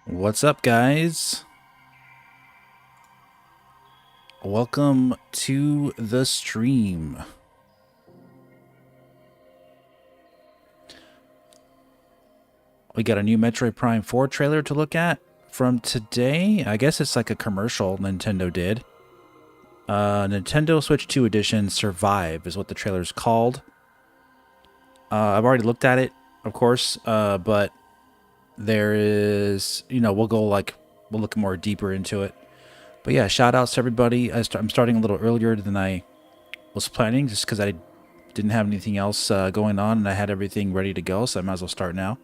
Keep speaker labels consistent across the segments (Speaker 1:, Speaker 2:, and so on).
Speaker 1: What's up, guys? Welcome to the stream. We got a new Metroid Prime 4 trailer to look at from today. I guess it's like a commercial Nintendo did. Nintendo Switch 2 Edition Survive is what the trailer's called. I've already looked at it, of course, but there is, we'll look more deeper into it. But yeah, shout outs to everybody. I'm starting a little earlier than I was planning just because I didn't have anything else going on and I had everything ready to go, so I might as well start now.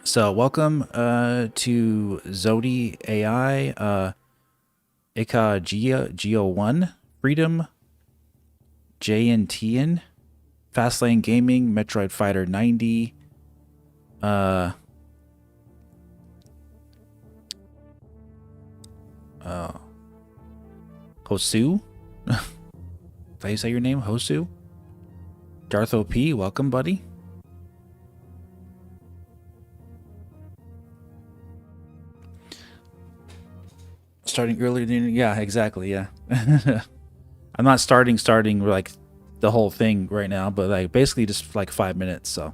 Speaker 1: So welcome to Zodi AI, Ika Geo1, Freedom, JNTN, Fastlane Gaming, Metroid Fighter 90, Hosu? Is that you say your name? Hosu? Darth OP, welcome, buddy. Starting earlier than... Yeah, exactly, yeah. I'm not starting like the whole thing right now, but like basically just like 5 minutes, so.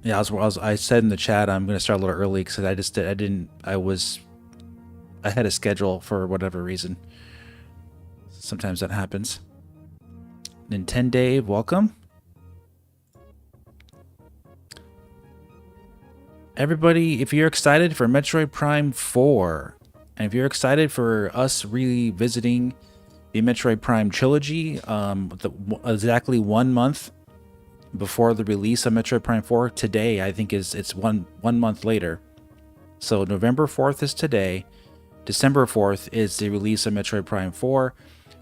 Speaker 1: Yeah, I said in the chat I'm gonna start a little early because I had a schedule for whatever reason. Sometimes that happens. Nintendo Dave, welcome. Everybody, if you're excited for Metroid Prime 4, and if you're excited for us revisiting the Metroid Prime trilogy, exactly 1 month before the release of Metroid Prime 4, today I think it's one month later. So November 4th is today. December 4th is the release of Metroid Prime 4.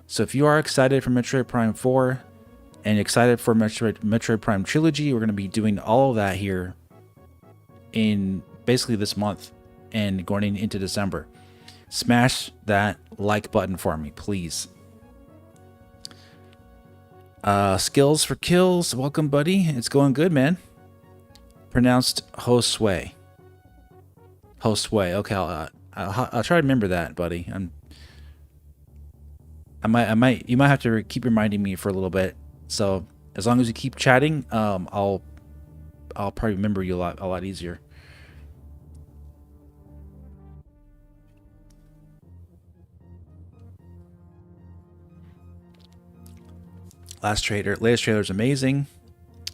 Speaker 1: So if you are excited for Metroid Prime 4 and excited for Metroid Prime trilogy, we're going to be doing all of that here in basically this month and going into December. Smash that like button for me, please. Skills for kills, welcome, buddy. It's going good, man. Pronounced Josue. Josue. Okay, I'll try to remember that, buddy. You might have to keep reminding me for a little bit. So as long as you keep chatting, I'll probably remember you a lot easier. Latest trailer is amazing.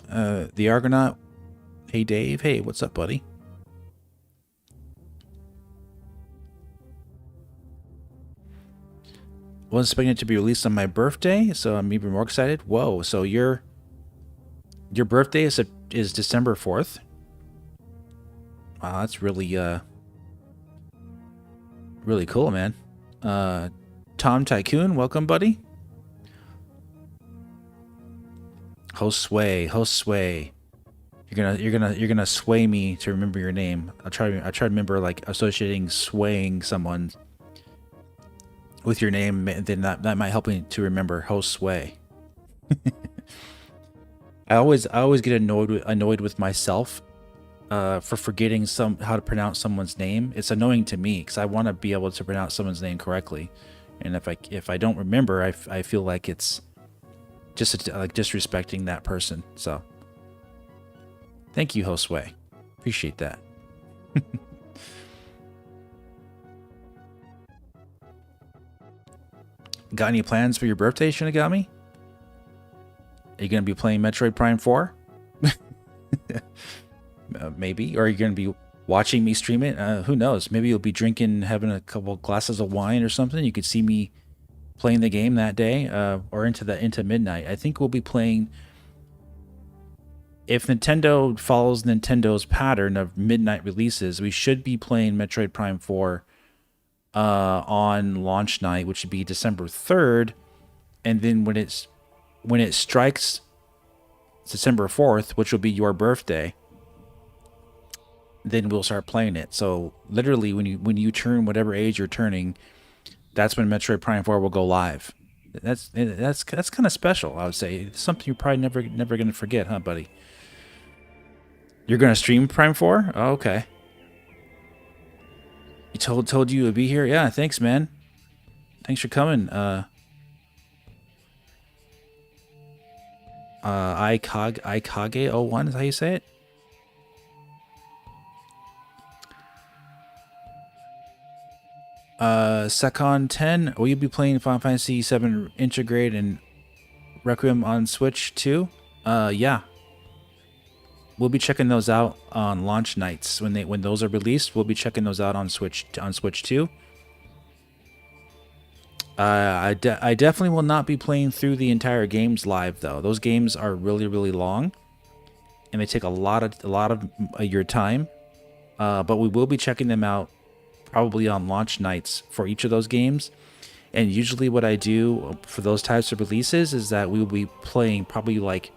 Speaker 1: The Argonaut. Hey Dave. Hey, what's up, buddy? Wasn't expecting it to be released on my birthday, so I'm even more excited. Whoa! So your birthday is December 4th. Wow, that's really really cool, man. Tom Tycoon, welcome, buddy. Josue. You're gonna sway me to remember your name. I try to remember like associating swaying someone with your name, then that might help me to remember Josue. I always get annoyed with myself for forgetting how to pronounce someone's name. It's annoying to me because I want to be able to pronounce someone's name correctly, and if I don't remember, I feel like it's just like disrespecting that person. So thank you, Josue. Appreciate that. Got any plans for your birthday, Shinigami? Are you going to be playing Metroid Prime 4? Maybe. Or are you going to be watching me stream it? Who knows? Maybe you'll be drinking, having a couple glasses of wine or something. You could see me playing the game that day, or into midnight. I think we'll be playing... If Nintendo follows Nintendo's pattern of midnight releases, we should be playing Metroid Prime 4 on launch night, which would be December 3rd, and then when it strikes December 4th, which will be your birthday, then we'll start playing it. So literally, when you turn whatever age you're turning, that's when Metroid Prime 4 will go live. That's kind of special, I would say. It's something you're probably never gonna forget, huh, buddy? You're gonna stream Prime 4? Oh, okay. You told you to be here? Yeah, thanks, man. Thanks for coming. Ikage01 is how you say it? Second 10, will you be playing Final Fantasy 7 Integrate and Requiem on Switch too? Yeah. We'll be checking those out on launch nights when those are released. We'll be checking those out on Switch too. I definitely will not be playing through the entire games live though. Those games are really long, and they take a lot of your time. But we will be checking them out probably on launch nights for each of those games. And usually, what I do for those types of releases is that we will be playing probably like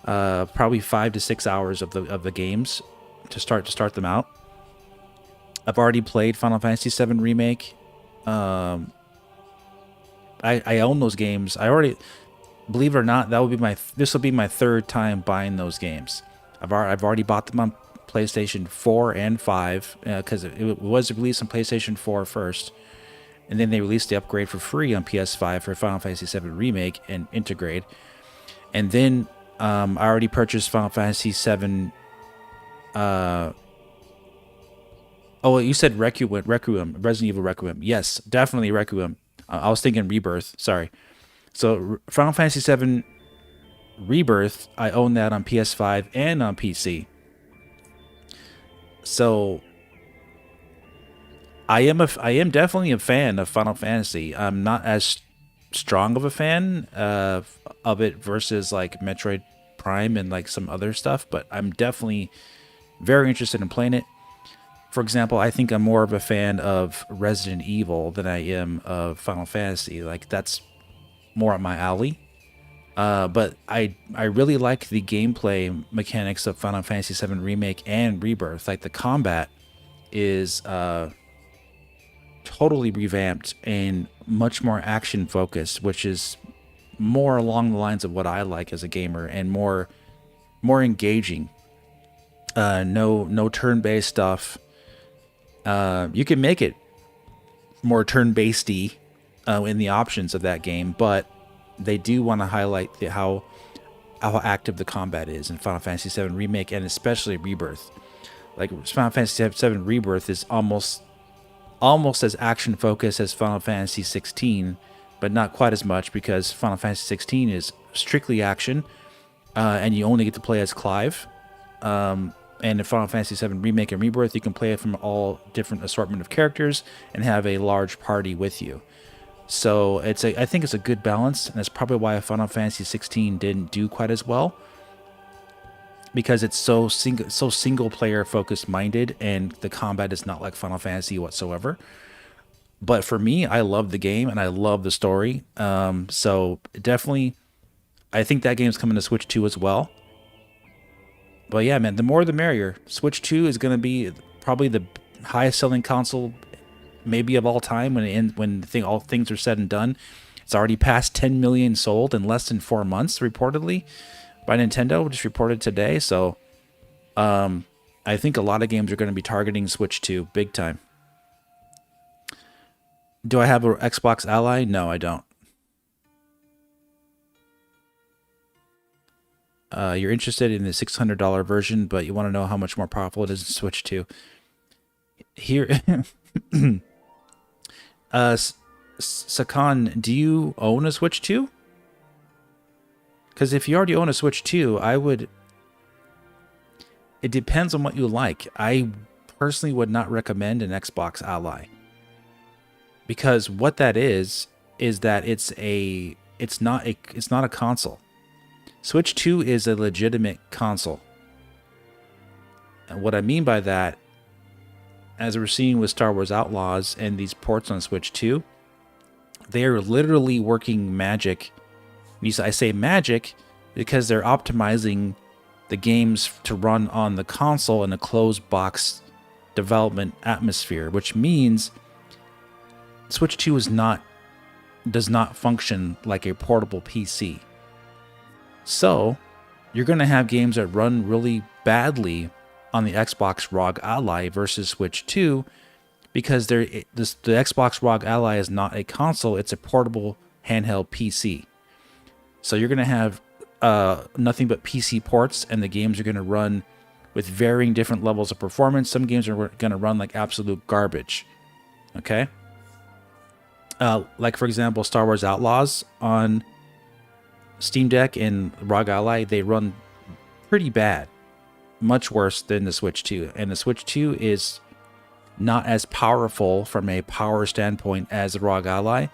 Speaker 1: probably 5 to 6 hours of the games to start them out. I've already played Final Fantasy VII Remake. I own those games. I already, believe it or not, this will be my third time buying those games. I've already bought them on PlayStation 4 and 5 because it was released on PlayStation 4 first, and then they released the upgrade for free on PS5 for Final Fantasy VII Remake and Integrate, and then I already purchased Final Fantasy VII. Oh, you said Requiem, Resident Evil Requiem. Yes, definitely Requiem. I was thinking Rebirth. Sorry. So Final Fantasy VII Rebirth, I own that on PS5 and on PC. So I am definitely a fan of Final Fantasy. I'm not as strong of a fan of it versus like Metroid Prime and like some other stuff, but I'm definitely very interested in playing it. For example, I think I'm more of a fan of Resident Evil than I am of Final Fantasy. Like that's more up my alley. But I really like the gameplay mechanics of Final Fantasy VII Remake and Rebirth. Like the combat is totally revamped and much more action focused, which is more along the lines of what I like as a gamer and more engaging. No turn-based stuff. You can make it more turn-basedy in the options of that game, but they do want to highlight how active the combat is in Final Fantasy VII Remake and especially Rebirth. Like Final Fantasy VII Rebirth is almost as action focused as Final Fantasy 16, but not quite as much because Final Fantasy 16 is strictly action, and you only get to play as Clive. And in Final Fantasy VII Remake and Rebirth, you can play it from all different assortment of characters and have a large party with you. So I think it's a good balance, and that's probably why Final Fantasy 16 didn't do quite as well, because it's so single player focused minded, and the combat is not like Final Fantasy whatsoever. But for me, I love the game and I love the story. So definitely, I think that game's coming to Switch 2 as well. But yeah, man, the more the merrier. Switch 2 is going to be probably the highest selling console maybe of all time when all things are said and done. It's already passed 10 million sold in less than 4 months, reportedly, by Nintendo, just reported today. So I think a lot of games are going to be targeting Switch 2 big time. Do I have an Xbox Ally? No, I don't. You're interested in the $600 version, but you want to know how much more powerful it is in Switch 2. Here, Sakan, do you own a Switch 2? Because if you already own a Switch 2, it depends on what you like. I personally would not recommend an Xbox Ally. Because what that is that it's not a console. Switch 2 is a legitimate console. And what I mean by that, as we're seeing with Star Wars Outlaws and these ports on Switch 2, they are literally working magic. I say magic because they're optimizing the games to run on the console in a closed box development atmosphere, which means Switch 2 does not function like a portable PC. So, you're going to have games that run really badly on the Xbox ROG Ally versus Switch 2 because the Xbox ROG Ally is not a console, it's a portable handheld PC. So you're going to have nothing but PC ports, and the games are going to run with varying different levels of performance. Some games are going to run like absolute garbage. Okay? Like, for example, Star Wars Outlaws on Steam Deck and ROG Ally, they run pretty bad. Much worse than the Switch 2. And the Switch 2 is not as powerful from a power standpoint as the ROG Ally.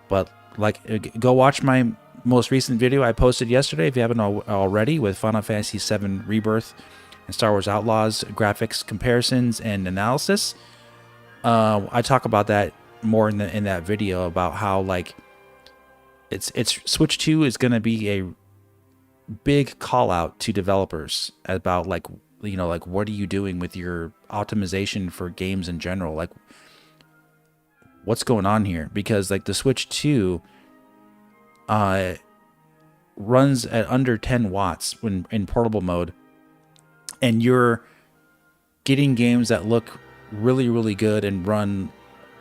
Speaker 1: But, like, go watch my most recent video I posted yesterday, if you haven't already, with Final Fantasy VII Rebirth and Star Wars Outlaws graphics comparisons and analysis. I talk about that more in that video, about how, like, it's Switch 2 is going to be a big call out to developers about, like, you know, like, what are you doing with your optimization for games in general? Like, what's going on here? Because, like, the Switch 2 runs at under 10 watts when in portable mode, and you're getting games that look really, really good and run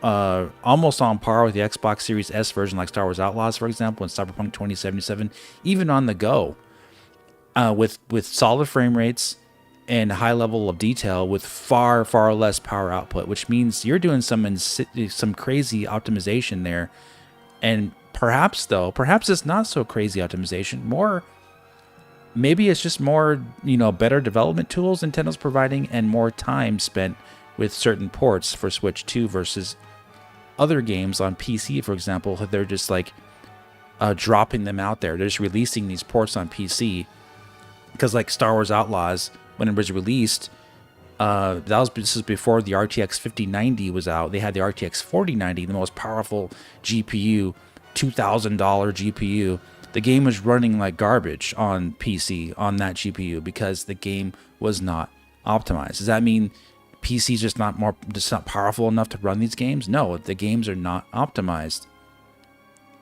Speaker 1: almost on par with the Xbox Series S version, like Star Wars Outlaws, for example, and Cyberpunk 2077, even on the go, with solid frame rates and high level of detail with far, far less power output, which means you're doing some crazy optimization there. And perhaps it's not so crazy optimization. Maybe it's just more, you know, better development tools Nintendo's providing and more time spent with certain ports for Switch 2 versus other games on PC, for example. They're just like dropping them out there. They're just releasing these ports on PC. Because, like, Star Wars Outlaws, when it was released, this is before the RTX 5090 was out. They had the RTX 4090, the most powerful GPU, $2,000 GPU. The game was running like garbage on PC on that GPU because the game was not optimized. Does that mean PC's just not powerful enough to run these games? No, the games are not optimized,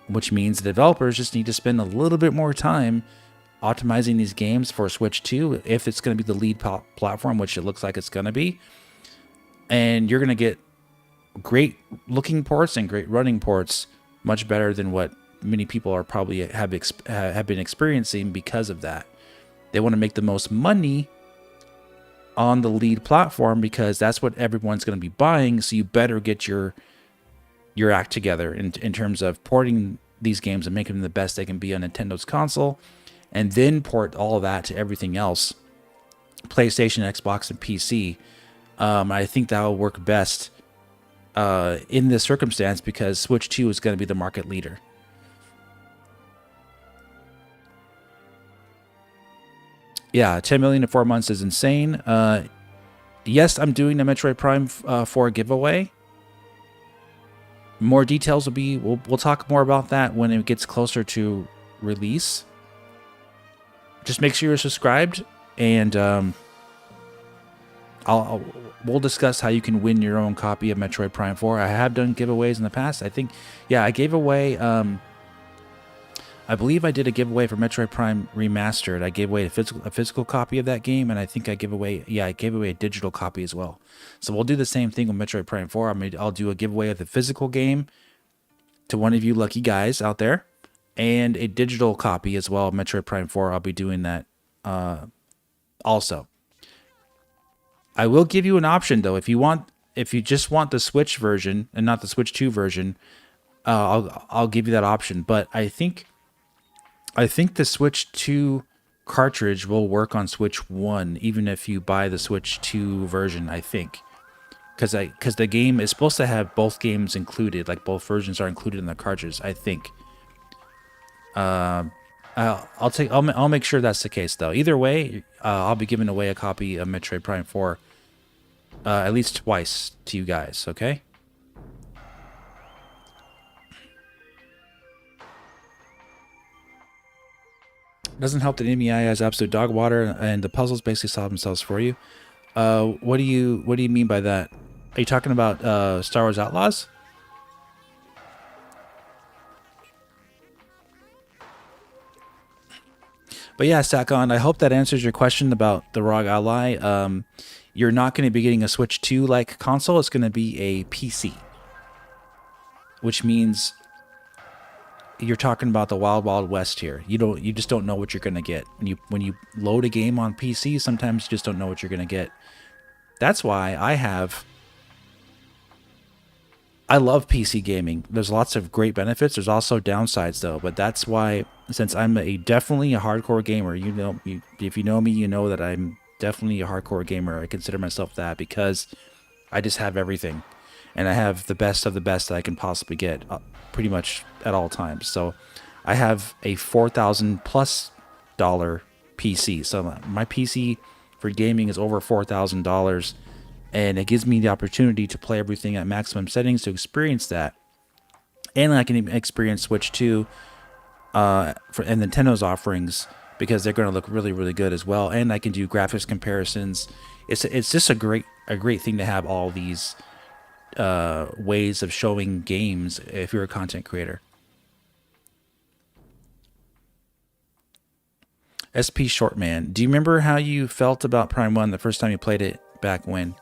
Speaker 1: which means the developers just need to spend a little bit more time optimizing these games for Switch 2 if it's going to be the lead platform, which it looks like it's going to be. And you're going to get great looking ports and great running ports, much better than what many people are probably have been experiencing because of that. They want to make the most money on the lead platform because that's what everyone's going to be buying, so you better get your act together in terms of porting these games and making them the best they can be on Nintendo's console, and then port all of that to everything else, PlayStation, Xbox, and PC. I think that will work best in this circumstance because Switch 2 is going to be the market leader. Yeah, 10 million in 4 months is insane. Yes, I'm doing the Metroid Prime 4 giveaway. More details will be, we'll talk more about that when it gets closer to release. Just make sure you're subscribed, and we'll discuss how you can win your own copy of Metroid Prime 4. I have done giveaways in the past. I think, yeah, I gave away, I believe I did a giveaway for Metroid Prime Remastered. I gave away a physical copy of that game, and I think I gave away a digital copy as well. So we'll do the same thing with Metroid Prime 4. I'll do a giveaway of the physical game to one of you lucky guys out there, and a digital copy as well of Metroid Prime 4. I'll be doing that also. I will give you an option though. If you just want the Switch version and not the Switch 2 version, I'll give you that option. But I think the Switch 2 cartridge will work on Switch 1, even if you buy the Switch 2 version, I think. Because the game is supposed to have both games included, like both versions are included in the cartridge, I think. I'll make sure that's the case though. Either way, I'll be giving away a copy of Metroid Prime 4 at least twice to you guys, okay? It doesn't help that MEI has absolute dog water and the puzzles basically solve themselves for you. What do you mean by that? Are you talking about Star Wars Outlaws? But yeah, Sakon, I hope that answers your question about the ROG Ally. You're not going to be getting a Switch 2 like console. It's going to be a PC, which means you're talking about the wild wild west here. You just don't know what you're going to get. When you load a game on PC, sometimes you just don't know what you're going to get. That's why I love PC gaming. There's lots of great benefits. There's also downsides though, but that's why, since I'm definitely a hardcore gamer, if you know me, you know that I'm definitely a hardcore gamer. I consider myself that because I just have everything, and I have the best of the best that I can possibly get, pretty much at all times. So I have a $4,000+ PC. So my PC for gaming is over $4,000, and it gives me the opportunity to play everything at maximum settings to experience that. And I can experience Switch 2 and Nintendo's offerings, because they're going to look really, really good as well. And I can do graphics comparisons. It's just a great thing to have all these ways of showing games if you're a content creator. SP Shortman, do you remember how you felt about Prime 1 the first time you played it back when?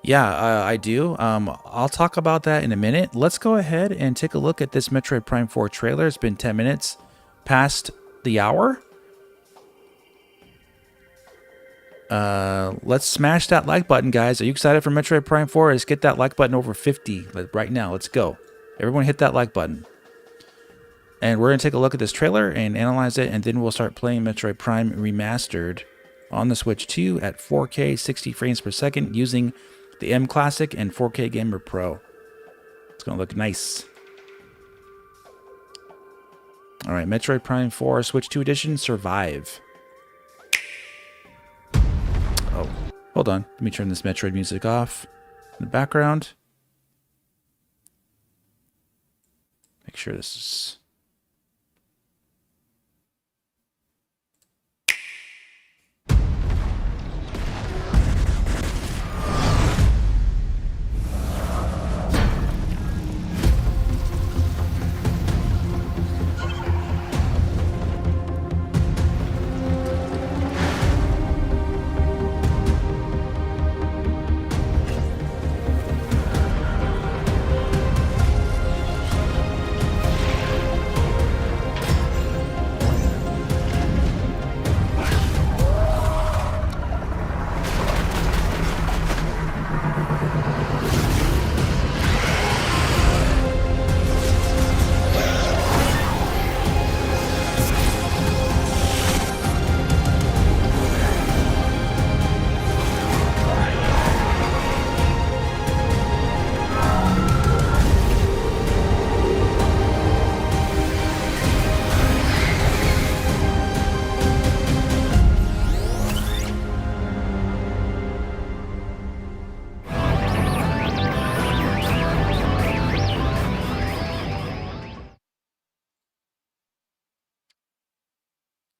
Speaker 1: Yeah, I do. I'll talk about that in a minute. Let's go ahead and take a look at this Metroid Prime 4 trailer. It's been 10 minutes past the hour. Let's smash that like button, guys. Are you excited for Metroid Prime 4? Let's get that like button over 50 right now. Let's go. Everyone hit that like button. And we're going to take a look at this trailer and analyze it, and then we'll start playing Metroid Prime Remastered on the Switch 2 at 4K 60 frames per second using the mClassic and 4K Gamer Pro. It's going to look nice. All right, Metroid Prime 4 Switch 2 Edition, Survive. Oh, hold on. Let me turn this Metroid music off in the background. Make sure this is...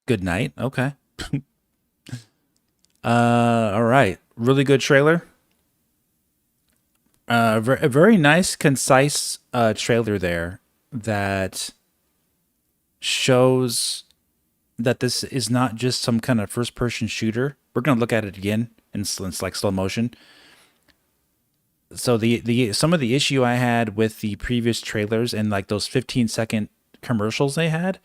Speaker 1: Good night. Okay. All right. Really good trailer. A very nice, concise trailer there that shows that this is not just some kind of first-person shooter. We're gonna look at it again in like slow motion. So the some of the issue I had with the previous trailers and like those 15-second commercials they had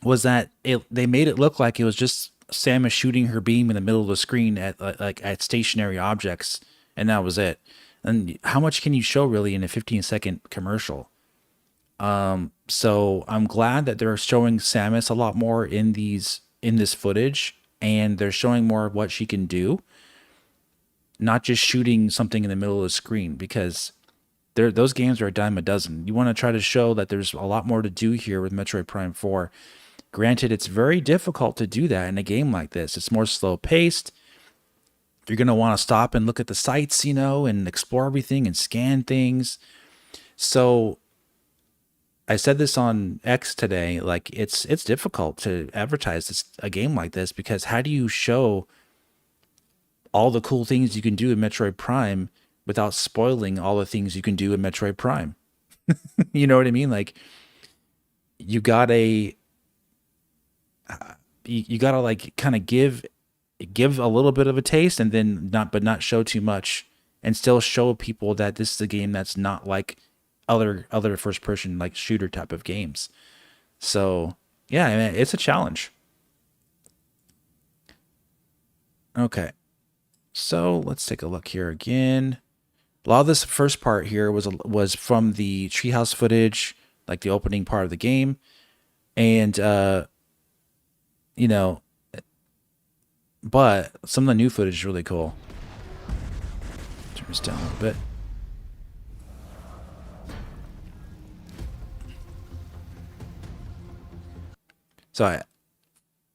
Speaker 1: was that they made it look like it was just Samus shooting her beam in the middle of the screen at like at stationary objects, and that was it. And how much can you show really in a 15-second commercial? So I'm glad that they're showing Samus a lot more in this footage, and they're showing more of what she can do, not just shooting something in the middle of the screen, because those games are a dime a dozen. You want to try to show that there's a lot more to do here with Metroid Prime 4. Granted, it's very difficult to do that in a game like this. It's more slow paced. You're going to want to stop and look at the sights, and explore everything and scan things. So I said this on X today, like it's difficult to advertise a game like this, because how do you show all the cool things you can do in Metroid Prime without spoiling all the things you can do in Metroid Prime? You know what I mean? Like, you got you gotta like kind of give a little bit of a taste, and then not show too much, and still show people that this is a game that's not like other first person like shooter type of games. So yeah, I mean, it's a challenge. Okay, so let's take a look here again. A lot of this first part here was from the treehouse footage, like the opening part of the game, and you know, but some of the new footage is really cool. Turn this down a little bit. So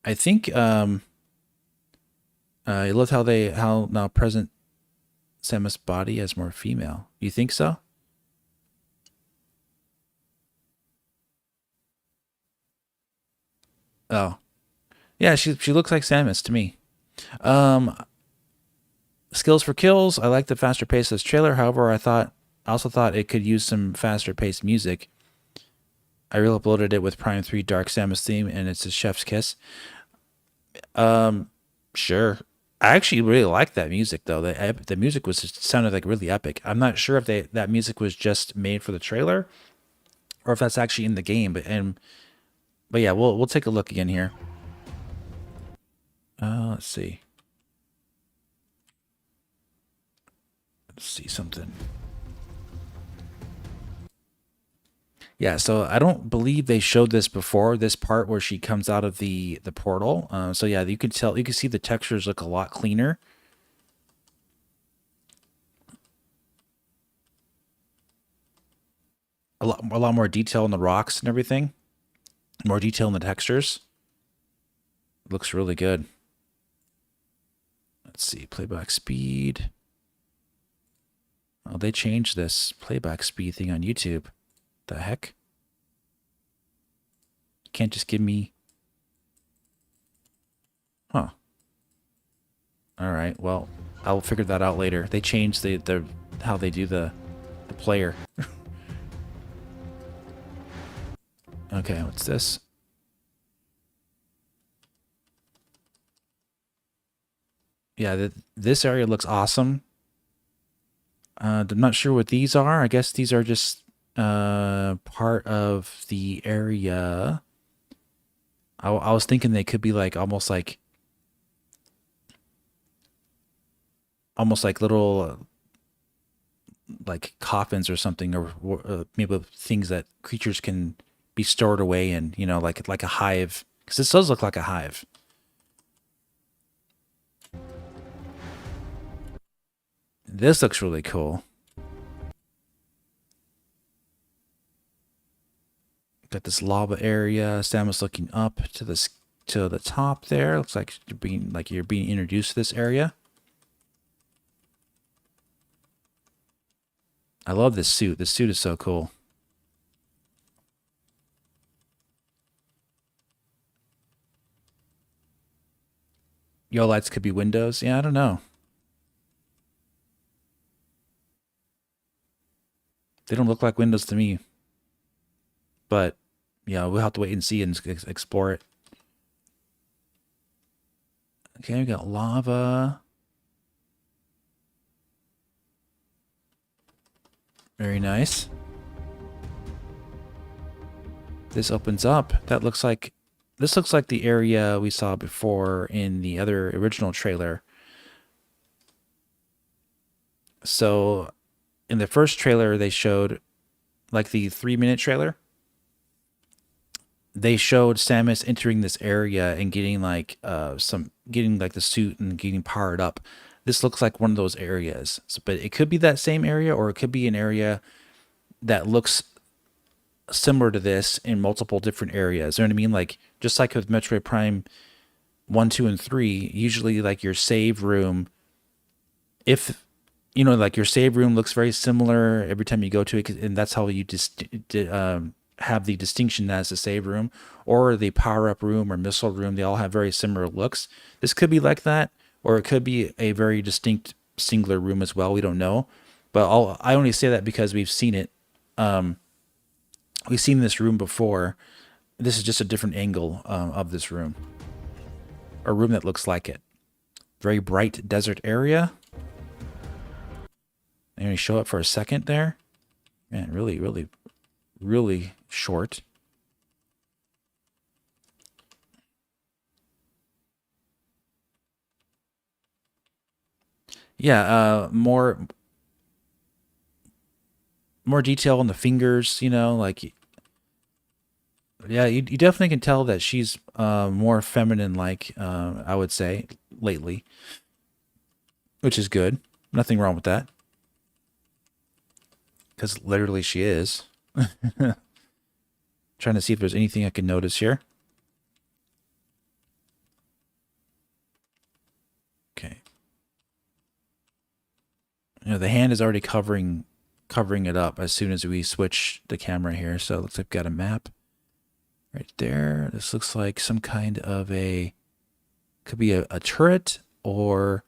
Speaker 1: I think I love how now present Samus' body as more female. You think so? Oh, yeah. She looks like Samus to me. Um, Skills for kills. I like the faster pace of this trailer. However, I also thought it could use some faster paced music. I really uploaded it with Prime 3 Dark Samus theme, and it's a chef's kiss. Um, sure. I actually really like that music though. The music was just sounded like really epic. I'm not sure if that music was just made for the trailer or if that's actually in the game. But yeah, we'll take a look again here. Let's see. Let's see something. Yeah, so I don't believe they showed this before. This part where she comes out of the portal. So yeah, you can see the textures look a lot cleaner. A lot more detail in the rocks and everything. More detail in the textures. Looks really good. Let's see, playback speed. Oh, they changed this playback speed thing on YouTube. The heck? You can't just give me... Huh. Alright, well, I'll figure that out later. They changed the how they do the player. Okay, what's this? Yeah, this area looks awesome. I'm not sure what these are. I guess these are just part of the area. I was thinking they could be like almost like little like coffins or something, or maybe things that creatures can be stored away in. You know, like a hive, because this does look like a hive. This looks really cool. Got this lava area. Samus looking up to the top there. Looks like you're being introduced to this area. I love this suit. This suit is so cool. Yo lights could be windows. Yeah, I don't know. They don't look like windows to me. But yeah, we'll have to wait and see and explore it. Okay, we got lava. Very nice. This opens up. This looks like the area we saw before in the other original trailer. So in the first trailer they showed, like the 3-minute trailer, they showed Samus entering this area and getting like getting like the suit and getting powered up. This looks like one of those areas. So, but it could be that same area, or it could be an area that looks similar to this in multiple different areas. You know what I mean? Like just like with Metroid Prime 1, 2, and 3, usually like your save room, if you know, like your save room looks very similar every time you go to it, and that's how you just have the distinction as a save room, or the power up room or missile room. They all have very similar looks. This could be like that, or it could be a very distinct singular room as well. We don't know, but I only say that because we've seen it. We've seen this room before. This is just a different angle of this room. a room that looks like it. Very bright desert area. And we show up for a second there. Man, really short. Yeah, more detail on the fingers, you know, like, yeah, you definitely can tell that she's more feminine like, I would say, lately, which is good. Nothing wrong with that, because literally she is. Trying to see if there's anything I can notice here. Okay. You know, the hand is already covering it up as soon as we switch the camera here. So it looks like we've got a map right there. This looks like some kind of a, could be a turret, or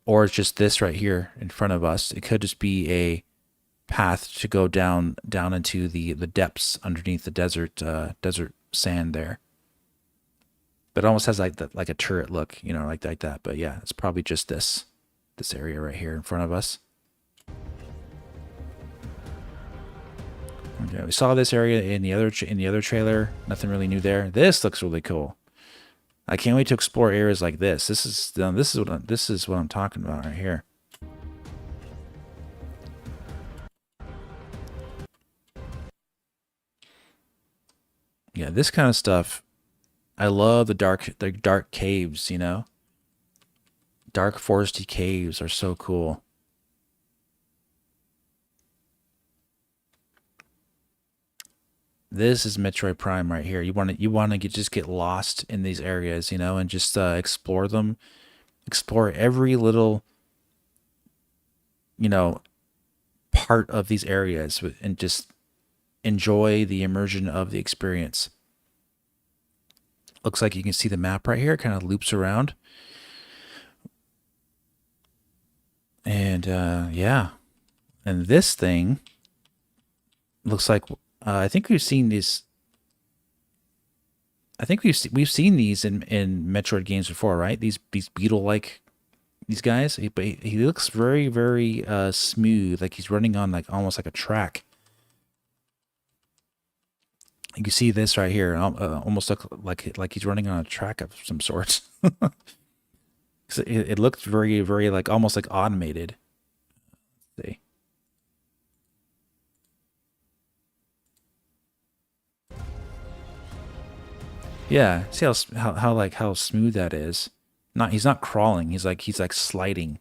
Speaker 1: it's just this right here in front of us. It could just be a path to go down into the depths underneath the desert sand there. But it almost has like like a turret look, you know, like that. But yeah, it's probably just this area right here in front of us. Okay, we saw this area in the other trailer. Nothing really new there. This looks really cool. I can't wait to explore areas like this. This is what I'm talking about right here. Yeah, this kind of stuff. I love the dark caves, you know. Dark foresty caves are so cool. This is Metroid Prime right here. You want to just get lost in these areas, you know, and just explore them, explore every little, you know, part of these areas, and just enjoy the immersion of the experience. Looks like you can see the map right here. It kind of loops around, and yeah, and this thing looks like, I think we've seen these. I think we've seen these in Metroid games before, right? These beetle like these guys. But he looks very smooth, like he's running on like almost like a track. You can see this right here, almost look like he's running on a track of some sorts. It looked very like almost like automated. Let's see. Yeah, see how smooth that is. He's not crawling. He's like sliding.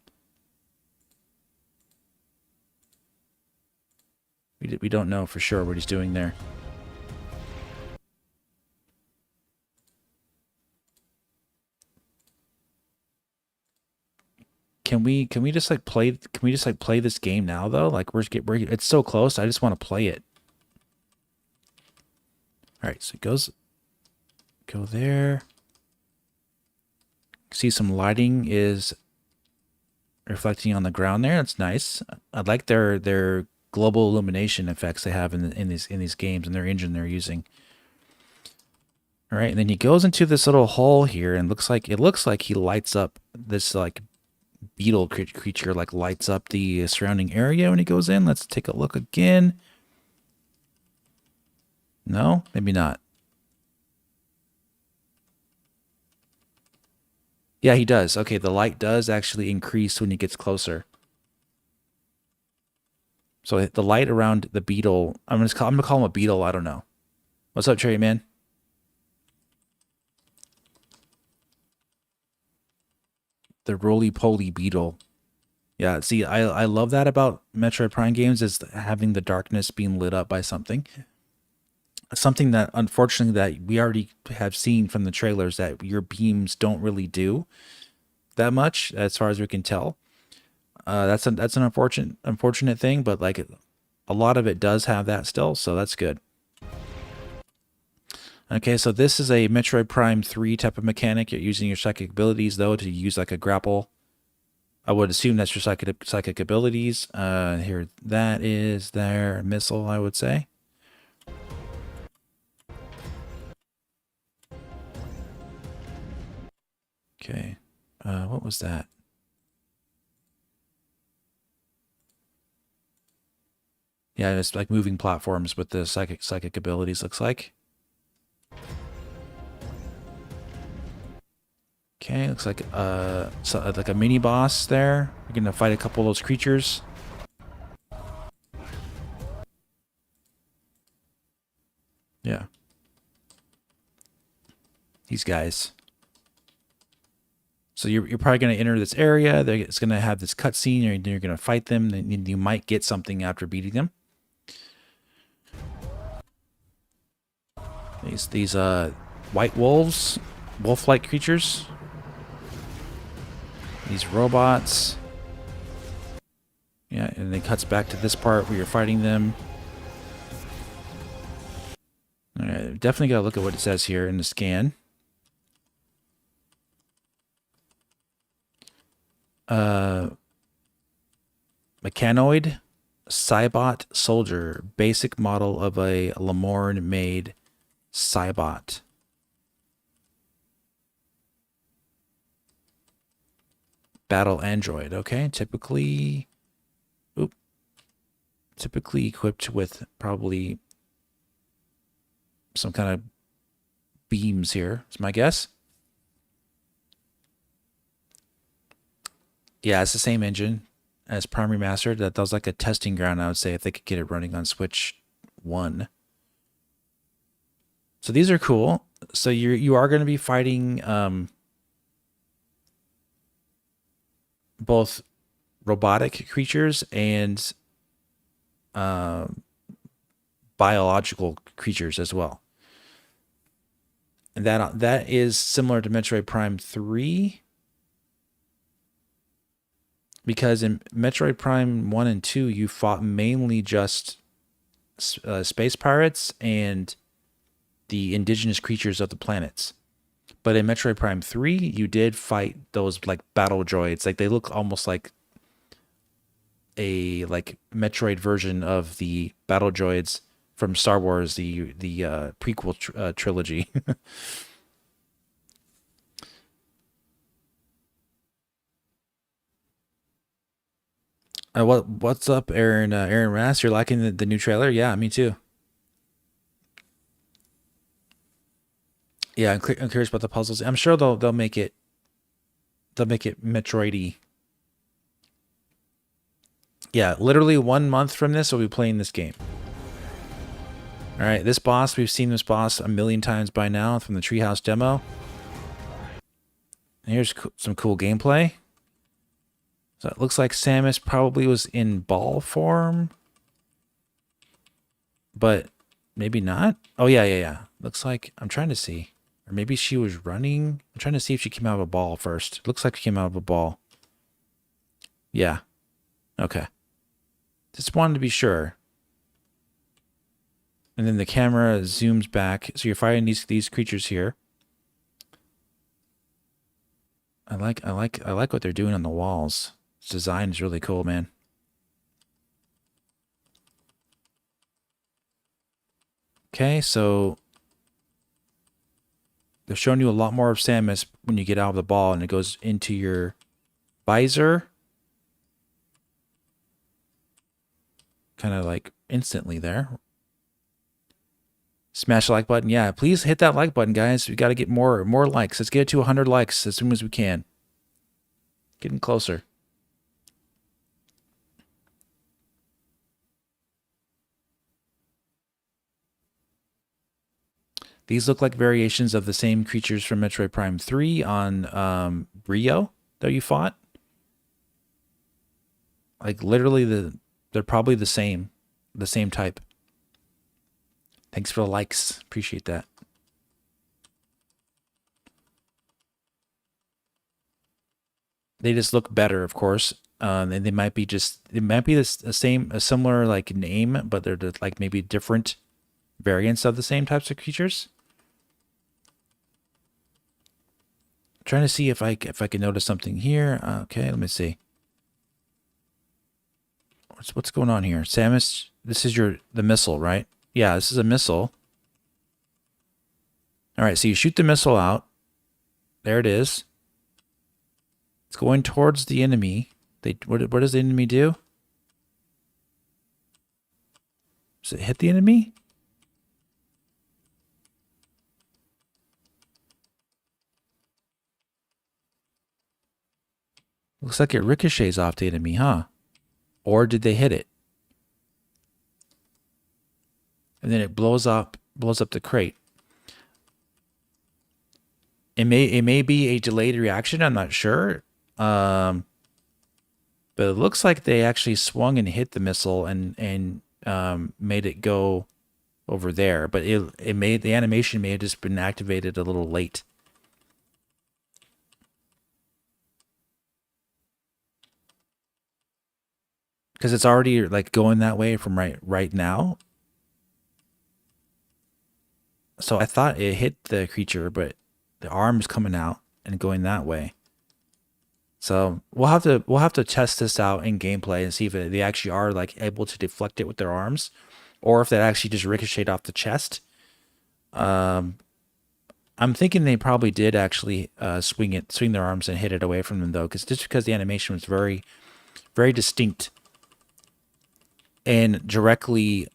Speaker 1: We don't know for sure what he's doing there. Can we just like play? Can we just like play this game now though? Like it's so close. I just want to play it. All right, so it go there. See some lighting is reflecting on the ground there. That's nice. I like their global illumination effects they have in these games, and their engine they're using. All right, and then he goes into this little hole here, and it looks like he lights up this like beetle creature, like lights up the surrounding area when he goes in. Let's take a look again. No, maybe not. Yeah, he does. Okay, the light does actually increase when he gets closer. So the light around the beetle, I'm gonna call him a beetle. I don't know. What's up, Cherry Man? The roly-poly beetle. Yeah, see, I love that about Metroid Prime games, is having the darkness being lit up by something. Something that, unfortunately, that we already have seen from the trailers, that your beams don't really do that much, as far as we can tell. That's an unfortunate thing, but like a lot of it does have that still, so that's good. Okay, so this is a Metroid Prime 3 type of mechanic. You're using your psychic abilities, though, to use like a grapple. I would assume that's your psychic abilities. Here, that is their missile, I would say. Okay. What was that? Yeah, it's like moving platforms with the psychic abilities, looks like. Okay, looks like like a mini boss there. You're gonna fight a couple of those creatures. Yeah. These guys. So you're probably going to enter this area. It's going to have this cutscene. You're going to fight them. Then you might get something after beating them. These white wolves, wolf-like creatures. These robots. Yeah, and it cuts back to this part where you're fighting them. All right, definitely got to look at what it says here in the scan. Mechanoid Cybot Soldier, basic model of a Lamorne-made Cybot. Battle android. Okay, typically equipped with probably some kind of beams here, is my guess. Yeah, it's the same engine as Prime Remastered. That was like a testing ground, I would say, if they could get it running on Switch 1. So these are cool. So you are going to be fighting both robotic creatures and biological creatures as well. And that is similar to Metroid Prime 3. Because in Metroid Prime 1 and 2, you fought mainly just space pirates and the indigenous creatures of the planets. But in Metroid Prime 3, you did fight those like battle droids. Like they look almost like a Metroid version of the battle droids from Star Wars, the prequel trilogy. What's up, Aaron? Aaron Rass, you're liking the new trailer? Yeah, me too. Yeah, I'm curious about the puzzles. I'm sure they'll make it Metroidy. Yeah, literally 1 month from this, we'll be playing this game. All right, this boss, we've seen this boss a million times by now from the Treehouse demo. And here's some cool gameplay. So it looks like Samus probably was in ball form, but maybe not. Oh, yeah. Looks like, I'm trying to see. Or maybe she was running. I'm trying to see if she came out of a ball first. Looks like she came out of a ball. Yeah. Okay. Just wanted to be sure. And then the camera zooms back. So you're fighting these creatures here. I like what they're doing on the walls. This design is really cool, man. Okay, so they're showing you a lot more of Samus when you get out of the ball and it goes into your visor. Kind of like instantly there. Smash the like button. Yeah, please hit that like button, guys. We got to get more likes. Let's get it to 100 likes as soon as we can. Getting closer. These look like variations of the same creatures from Metroid Prime 3 on Rio that you fought. Like literally they're probably the same type. Thanks for the likes. Appreciate that. They just look better, of course. And they might be a similar like name, but they're like maybe different variants of the same types of creatures. Trying to see if I can notice something here. Okay, let me see. What's going on here? Samus, this is the missile, right? Yeah, this is a missile. All right, so you shoot the missile out. There it is. It's going towards the enemy. What does the enemy do? Does it hit the enemy? Looks like it ricochets off the enemy, huh? Or did they hit it? And then it blows up the crate. It may be a delayed reaction, I'm not sure. But it looks like they actually swung and hit the missile and made it go over there. But the animation may have just been activated a little late. Because it's already like going that way from right now. So I thought it hit the creature, but the arm's coming out and going that way. So we'll have to test this out in gameplay and see if they actually are like able to deflect it with their arms, or if that actually just ricocheted off the chest. I'm thinking they probably did actually swing their arms and hit it away from them though, because the animation was very, very distinct and directly,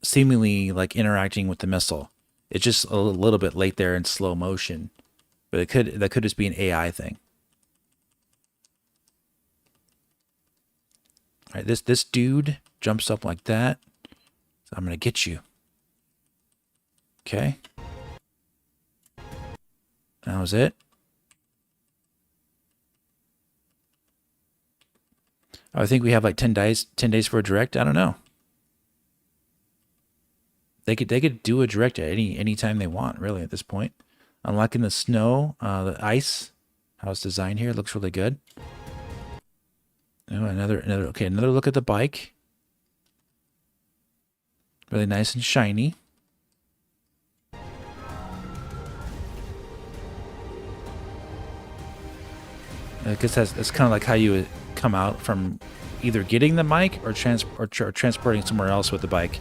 Speaker 1: seemingly like interacting with the missile. It's just a little bit late there in slow motion, but that could just be an AI thing. All right, this dude jumps up like that. So I'm gonna get you. Okay. That was it. I think we have like 10 days for a direct. I don't know. They could do a direct at any time they want, really, at this point. Unlocking the snow, the ice, how it's designed here looks really good. Oh, another look at the bike. Really nice and shiny. I guess that's kind of like how you would come out from either getting the bike or transporting somewhere else with the bike.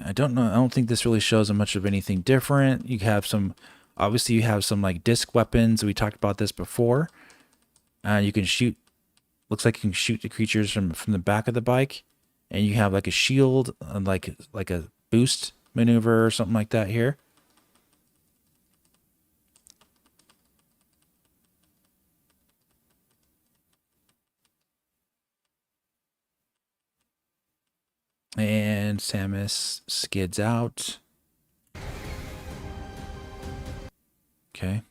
Speaker 1: I don't know. I don't think this really shows much of anything different. Obviously you have some like disc weapons. We talked about this before. You can shoot. Looks like you can shoot the creatures from the back of the bike, and you have like a shield, like a boost maneuver or something like that here. And Samus skids out. Okay.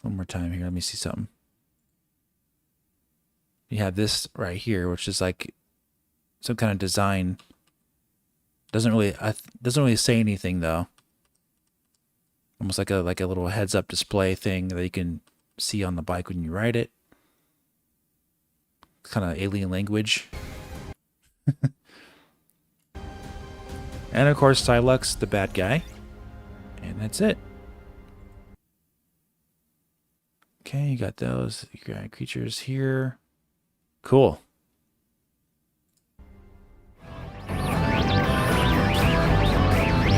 Speaker 1: One more time here. Let me see something. You have this right here, which is like some kind of design. Doesn't really say anything though. Almost like a little heads-up display thing that you can see on the bike when you ride it. Kind of alien language. And of course, Psylux, the bad guy. And that's it. Okay, you got those. You got creatures here. Cool. You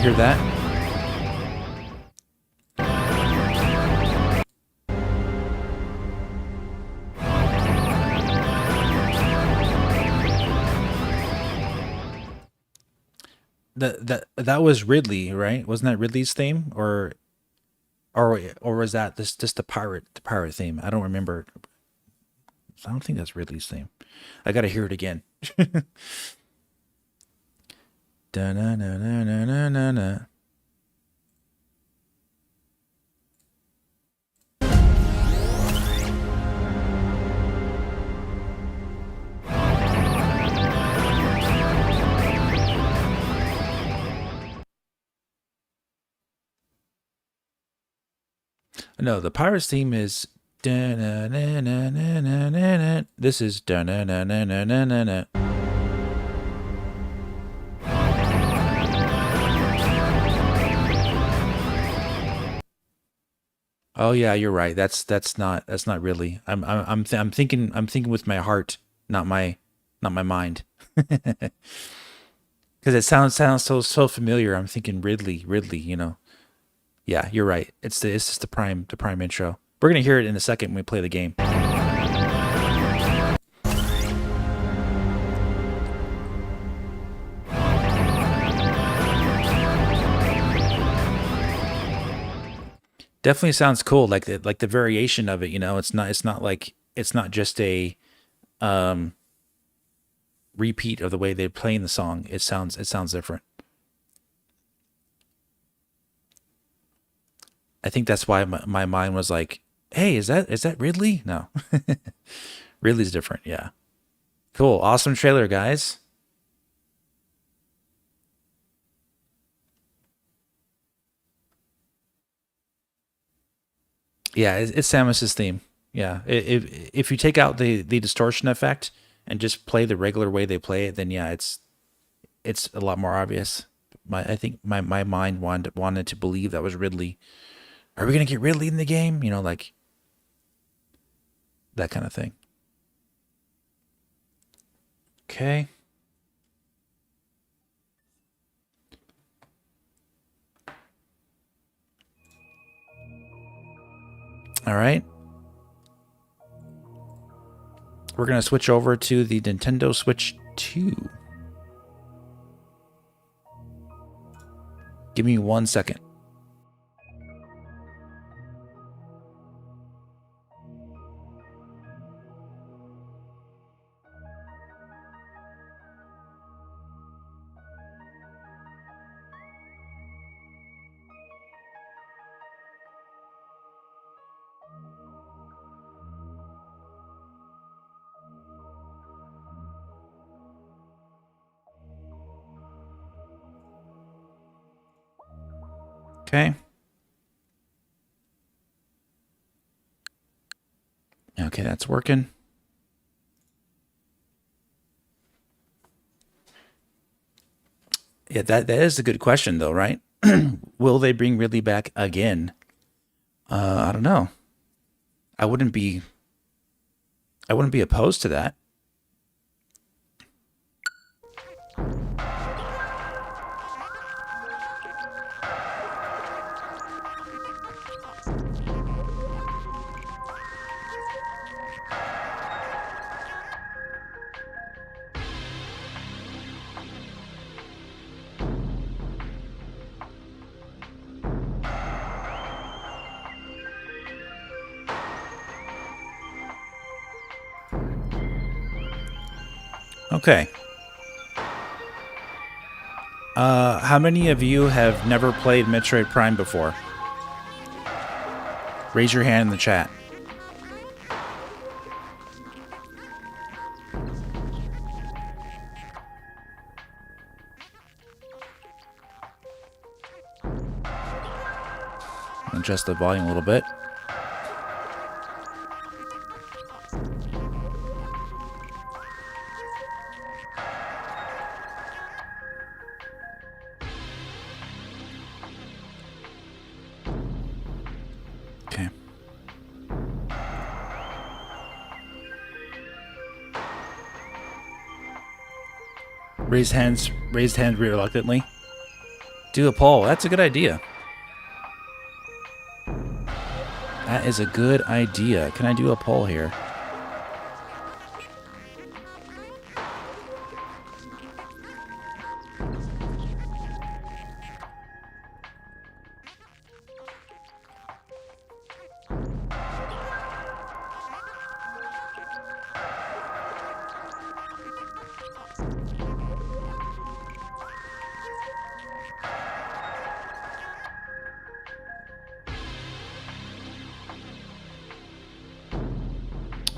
Speaker 1: hear that? That was Ridley, right? Wasn't that Ridley's theme, or was that just the pirate theme? I don't remember. I don't think that's Ridley's theme. I gotta hear it again. Da na na na na na na na. No, the Pirates theme is da na na na na na na na. This is da na na na na na na na. Oh yeah, you're right. That's not really. I'm thinking with my heart. not my mind. Because it sounds so familiar. I'm thinking Ridley. You know. Yeah, you're right. It's just the prime intro. We're gonna hear it in a second when we play the game. Definitely sounds cool. Like the variation of it. You know, it's not just a um repeat of the way they're playing the song. It sounds different. I think that's why my mind was like, "Hey, is that Ridley?" No, Ridley's different. Yeah, cool, awesome trailer, guys. Yeah, it's Samus's theme. Yeah, if you take out the distortion effect and just play the regular way they play it, then yeah, it's a lot more obvious. I think my mind wanted to believe that was Ridley. Are we gonna get Ridley in the game? You know, like that kind of thing. Okay. All right. We're gonna switch over to the Nintendo Switch 2. Give me 1 second. Okay. Okay, that's working. Yeah, that is a good question though, right? Will they bring Ridley back again? I don't know. I wouldn't be I wouldn't be opposed to that. Okay. How many of you have never played Metroid Prime before? Raise your hand in the chat. Adjust the volume a little bit. Okay. Raised hand reluctantly. Do a poll. That's a good idea. That is a good idea. Can I do a poll here?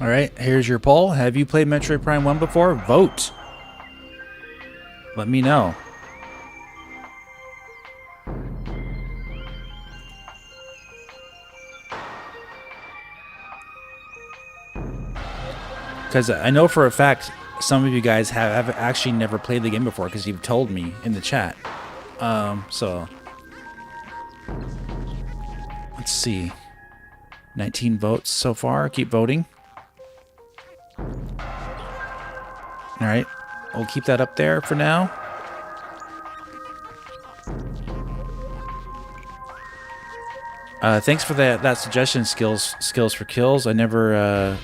Speaker 1: All right, here's your poll. Have you played Metroid Prime 1 before? Vote. Let me know. Because I know for a fact some of you guys have actually never played the game before because you've told me in the chat. So let's see. 19 votes so far. Keep voting. All right, we'll keep that up there for now. Thanks for that suggestion, skills for kills. I never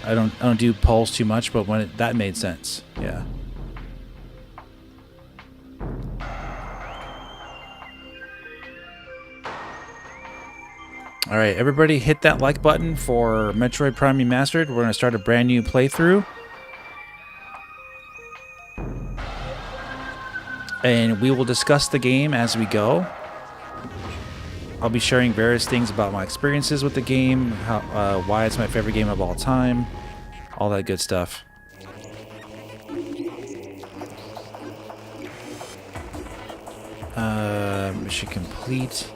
Speaker 1: I don't do polls too much, but when that made sense. Yeah. All right, everybody hit that like button for Metroid Prime Remastered. We're going to start a brand new playthrough. And we will discuss the game as we go. I'll be sharing various things about my experiences with the game, why it's my favorite game of all time, all that good stuff. Mission complete.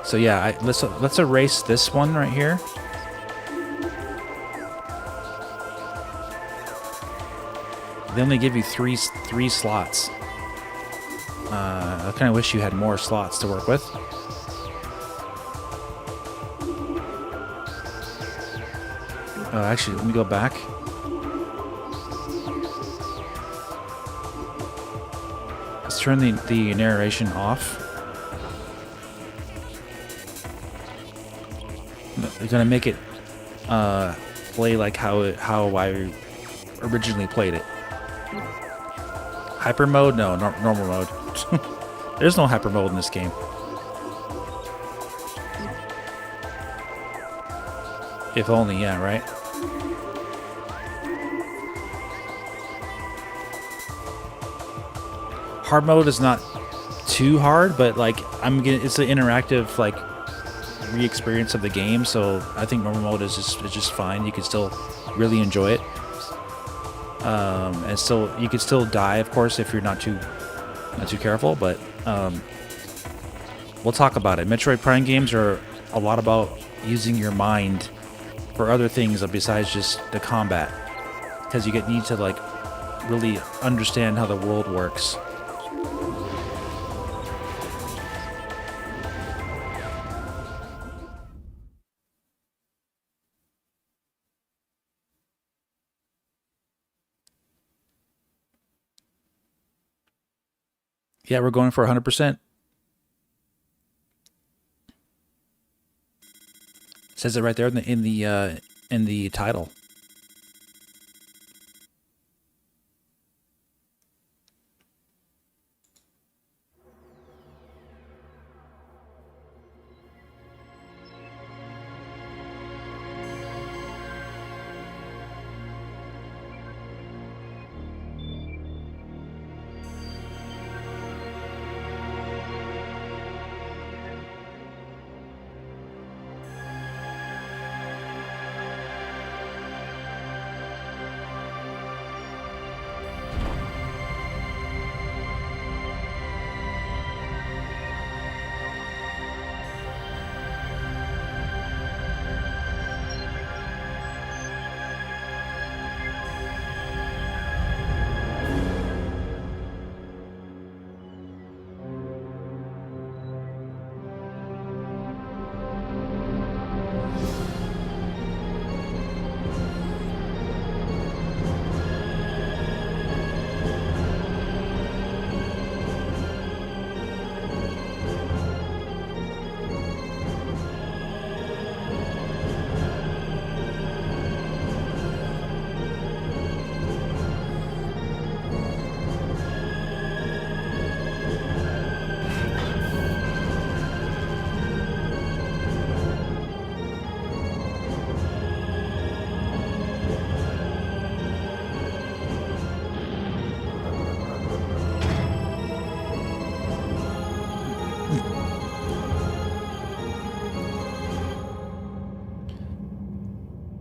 Speaker 1: So yeah, let's erase this one right here. They only give you three slots. I kind of wish you had more slots to work with. Actually, let me go back. Let's turn the narration off. They're gonna make it play like how I originally played it. Hyper mode? No, normal mode. There's no hyper mode in this game. If only, yeah, right? Hard mode is not too hard, but like it's an interactive like re-experience of the game, so I think normal mode is just fine. You can still really enjoy it. And still, you could still die, of course, if you're not too careful. But we'll talk about it. Metroid Prime games are a lot about using your mind for other things besides just the combat, because you need to like really understand how the world works. Yeah, we're going for 100%. Says it right there in the title.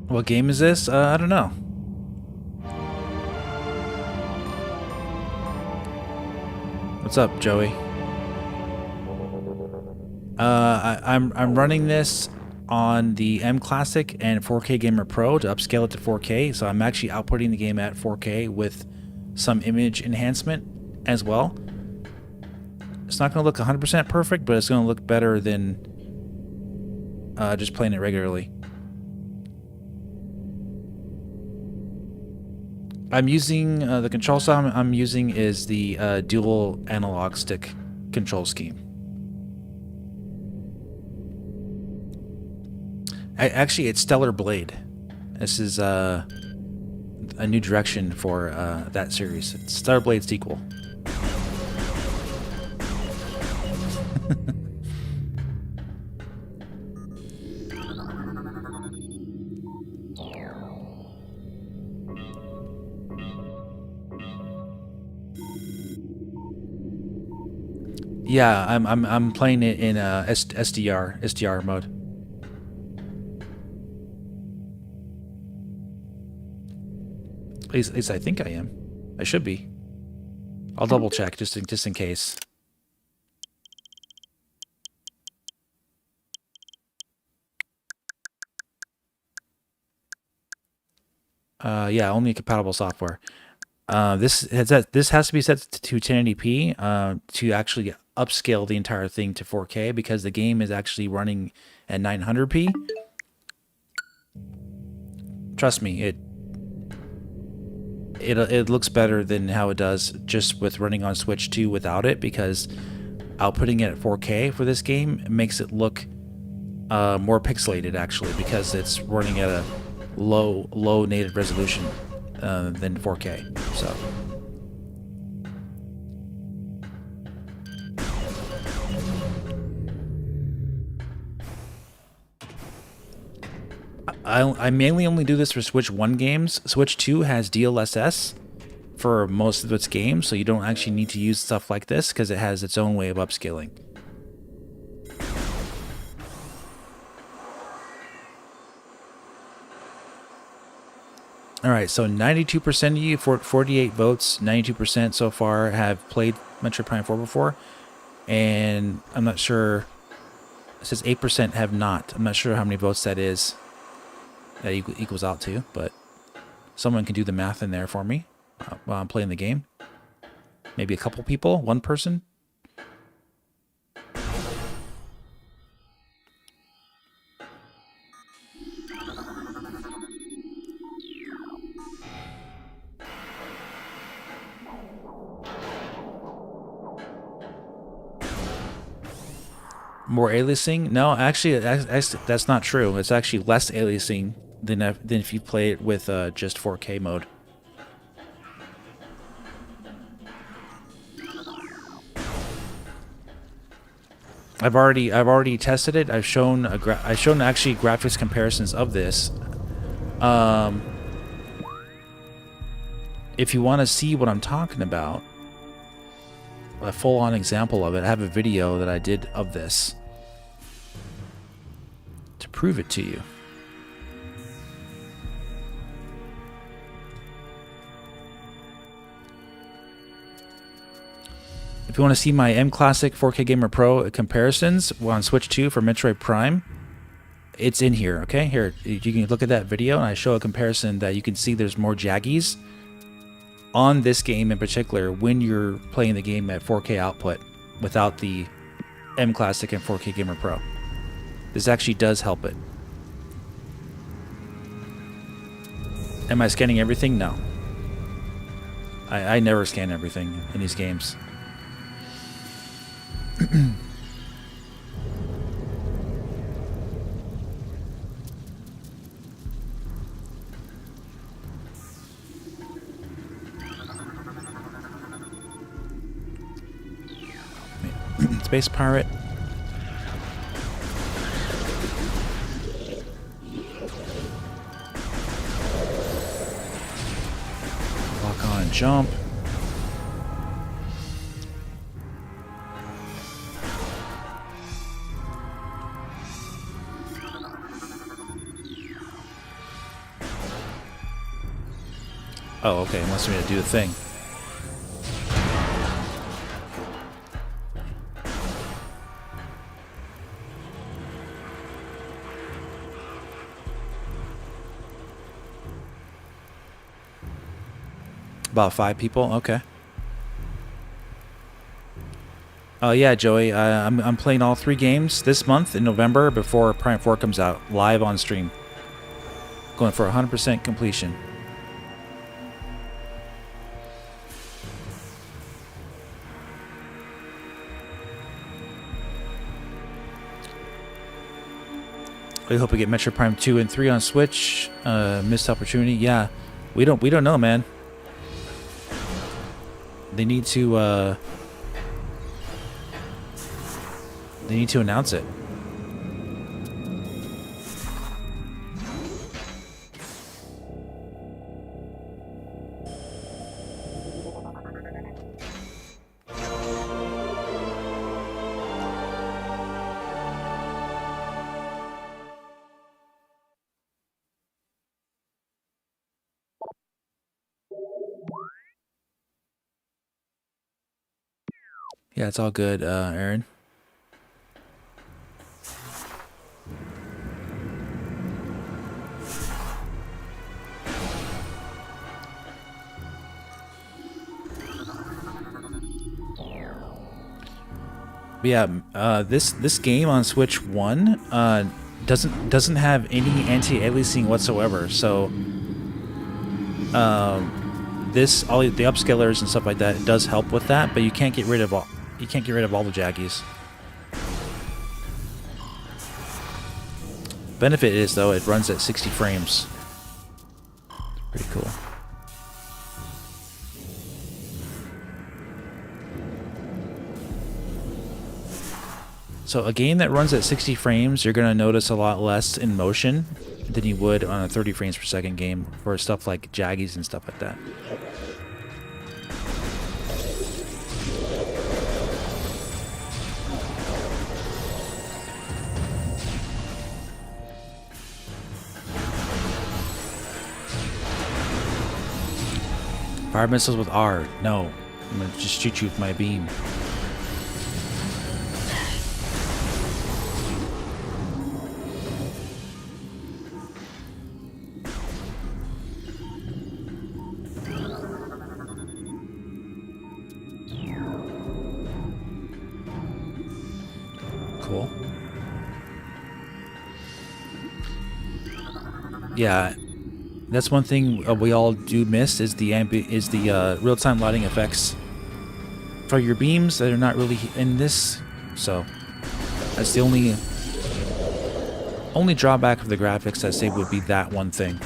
Speaker 1: What game is this? I don't know. What's up, Joey? I'm running this on the mClassic and 4K Gamer Pro to upscale it to 4K. So I'm actually outputting the game at 4K with some image enhancement as well. It's not going to look 100% perfect, but it's going to look better than just playing it regularly. I'm using the control style I'm using is the dual analog stick control scheme. Actually, it's Stellar Blade. This is a new direction for that series. It's Stellar Blade sequel. Yeah, I'm playing it in SDR mode. At least I think I am. I should be. I'll double check just in case. Yeah, only compatible software. This has to be set to 1080p to actually upscale the entire thing to 4K because the game is actually running at 900p. Trust me, it looks better than how it does just with running on Switch 2 without it, because outputting it at 4K for this game makes it look more pixelated actually, because it's running at a low native resolution than 4K. So I mainly only do this for Switch 1 games. Switch 2 has DLSS for most of its games, so you don't actually need to use stuff like this because it has its own way of upscaling. Alright, so 92% of you, 48 votes, 92% so far have played Metroid Prime 4 before, and I'm not sure, it says 8% have not. I'm not sure how many votes that is. That equals out to, but someone can do the math in there for me while I'm playing the game. Maybe a couple people, one person. More aliasing? No, actually, that's not true. It's actually less aliasing than if you play it with just 4K mode. I've already tested it. I've shown actually graphics comparisons of this. If you want to see what I'm talking about, a full-on example of it, I have a video that I did of this to prove it to you. If you want to see my mClassic 4K Gamer Pro comparisons on Switch 2 for Metroid Prime, it's in here, okay? Here, you can look at that video, and I show a comparison that you can see there's more jaggies on this game in particular when you're playing the game at 4K output without the mClassic and 4K Gamer Pro. This actually does help it. Am I scanning everything? No. I never scan everything in these games. Space Pirate. Lock on and jump. Oh, okay. It wants me to do the thing. About 5 people? Okay. Yeah, Joey. I'm playing all 3 games this month in November before Prime 4 comes out live on stream. Going for 100% completion. We hope we get Metroid Prime 2 and 3 on Switch. Missed opportunity. Yeah, we don't know, man. They need to announce it. Yeah, it's all good, Aaron. But yeah, this game on Switch 1 doesn't have any anti-aliasing whatsoever. So this all the upscalers and stuff like that, it does help with that, but you can't get rid of all the jaggies. Benefit is though it runs at 60 frames. Pretty cool. So a game that runs at 60 frames, you're going to notice a lot less in motion than you would on a 30 frames per second game for stuff like jaggies and stuff like that. Fire missiles with R. No. I'm going to just shoot you with my beam. Cool. Yeah, that's one thing we all do miss is the real-time lighting effects for your beams that are not really in this. So that's the only drawback of the graphics I'd say would be that one thing.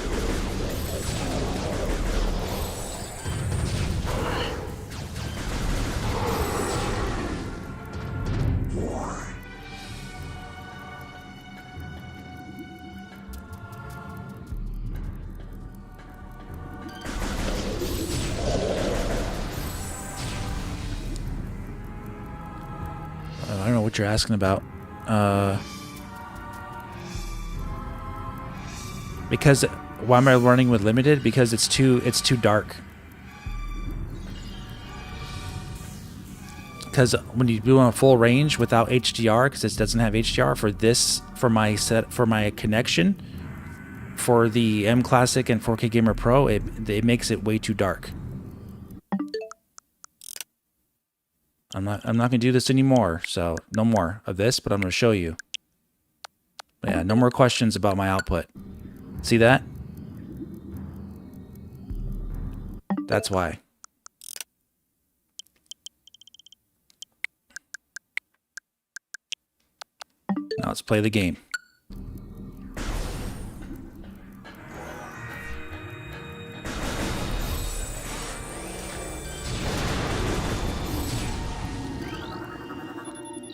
Speaker 1: I don't know what you're asking about. Because why am I running with limited? Because it's too dark. Because when you do on full range without HDR, because it doesn't have HDR for my connection, for the mClassic and 4K Gamer Pro, it makes it way too dark. I'm not gonna do this anymore, so no more of this, but I'm gonna show you. But yeah, no more questions about my output. See that? That's why. Now let's play the game.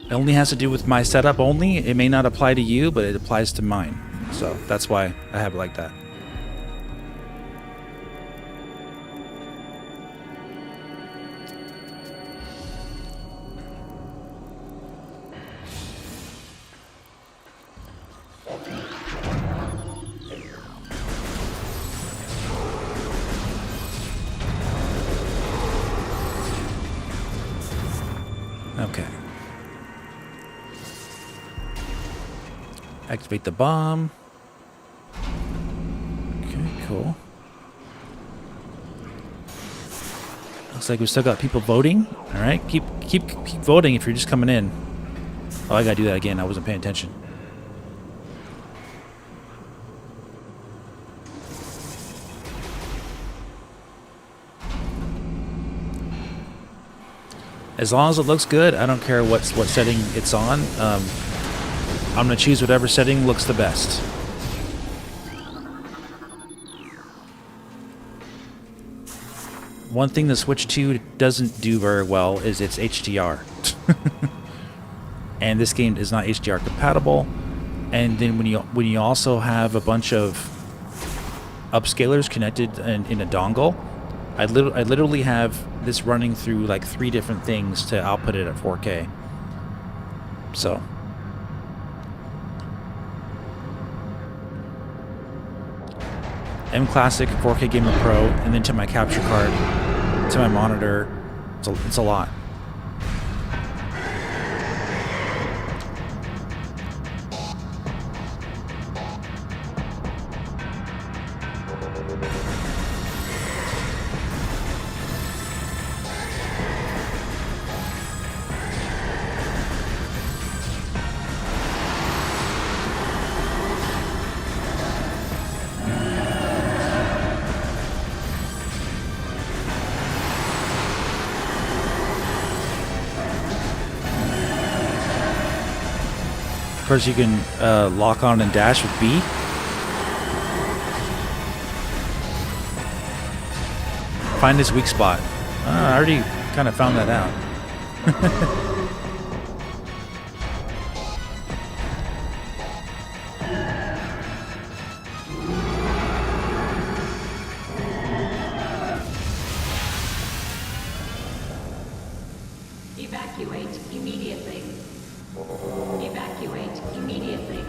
Speaker 1: It only has to do with my setup only. It may not apply to you, but it applies to mine. So that's why I have it like that. Okay. Activate the bomb. Okay, cool. Looks like we still got people voting. All right, keep voting if you're just coming in. Oh, I gotta do that again. I wasn't paying attention. As long as it looks good, I don't care what setting it's on. I'm gonna choose whatever setting looks the best. One thing the Switch 2 doesn't do very well is its HDR. And this game is not HDR compatible. And then when you also have a bunch of upscalers connected in a dongle, I literally have this running through like 3 different things to output it at 4K. So mClassic, 4K Gamer Pro, and then to my capture card, to my monitor. It's a lot. Of course, you can lock on and dash with B. Find his weak spot. I already kind of found that out.
Speaker 2: Evacuate immediately. Evacuate immediately.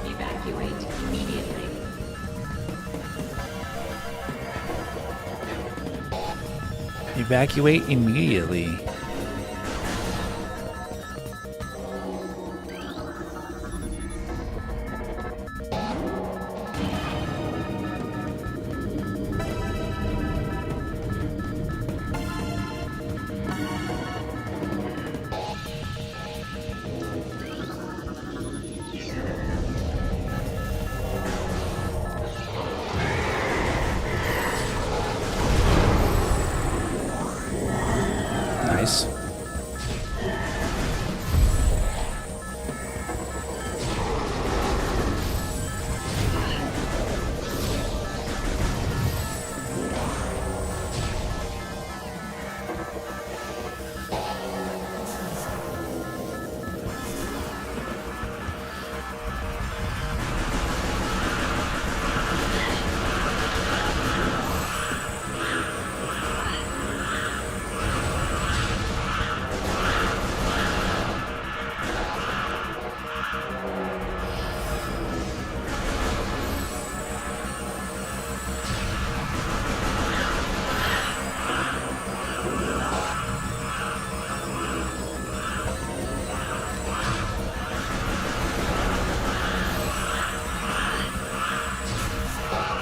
Speaker 2: Evacuate immediately.
Speaker 1: Evacuate immediately. Nice.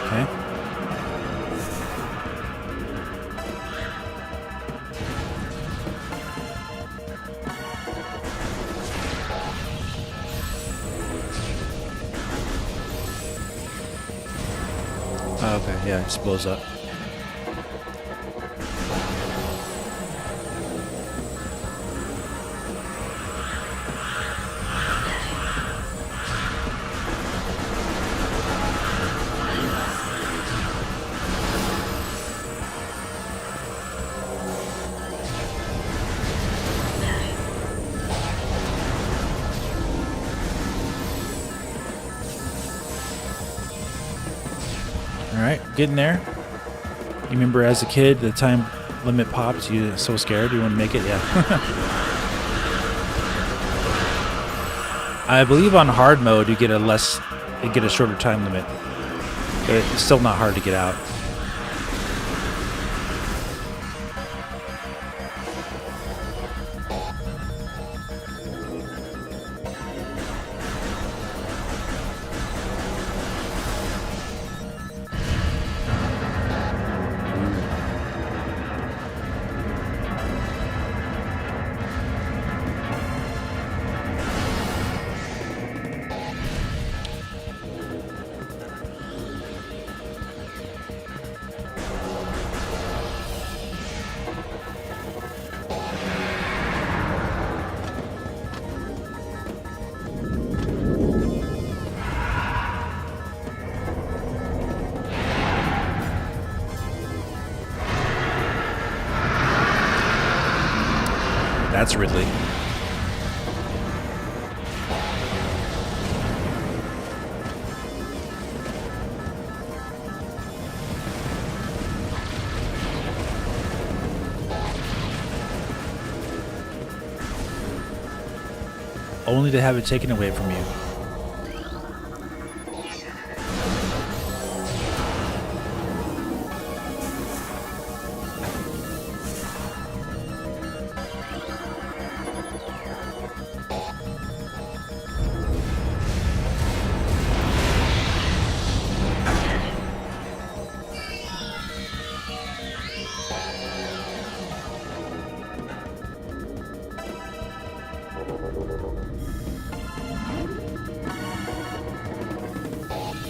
Speaker 1: Okay. Oh, okay, yeah, it just blows up. Alright, getting there. You remember as a kid, the time limit popped, you were so scared you wouldn't make it? Yeah. I believe on hard mode you get a shorter time limit. But it's still not hard to get out. Ridley. Only to have it taken away from you.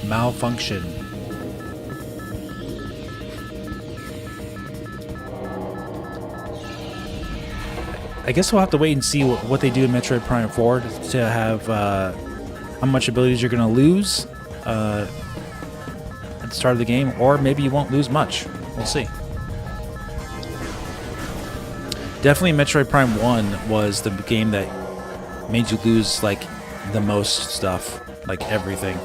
Speaker 1: Malfunction. I guess we'll have to wait and see what they do in Metroid Prime 4 to have how much abilities you're going to lose at the start of the game, or maybe you won't lose much. We'll see. Definitely Metroid Prime 1 was the game that made you lose like the most stuff, like everything.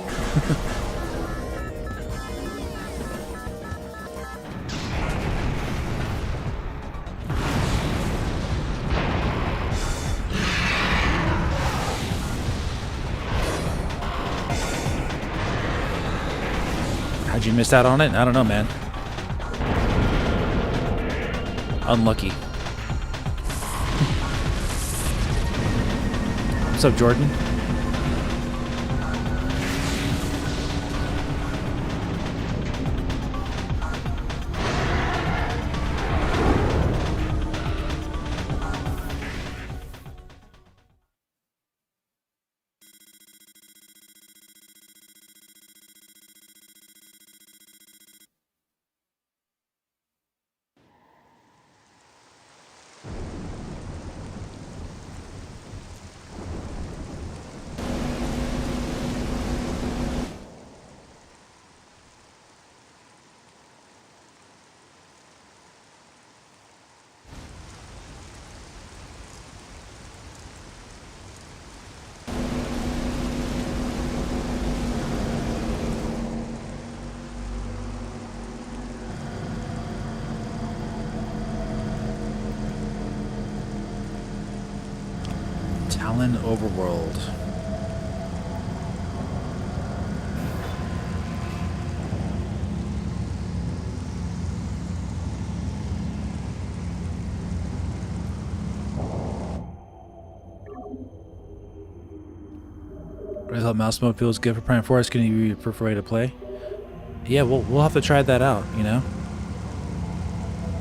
Speaker 1: How'd you miss out on it? I don't know, man. Unlucky. What's up, Jordan? Talon Overworld. I thought mouse mode feels good for Prime 4. It's going to be your preferred way to play. Yeah, we'll have to try that out, you know?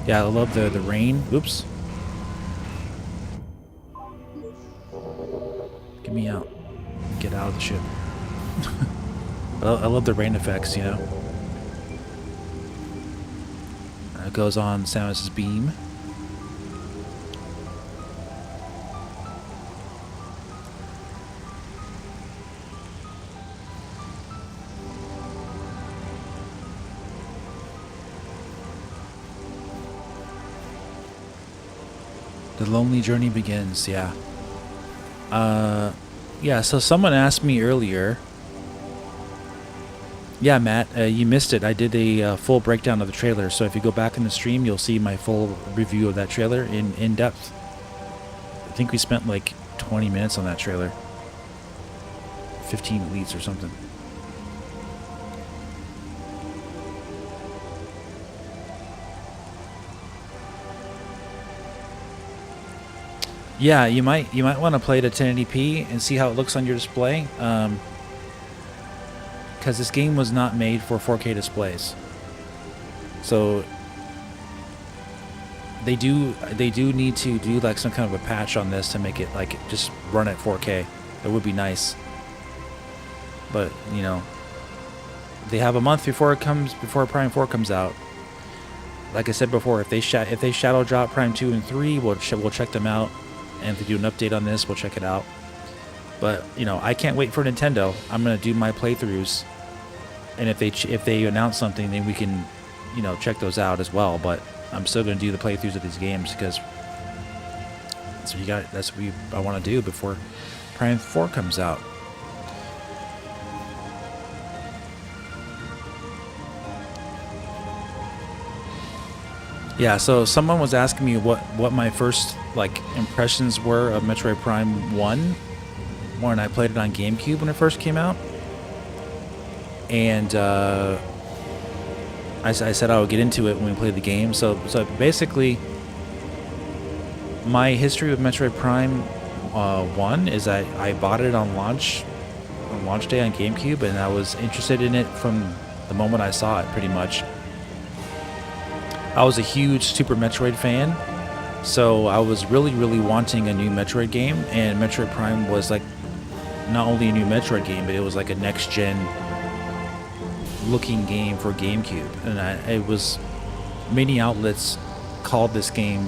Speaker 1: Yeah, I love the rain. Oops. Get me out. Get out of the ship. I love the rain effects, you know? It goes on Samus's beam. The lonely journey begins, yeah. Yeah, so someone asked me earlier. Yeah, Matt, you missed it. I did a full breakdown of the trailer, so if you go back in the stream, you'll see my full review of that trailer in depth. I think we spent like 20 minutes on that trailer. 15 at least or something. Yeah, you might want to play it at 1080p and see how it looks on your display, because this game was not made for 4K displays. So they do need to do like some kind of a patch on this to make it like just run at 4K. That would be nice. But you know, they have a month before Prime 4 comes out. Like I said before, if they shadow drop Prime 2 and 3, we'll check them out. And if they do an update on this, we'll check it out. But you know, I can't wait for Nintendo. I'm gonna do my playthroughs, and if they announce something, then we can, you know, check those out as well. But I'm still gonna do the playthroughs of these games because So that's what I want to do before Prime 4 comes out. Yeah, so someone was asking me what my first like impressions were of Metroid Prime 1 when I played it on GameCube when it first came out. And I said I would get into it when we played the game. So basically, my history with Metroid Prime 1 is I bought it on launch day on GameCube, and I was interested in it from the moment I saw it, pretty much. I was a huge Super Metroid fan, so I was really wanting a new Metroid game, and Metroid Prime was like not only a new Metroid game, but it was like a next-gen looking game for GameCube. And it was, many outlets called this game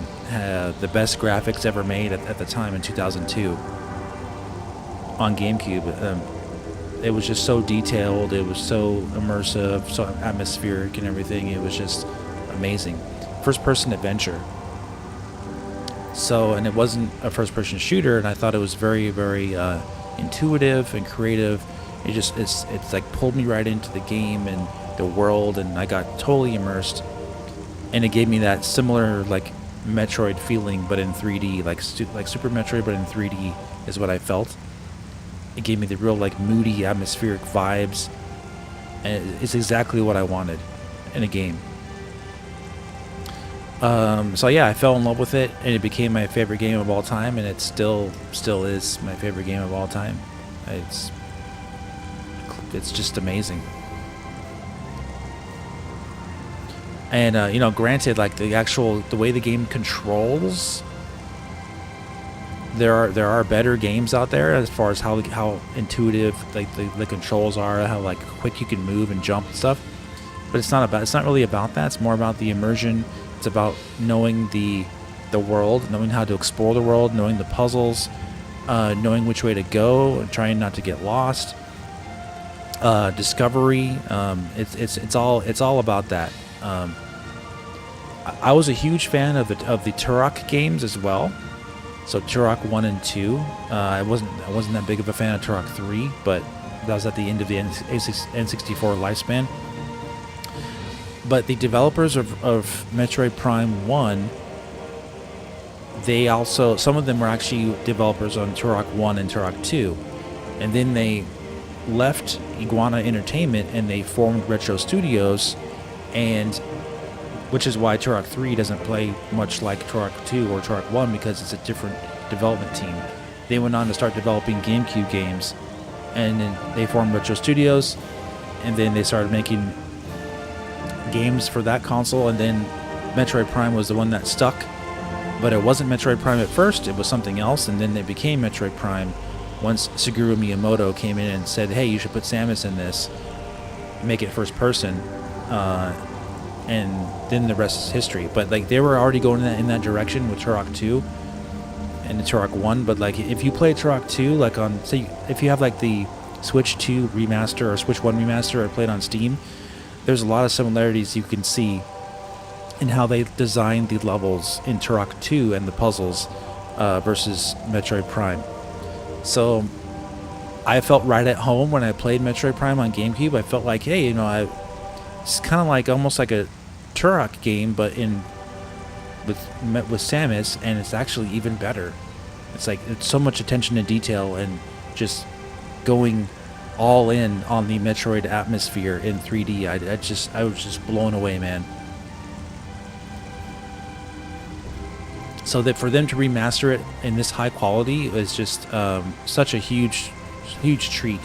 Speaker 1: the best graphics ever made at the time in 2002 on GameCube. It was just so detailed, it was so immersive, so atmospheric and everything. It was just amazing. First-person adventure. So, and it wasn't a first-person shooter, and I thought it was very intuitive and creative. It's like pulled me right into the game and the world, and I got totally immersed. And it gave me that similar like Metroid feeling, but in 3D, like Super Metroid, but in 3D is what I felt. It gave me the real like moody, atmospheric vibes, and it's exactly what I wanted in a game. So yeah, I fell in love with it, and it became my favorite game of all time, and it still is my favorite game of all time. It's just amazing. And granted, like the way the game controls, there are better games out there as far as how intuitive like the controls are, how like quick you can move and jump and stuff. But it's not really about that. It's more about the immersion. It's about knowing the world, knowing how to explore the world, knowing the puzzles, knowing which way to go, and trying not to get lost. Discovery. It's all about that. I was a huge fan of the Turok games as well. So Turok 1 and 2. I wasn't that big of a fan of Turok 3, but that was at the end of the N64 lifespan. But the developers of Metroid Prime 1, some of them were actually developers on Turok 1 and Turok 2. And then they left Iguana Entertainment and they formed Retro Studios, and which is why Turok 3 doesn't play much like Turok 2 or Turok 1, because it's a different development team. They went on to start developing GameCube games, and then they formed Retro Studios, and then they started making games for that console, and then Metroid Prime was the one that stuck. But it wasn't Metroid Prime at first, it was something else, and then it became Metroid Prime once Shigeru Miyamoto came in and said, hey, you should put Samus in this, make it first person, and then the rest is history. But like they were already going in that direction with Turok 2 and the Turok 1. But like if you play Turok 2, like on, say, if you have like the Switch 2 remaster or Switch 1 remaster, or played on Steam, there's a lot of similarities you can see in how they designed the levels in Turok 2 and the puzzles versus Metroid Prime. So I felt right at home when I played Metroid Prime on GameCube. I felt like, hey, it's kind of like almost like a Turok game, but with Samus, and it's actually even better. It's like it's so much attention to detail and just going all in on the Metroid atmosphere in 3D. I was just blown away, man. So that for them to remaster it in this high quality is just such a huge treat.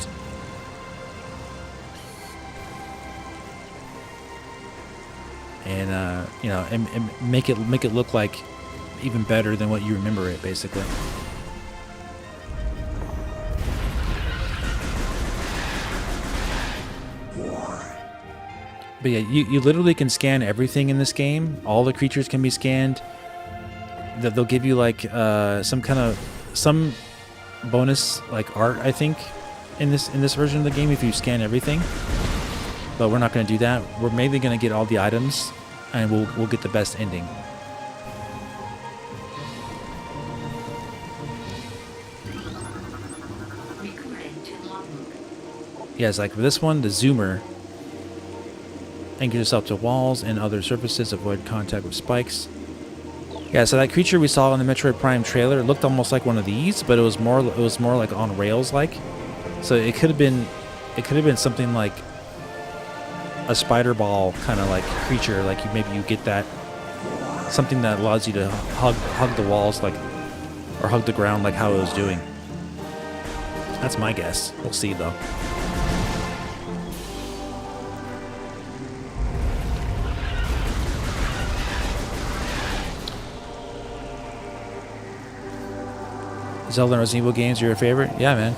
Speaker 1: And and make it look like even better than what you remember it, basically. But yeah, you literally can scan everything in this game. All the creatures can be scanned. They'll give you like some bonus like art, I think, in this version of the game if you scan everything. But we're not going to do that. We're mainly going to get all the items, and we'll get the best ending. Yeah, it's like for this one, the zoomer. Anchor yourself to walls and other surfaces. Avoid contact with spikes. Yeah, so that creature we saw in the Metroid Prime trailer looked almost like one of these, but it was more like on rails like. So it could have been something like a spider ball kind of like creature, like maybe you get that something that allows you to hug the walls like, or hug the ground like how it was doing. That's my guess. We'll see though. Zelda and Resident Evil games are your favorite? Yeah, man.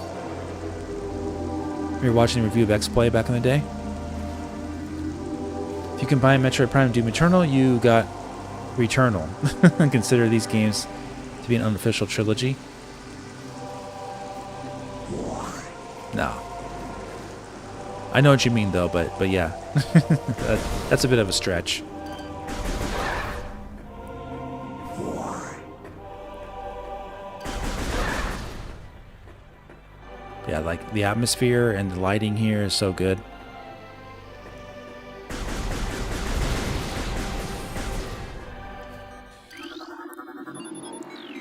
Speaker 1: You were watching a review of X-Play back in the day. If you combine Metroid Prime and Doom Eternal, you got Returnal. Consider these games to be an unofficial trilogy. No. I know what you mean though, but yeah. That's a bit of a stretch. Yeah, like the atmosphere and the lighting here is so good.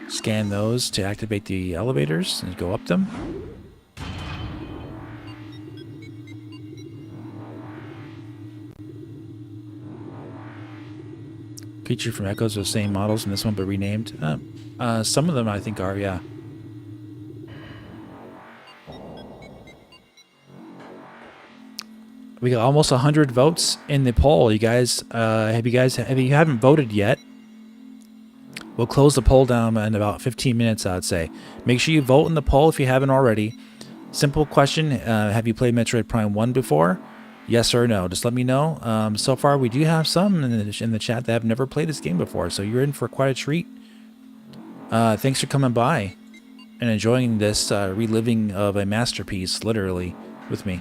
Speaker 1: Scan those to activate the elevators and go up them. Creature from Echoes are the same models in this one but renamed. Some of them I think are, yeah. We got almost 100 votes in the poll. You guys, if you haven't voted yet, we'll close the poll down in about 15 minutes, I'd say. Make sure you vote in the poll if you haven't already. Simple question, have you played Metroid Prime 1 before? Yes or no? Just let me know. So far, we do have some in the chat that have never played this game before, so you're in for quite a treat. Thanks for coming by and enjoying this reliving of a masterpiece, literally, with me.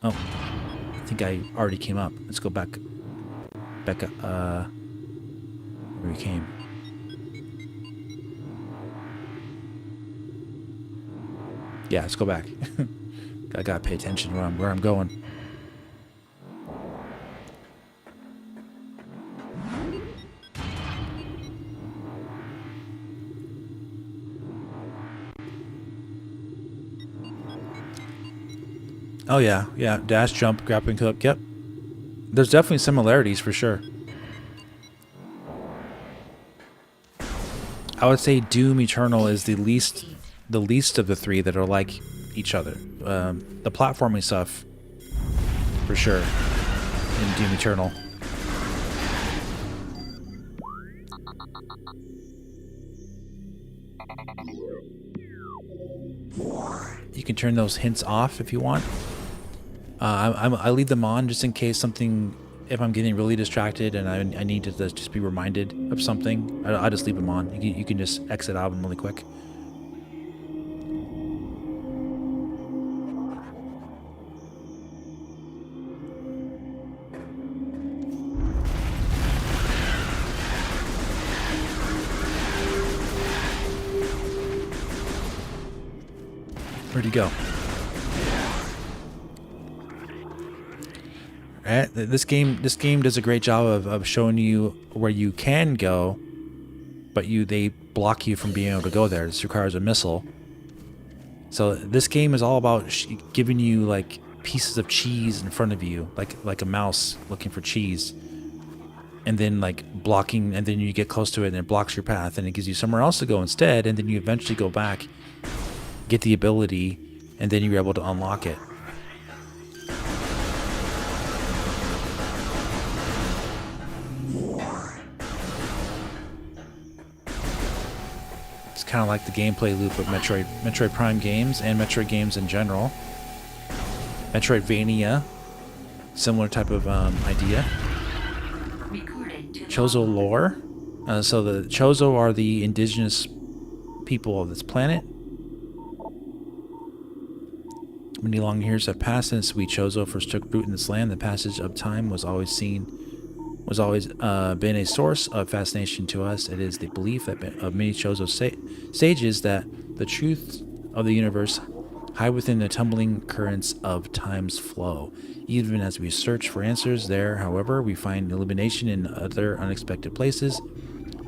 Speaker 1: Oh, I think I already came up. Let's go back up, where we came. Yeah, let's go back. I gotta pay attention where I'm going. Oh yeah, yeah. Dash, jump, grappling hook. Yep. There's definitely similarities for sure. I would say Doom Eternal is the least of the three that are like each other. The platforming stuff, for sure, in Doom Eternal. You can turn those hints off if you want. I leave them on just in case something, if I'm getting really distracted and I need to just be reminded of something, I just leave them on. You can just exit out of them really quick. Where'd he go? Right, this game does a great job of showing you where you can go, but they block you from being able to go there. This requires a missile. So this game is all about giving you like pieces of cheese in front of you, like a mouse looking for cheese, and then like blocking, and then you get close to it and it blocks your path, and it gives you somewhere else to go instead, and then you eventually go back, get the ability, and then you're able to unlock it. It's kind of like the gameplay loop of Metroid Prime games and Metroid games in general. Metroidvania, similar type of idea. Chozo lore. So the Chozo are the indigenous people of this planet. Many long years have passed since we Chozo first took root in this land. The passage of time was always been a source of fascination to us. It is the belief that of many Chozo sages that the truth of the universe high within the tumbling currents of time's flow. Even as we search for answers there, however, we find illumination in other unexpected places.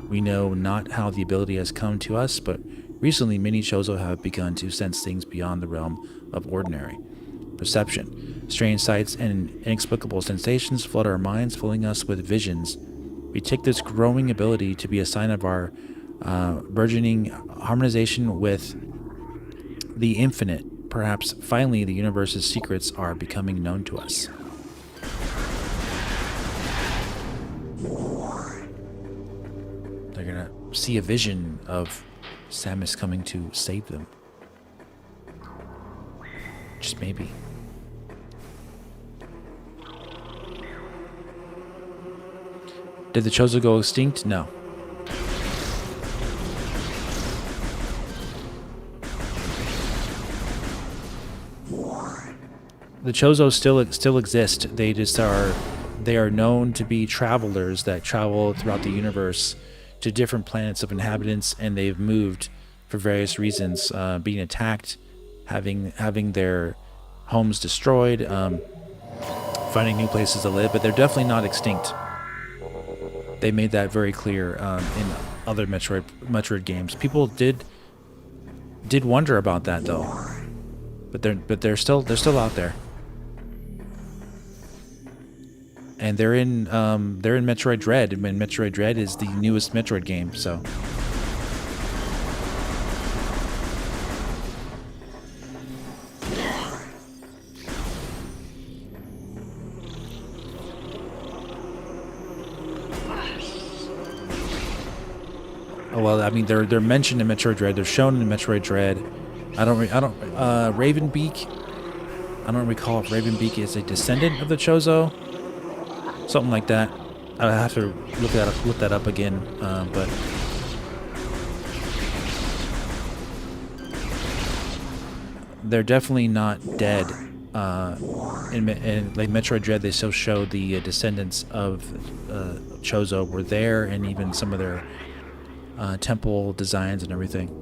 Speaker 1: We know not how the ability has come to us, but recently many Chozo have begun to sense things beyond the realm of ordinary perception. Strange sights and inexplicable sensations flood our minds, filling us with visions. We take this growing ability to be a sign of our burgeoning harmonization with the infinite. Perhaps finally the universe's secrets are becoming known to us. They're gonna see a vision of Samus coming to save them. Just maybe. Did the Chozo go extinct? No. The Chozo still exist. They are known to be travelers that travel throughout the universe to different planets of inhabitants, and they've moved for various reasons, being attacked, having their homes destroyed, finding new places to live. But they're definitely not extinct. They made that very clear in other Metroid games. People did wonder about that though, but they're still out there, and they're in Metroid Dread. And Metroid Dread is the newest Metroid game, so. Well, I mean, they're mentioned in Metroid Dread. They're shown in Metroid Dread. Ravenbeak. I don't recall if Ravenbeak is a descendant of the Chozo. Something like that. I have to look that up again. But they're definitely not dead. In like Metroid Dread, they still show the descendants of Chozo were there, and even some of their temple designs and everything.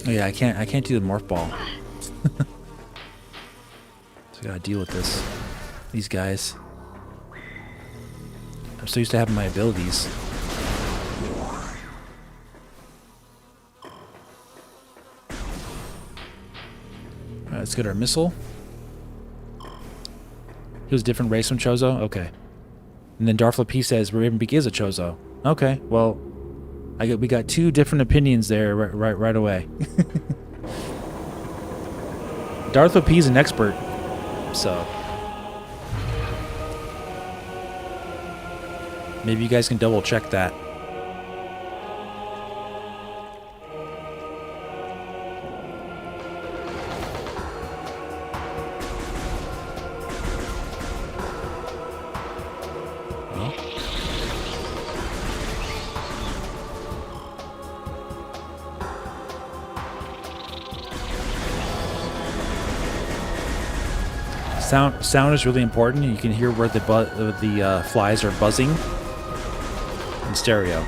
Speaker 1: Oh yeah, I can't do the morph ball. So I gotta deal with these guys. I'm so used to having my abilities. Alright, let's get our missile. He was a different race from Chozo? Okay. And then Darth P says Ravenbeak is a Chozo. Okay, well, we got two different opinions there right away. Darth P is an expert, so maybe you guys can double check that. Sound is really important. You can hear where the flies are buzzing in stereo.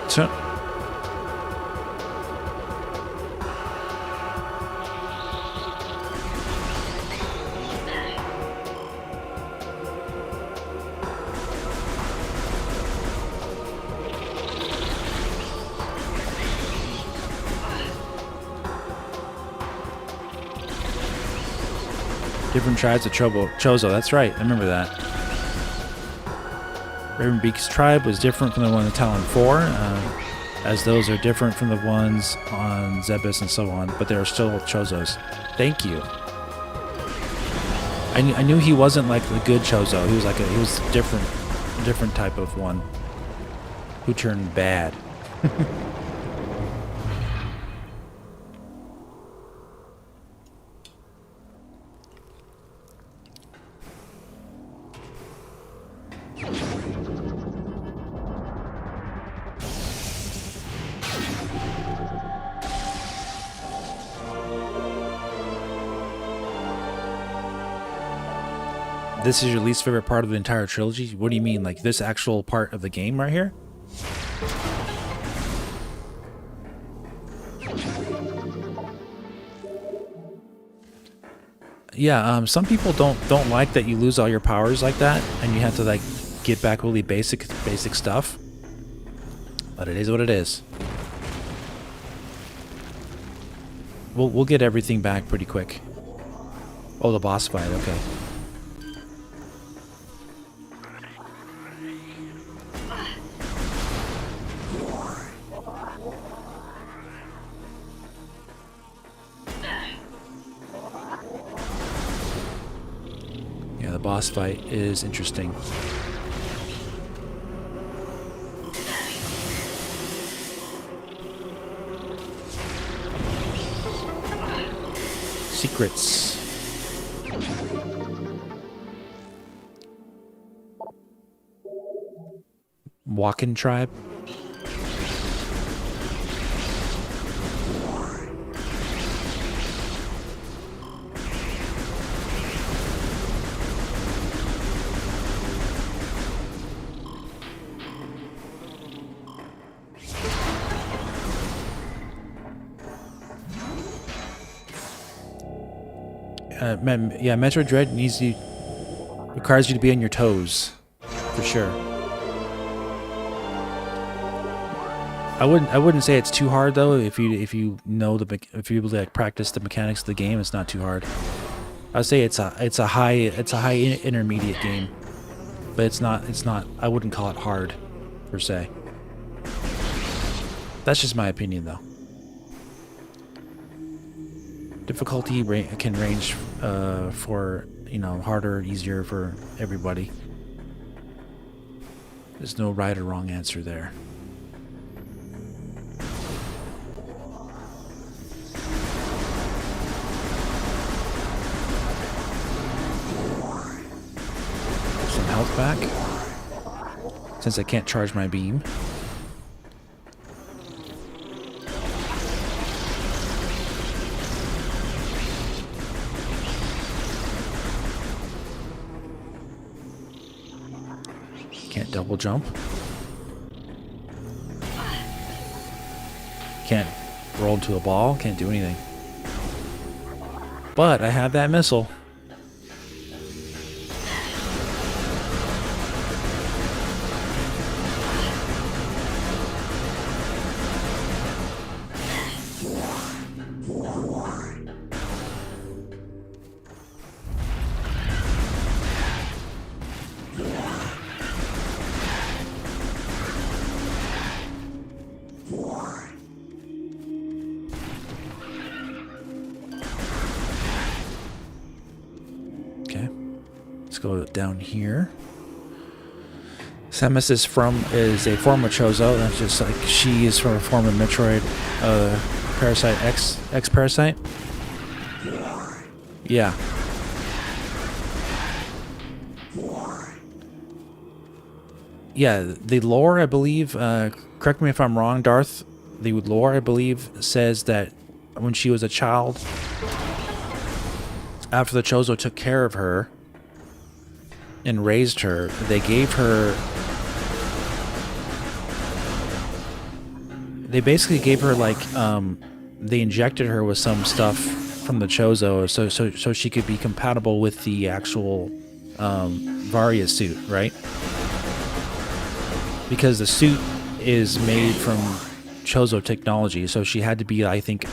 Speaker 1: So, Different tribes of Chozo. That's right. I remember that. Ravenbeak's tribe was different from the one in Talon 4, as those are different from the ones on Zebus and so on, but they are still Chozos. Thank you. I knew he wasn't like the good Chozo. He was like he was different type of one who turned bad. This is your least favorite part of the entire trilogy? What do you mean? Like this actual part of the game right here? Yeah, some people don't like that you lose all your powers like that, and you have to like get back really basic stuff. But it is what it is. We'll get everything back pretty quick. Oh, the boss fight. Okay. Yeah, the boss fight is interesting. Secrets. Walking tribe. Yeah, Metroid Dread requires you to be on your toes, for sure. I wouldn't say it's too hard though. If you know if you like practice the mechanics of the game, it's not too hard. I'd say it's a high intermediate game, but it's not. I wouldn't call it hard, per se. That's just my opinion though. Difficulty can range for, harder, easier for everybody. There's no right or wrong answer there. Some health back, since I can't charge my beam. Can't double jump. Can't roll into a ball. Can't do anything. But I have that missile. Go down here. Samus is a form of Chozo. That's just like she is from a form of Metroid Parasite X Parasite. Yeah. Yeah, the lore, I believe, correct me if I'm wrong, Darth, the lore, I believe, says that when she was a child, after the Chozo took care of her and raised her, they basically gave her like they injected her with some stuff from the Chozo so she could be compatible with the actual Varia suit, right? Because the suit is made from Chozo technology, so she had to be, I think,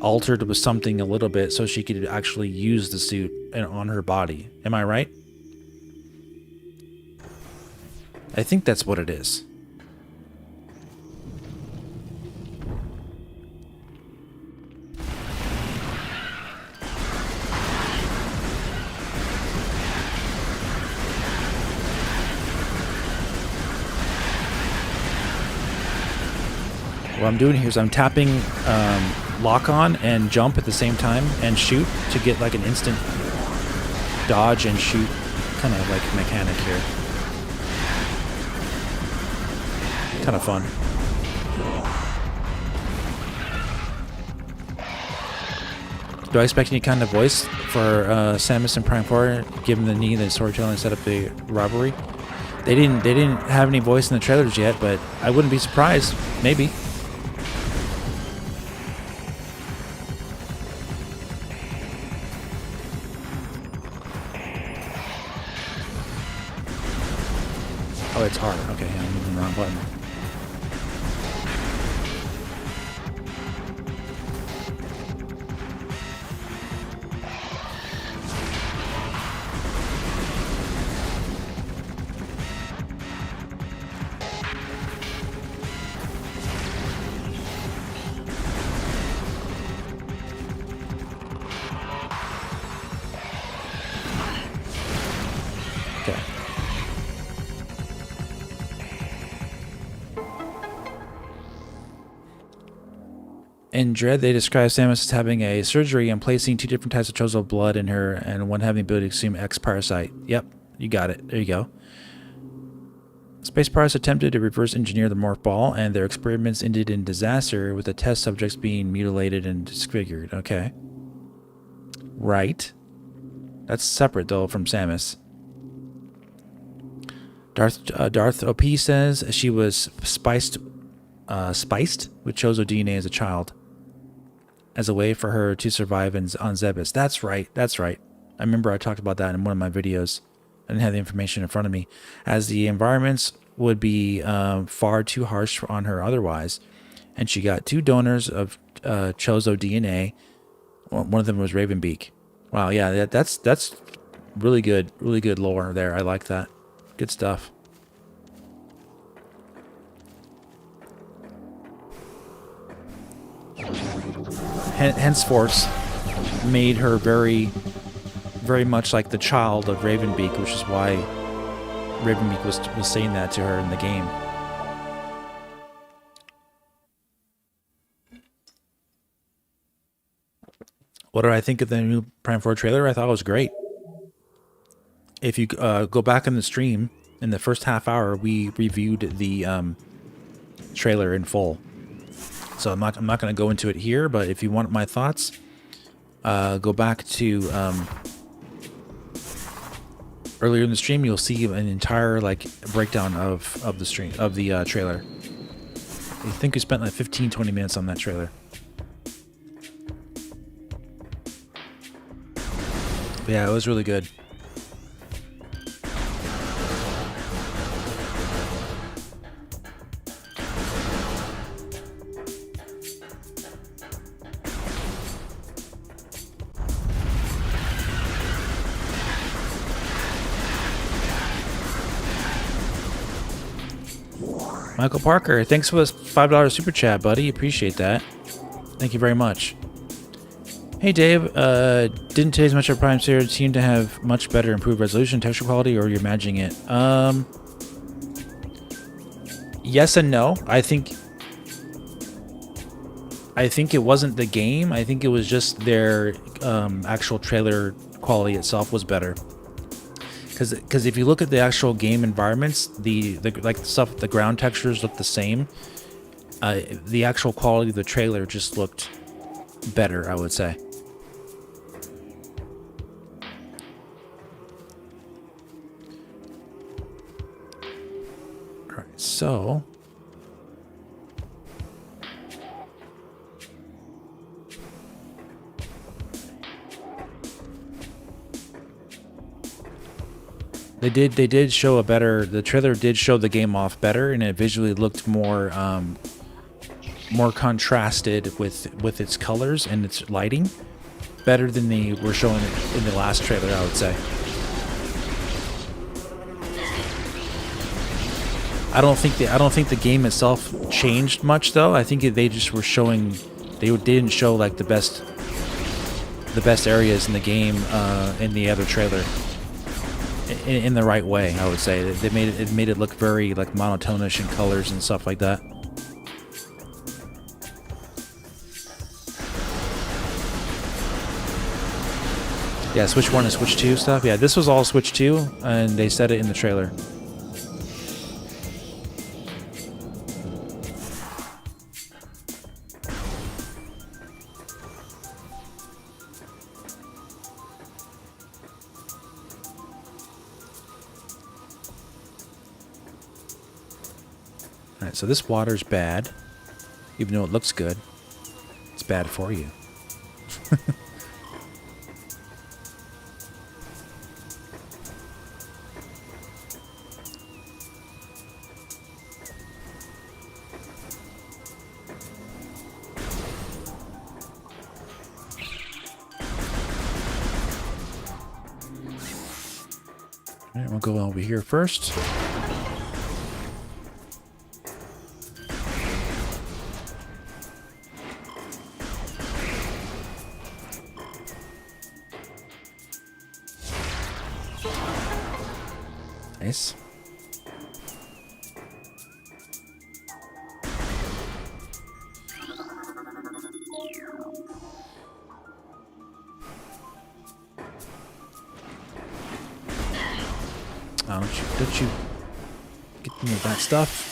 Speaker 1: altered with something a little bit so she could actually use the suit on her body. Am I right? I think that's what it is. What I'm doing here is I'm tapping lock on and jump at the same time and shoot to get like an instant dodge and shoot kind of like mechanic here. Kind of fun. Do I expect any kind of voice for Samus in Prime 4, given the need and storytelling set up the robbery? They didn't have any voice in the trailers yet, but I wouldn't be surprised. Maybe. Oh, it's hard. Okay, I'm moving the wrong button. Okay. In Dread, they describe Samus as having a surgery and placing 2 different types of Chozo blood in her, and one having the ability to consume X parasite. Yep, you got it. There you go. Space Pirates attempted to reverse engineer the morph ball, and their experiments ended in disaster, with the test subjects being mutilated and disfigured. Okay. Right. That's separate, though, from Samus. Darth OP says she was spiced with Chozo DNA as a child, as a way for her to survive on Zebes. That's right. That's right. I remember I talked about that in one of my videos. I didn't have the information in front of me, as the environments would be far too harsh on her otherwise. And she got 2 donors of Chozo DNA. One of them was Ravenbeak. Wow, yeah, that's really good lore there. I like that. Good stuff. Henceforth made her very much like the child of Ravenbeak, which is why Ravenbeak was saying that to her in the game. What did I think of the new Prime 4 trailer? I thought it was great. If you go back in the stream, in the first half hour, we reviewed the trailer in full. So I'm not going to go into it here, but if you want my thoughts, go back to earlier in the stream. You'll see an entire breakdown of the trailer. I think we spent like 15-20 minutes on that trailer. But yeah, it was really good. Michael Parker, thanks for this $5 super chat, buddy. Appreciate that. Thank you very much. Hey, Dave. Didn't today's Metroid Prime series seem to have much better improved resolution, texture quality, or you're imagining it? Yes and no. I think it wasn't the game. I think it was just their actual trailer quality itself was better. Because if you look at the actual game environments, the stuff, the ground textures look the same. The actual quality of the trailer just looked better, I would say. All right, so They did show the trailer did show the game off better, and it visually looked more more contrasted with its colors and its lighting, better than they were showing it in the last trailer, I would say. I don't think the game itself changed much though. I think they just were showing, they didn't show like the best areas in the game in the other trailer in the right way. I would say they made it look very like monotonish in colors and stuff like that. Yeah, Switch 1 and Switch 2 stuff. Yeah, this was all Switch 2, and they said it in the trailer. Alright, so this water's bad. Even though it looks good, it's bad for you. Alright, we'll go over here first. Nice. Oh, don't you get me with that stuff?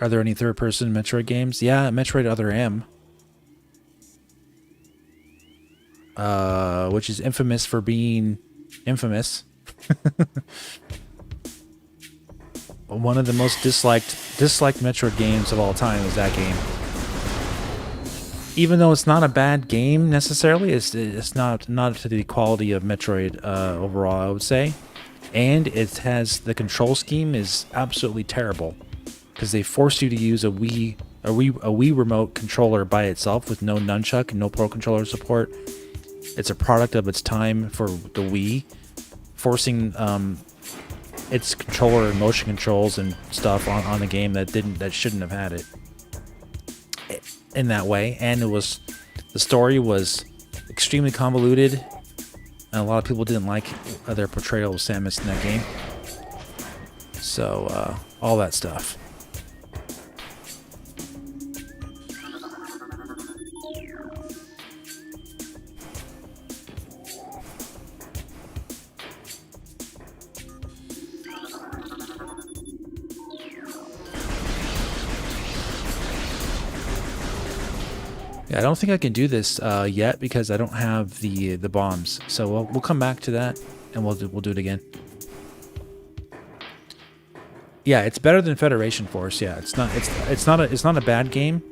Speaker 1: Are there any third-person Metroid games? Yeah, Metroid Other M. Which is infamous for being infamous. One of the most disliked Metroid games of all time is that game. Even though it's not a bad game necessarily, it's not to the quality of Metroid overall, I would say. And it has, the control scheme is absolutely terrible, because they force you to use a Wii remote controller by itself with no nunchuck and no Pro Controller support. It's a product of its time for the Wii, forcing its controller and motion controls and stuff on the game that shouldn't have had it in that way. And the story was extremely convoluted, and a lot of people didn't like their portrayal of Samus in that game. So all that stuff. I don't think I can do this yet because I don't have the bombs. So we'll come back to that and we'll do it again. Yeah, it's better than Federation Force. Yeah, it's not a bad game.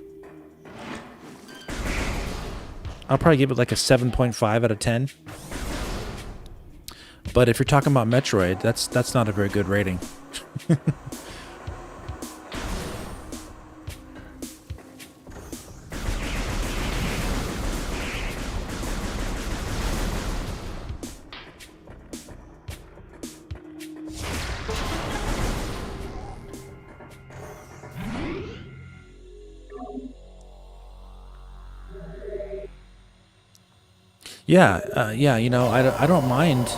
Speaker 1: I'll probably give it like a 7.5 out of 10. But if you're talking about Metroid, that's not a very good rating. Yeah, you know, I don't mind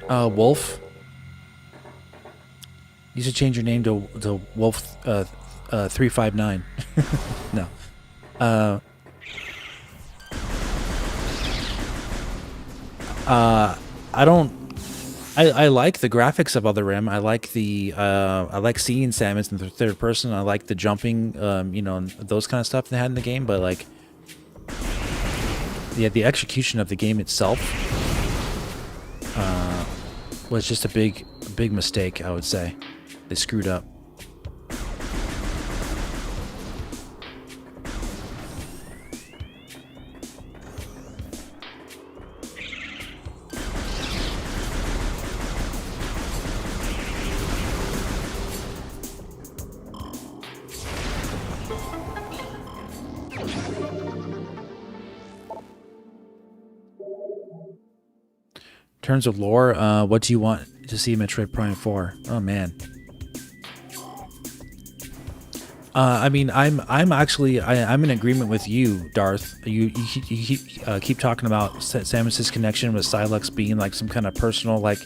Speaker 1: Wolf. You should change your name to Wolf 359. No. I like the graphics of Other M. I like I like seeing Samus in the third person. I like the jumping, you know, those kind of stuff they had in the game. But like, yeah, the execution of the game itself was just a big mistake, I would say. They screwed up. terms of lore, what do you want to see in Metroid Prime 4? Oh man. I mean, I'm actually I'm in agreement with you, Darth. You keep talking about Samus's connection with Silex being like some kind of personal like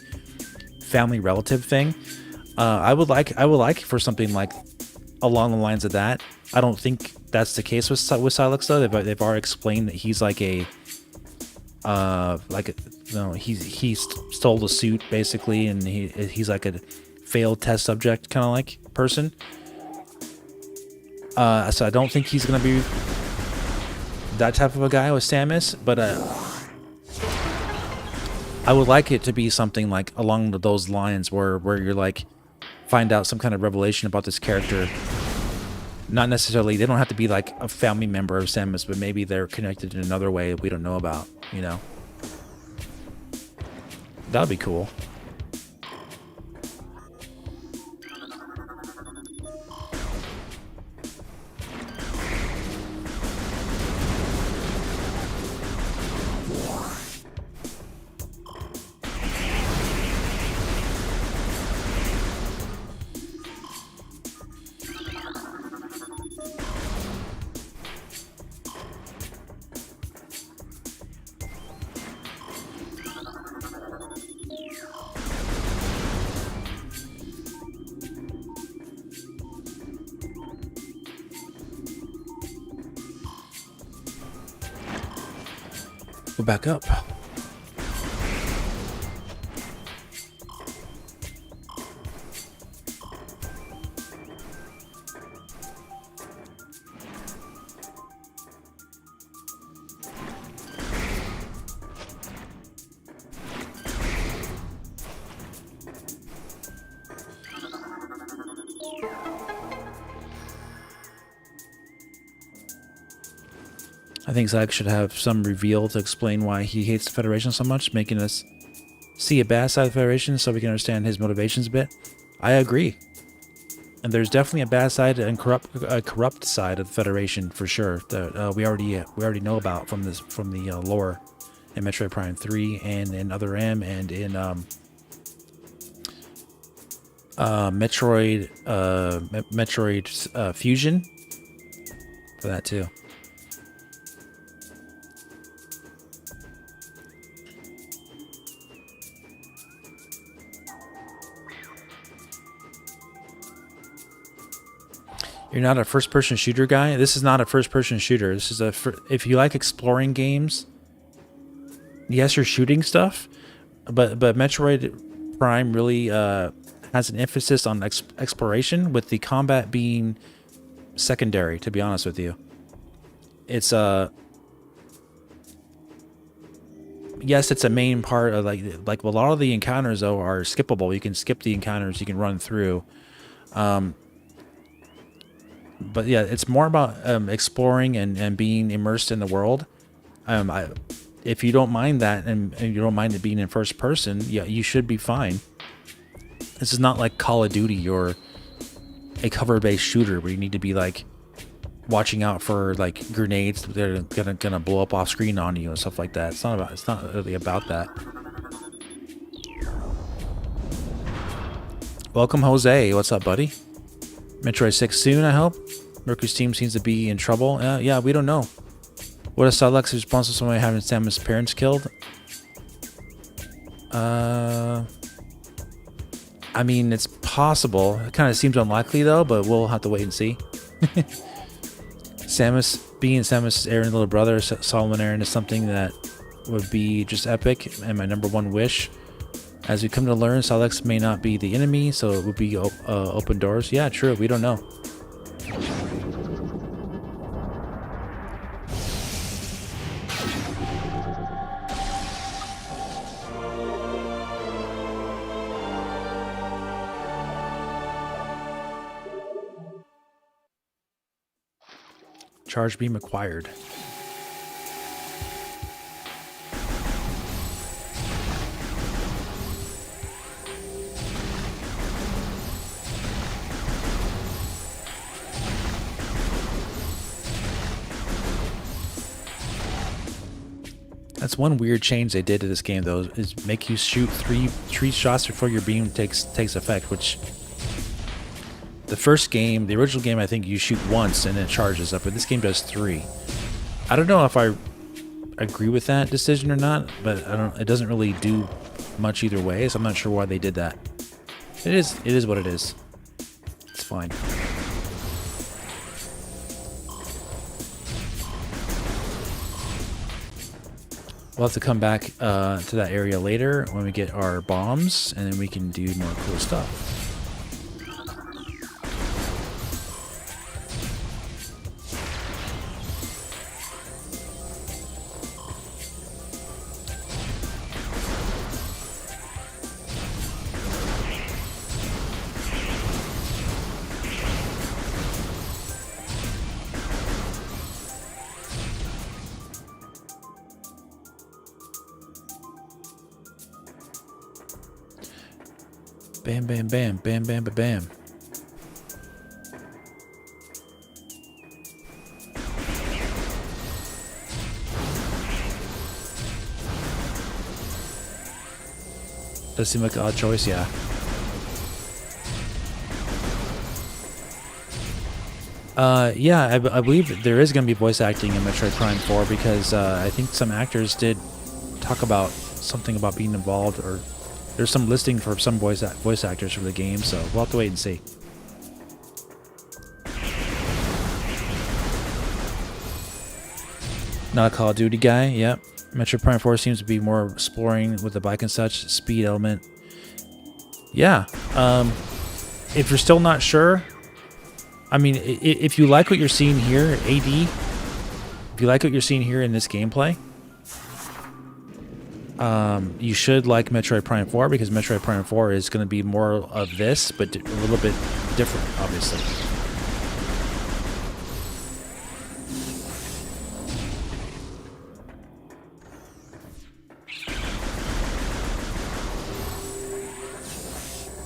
Speaker 1: family relative thing. I would like for something like along the lines of that. I don't think that's the case with Silex though. They've already explained that he's like a he stole the suit basically, and he's like a failed test subject kind of like person. So I don't think he's gonna be that type of a guy with Samus, but I would like it to be something like along those lines where you're like find out some kind of revelation about this character. Not necessarily, they don't have to be like a family member of Samus, but maybe they're connected in another way we don't know about, you know? That would be cool. Go back up. I think Zach should have some reveal to explain why he hates the Federation so much, making us see a bad side of the Federation so we can understand his motivations a bit. I agree. And there's definitely a bad side and corrupt side of the Federation for sure that we already know about from the lore in Metroid Prime 3 and in Other M and in Metroid Fusion for that too. You're not a first-person shooter guy? This is not a first-person shooter. This is if you like exploring games, yes, you're shooting stuff, but Metroid Prime really has an emphasis on exploration, with the combat being secondary, to be honest with you. It's yes, it's a main part of like a lot of the encounters though are skippable. You can skip the encounters, you can run through. But yeah, it's more about exploring and being immersed in the world. If you don't mind that and you don't mind it being in first person, yeah, you should be fine. This is not like Call of Duty or a cover-based shooter where you need to be like watching out for like grenades that are gonna blow up off screen on you and stuff like that. It's not really about that. Welcome, Jose. What's up, buddy? Metroid 6 soon, I hope. Mercury's team seems to be in trouble. Yeah, we don't know. What is Silex responsible for somebody having Samus' parents killed? I mean, it's possible. It kind of seems unlikely though, but we'll have to wait and see. Being Samus' Aaron little brother, Solomon Aaron, is something that would be just epic and my number one wish. As we come to learn, Silex may not be the enemy, so it would be open doors. Yeah, true. We don't know. Charge beam acquired. That's one weird change they did to this game, though, is make you shoot three shots before your beam takes effect, which the first game, the original game, I think you shoot once and then it charges up, but this game does 3. I don't know if I agree with that decision or not, but it doesn't really do much either way, so I'm not sure why they did that. It is what it is. It's fine. We'll have to come back to that area later when we get our bombs, and then we can do more cool stuff. Bam, bam, bam, bam, bam, bam, bam. Does seem like an odd choice, yeah. Yeah, I believe there is going to be voice acting in Metroid Prime 4 because I think some actors did talk about something about being involved, or there's some listing for some voice actors for the game, so we'll have to wait and see. Not a Call of Duty guy, yep. Metroid Prime 4 seems to be more exploring with the bike and such, speed element. Yeah, if you're still not sure, I mean, if you like what you're seeing here, AD, if you like what you're seeing here in this gameplay, you should like Metroid Prime 4, because Metroid Prime 4 is going to be more of this, but a little bit different, obviously.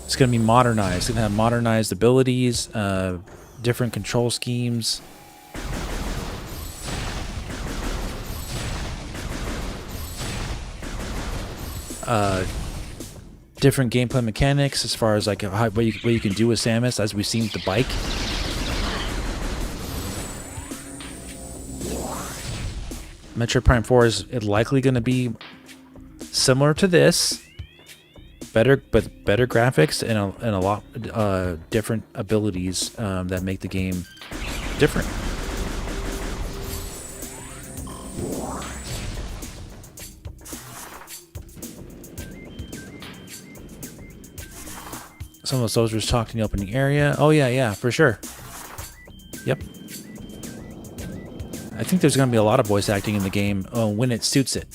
Speaker 1: It's going to be modernized. It's going to have modernized abilities, different control schemes. Different gameplay mechanics as far as like what you can do with Samus, as we've seen with the bike. Metroid Prime 4 is likely going to be similar to this, better graphics and a lot different abilities that make the game different. Some of the soldiers talk in the opening area. Oh yeah, for sure. Yep. I think there's going to be a lot of voice acting in the game when it suits it.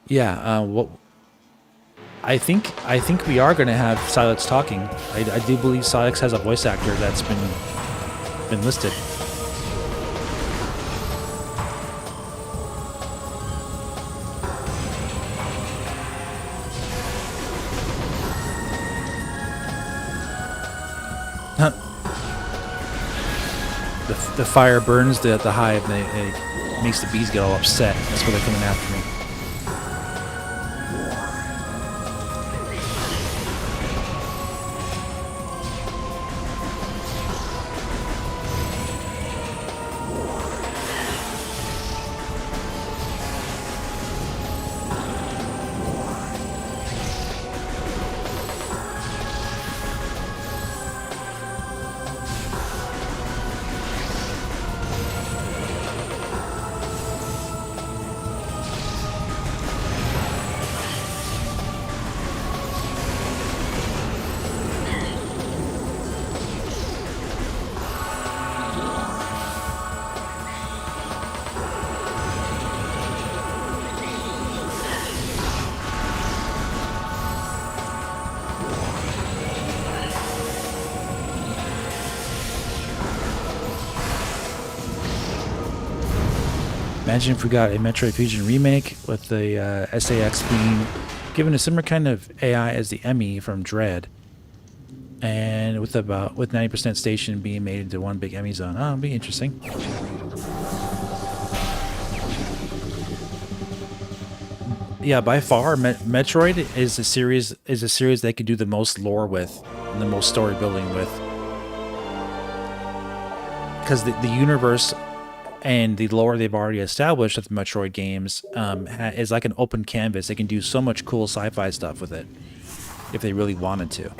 Speaker 1: Yeah, well, I think we are going to have Silex talking. I do believe Silex has a voice actor that's been listed. The fire burns the hive, and it makes the bees get all upset. That's why they're coming after me. Imagine if we got a Metroid Fusion remake with the SAX being given a similar kind of AI as the Emmy from Dread, and with 90% station being made into one big Emmy zone. Oh, it'll be interesting. Yeah, by far, Metroid is a series they could do the most lore with, and the most story building with, because the universe and the lore they've already established with the Metroid games is like an open canvas. They can do so much cool sci-fi stuff with it if they really wanted to.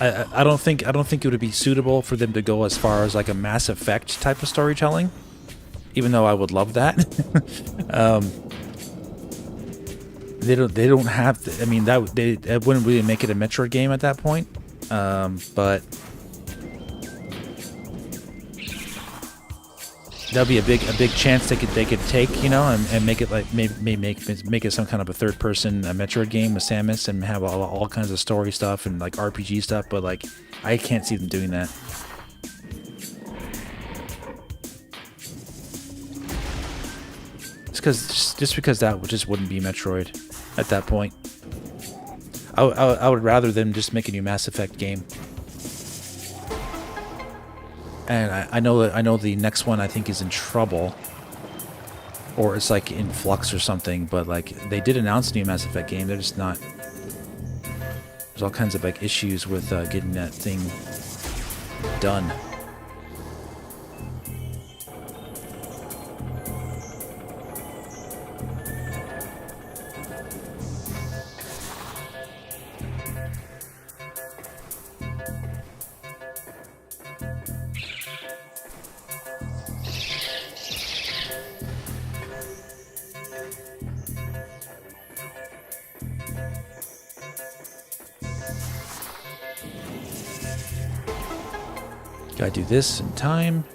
Speaker 1: I don't think it would be suitable for them to go as far as like a Mass Effect type of storytelling, even though I would love that. They don't have to, I mean, that wouldn't really make it a Metroid game at that point. But that'd be a big chance they could take, you know, and make it like maybe make it some kind of a third person Metroid game with Samus and have all kinds of story stuff and like RPG stuff. But like, I can't see them doing that. Just because that just wouldn't be Metroid at that point. I would rather them just make a new Mass Effect game. And I know the next one I think is in trouble, or it's like in flux or something. But like, they did announce a new Mass Effect game. They're just not. There's all kinds of like issues with getting that thing done. Gotta do this in time.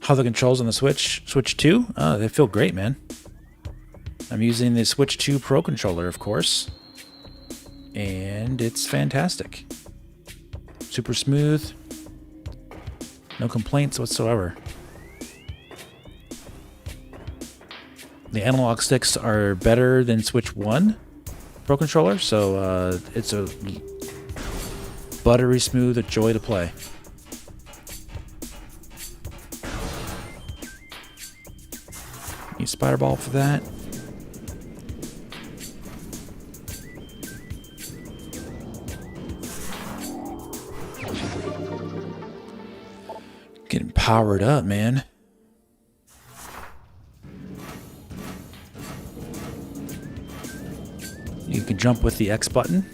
Speaker 1: How the controls on the Switch 2? They feel great, man. I'm using the Switch 2 Pro controller, of course, and it's fantastic. Super smooth, no complaints whatsoever. The analog sticks are better than Switch 1 Pro controller, so it's a buttery smooth, a joy to play. Use Spider Ball for that. Getting powered up, man. You can jump with the X button.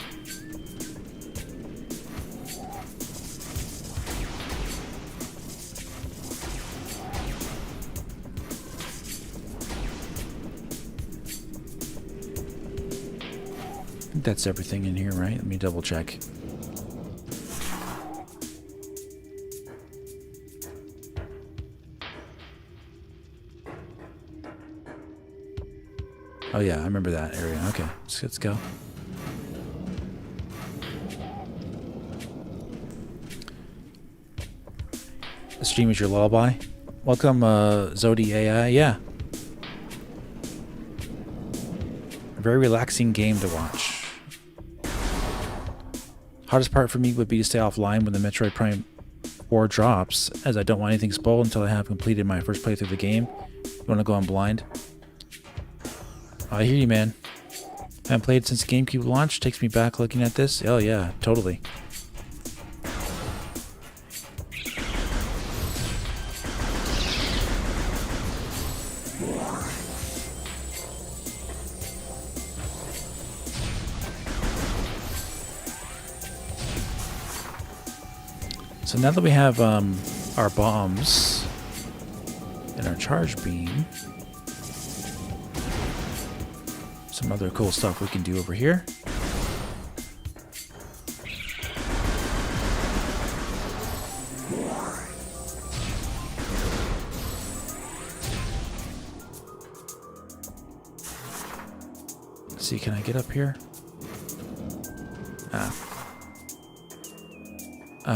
Speaker 1: I think that's everything in here, right? Let me double check. Oh yeah, I remember that area. Okay, let's go. The stream is your lullaby. Welcome, Zodi AI. Yeah. A very relaxing game to watch. Hardest part for me would be to stay offline when the Metroid Prime 4 drops, as I don't want anything spoiled until I have completed my first playthrough of the game. You want to go on blind? I hear you, man. I haven't played since GameCube launch. Takes me back looking at this. Oh yeah, totally. So now that we have our bombs and our charge beam, some other cool stuff we can do over here. Let's see, can I get up here?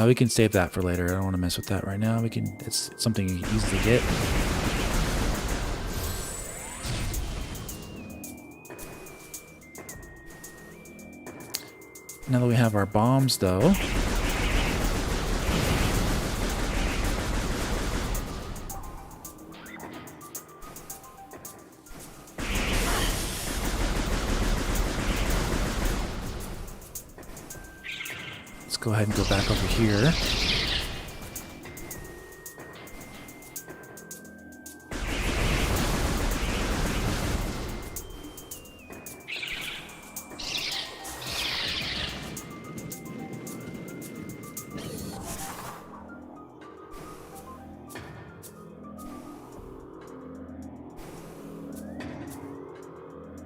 Speaker 1: We can save that for later. I don't want to mess with that right now. It's something you can easily get. Now that we have our bombs, though, let's go ahead and go back over here.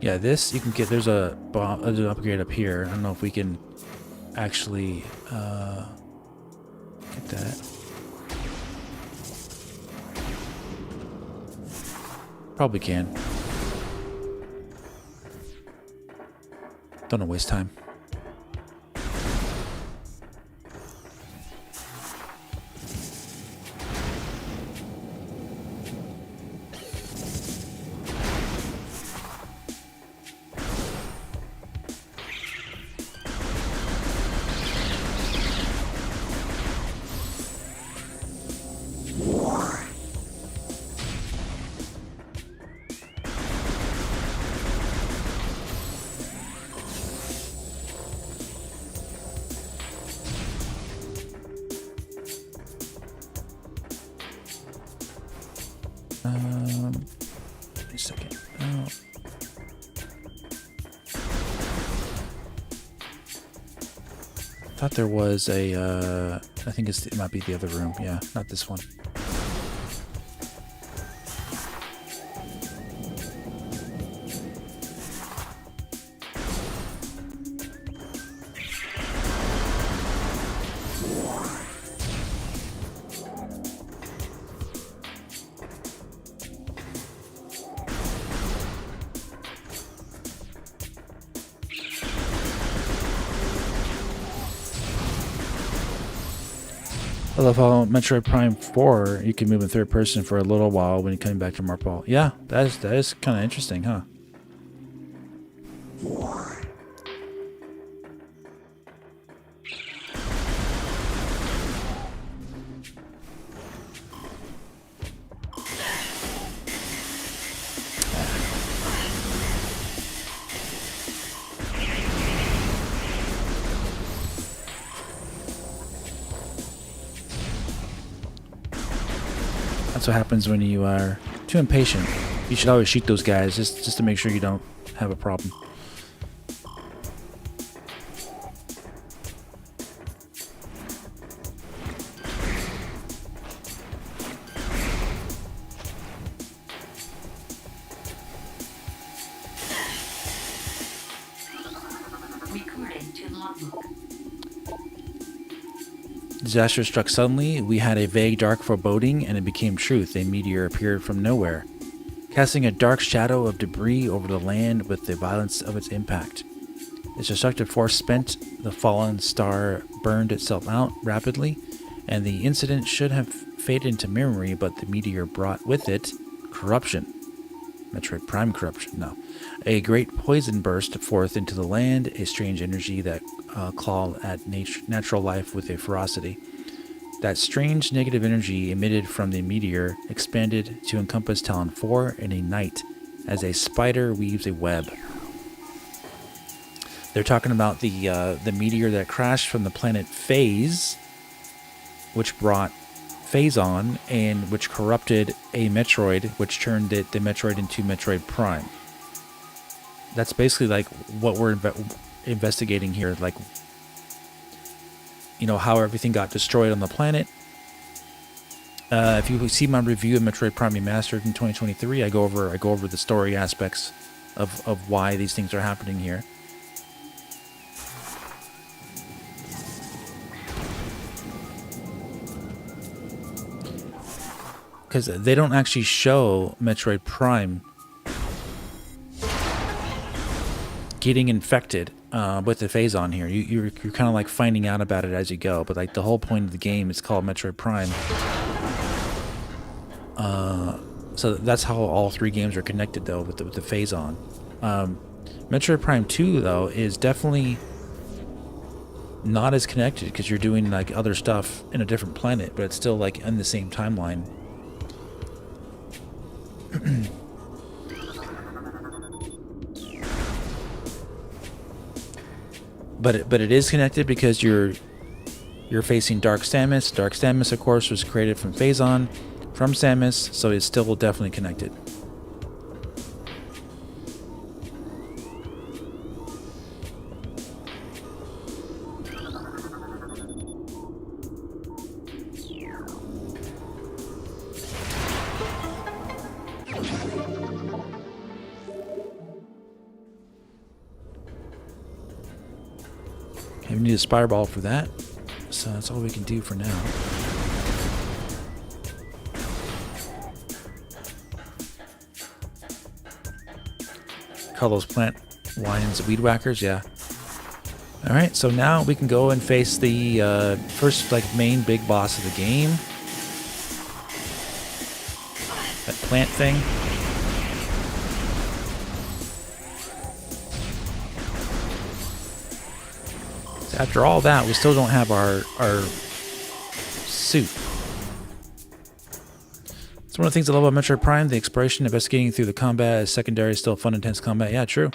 Speaker 1: Yeah, this you can get. There's a bomb, an upgrade up here. I don't know if we can actually get that. Probably can. Don't want to waste time. Wait a second. Oh. Thought there was a. I think it might be the other room. Yeah, not this one. I love how Metroid Prime 4, you can move in third person for a little while when you're coming back to Marpal. Yeah, that is kind of interesting, huh? That's what happens when you are too impatient. You should always shoot those guys just to make sure you don't have a problem.
Speaker 2: Recording to logbook.
Speaker 1: Disaster struck suddenly. We had a vague dark foreboding, and it became truth. A meteor appeared from nowhere, casting a dark shadow of debris over the land with the violence of its impact. Its destructive force spent, the fallen star burned itself out rapidly, and the incident should have faded into memory, but the meteor brought with it corruption. Metroid Prime corruption, no. A great poison burst forth into the land, a strange energy that clawed at natural life with a ferocity. That strange negative energy emitted from the meteor expanded to encompass Talon 4 in a night, as a spider weaves a web. They're talking about the meteor that crashed from the planet Phase, which brought Phazon, and which corrupted a Metroid, which turned the Metroid into Metroid Prime. That's basically like what we're investigating here. Like, you know, how everything got destroyed on the planet. If you see my review of Metroid Prime Remastered in 2023, I go over the story aspects of why these things are happening here. Because they don't actually show Metroid Prime getting infected with the Phazon here. You're kind of like finding out about it as you go, but like the whole point of the game is called Metroid Prime. So that's how all three games are connected, though, with the Phazon. Metroid Prime 2, though, is definitely not as connected because you're doing like other stuff in a different planet, but it's still like in the same timeline. but it is connected because you're facing Dark Samus. Dark Samus, of course, was created from Phazon, from Samus, so it's still definitely connected. Okay, we need a Spire Ball for that, so that's all we can do for now. Call those plant lions weed whackers, yeah. All right, so now we can go and face the first like main big boss of the game. That plant thing. So after all that, we still don't have our suit. It's one of the things I love about Metroid Prime, the exploration, investigating through the combat is secondary, still fun, intense combat. Yeah, true.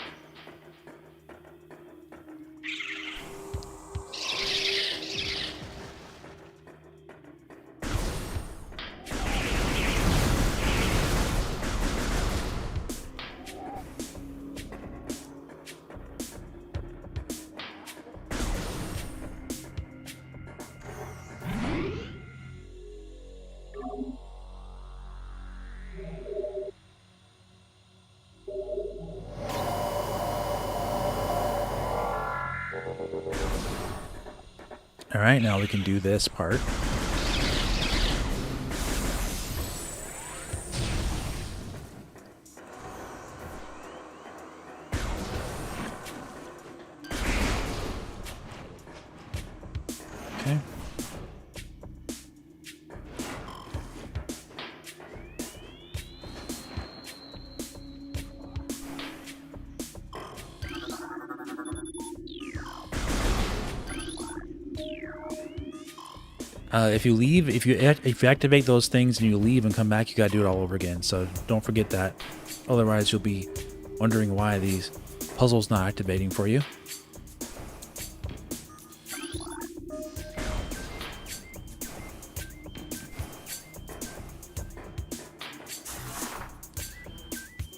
Speaker 1: All right, now we can do this part. Okay. If you activate those things and you leave and come back, you gotta do it all over again. So don't forget that. Otherwise, you'll be wondering why these puzzles not activating for you.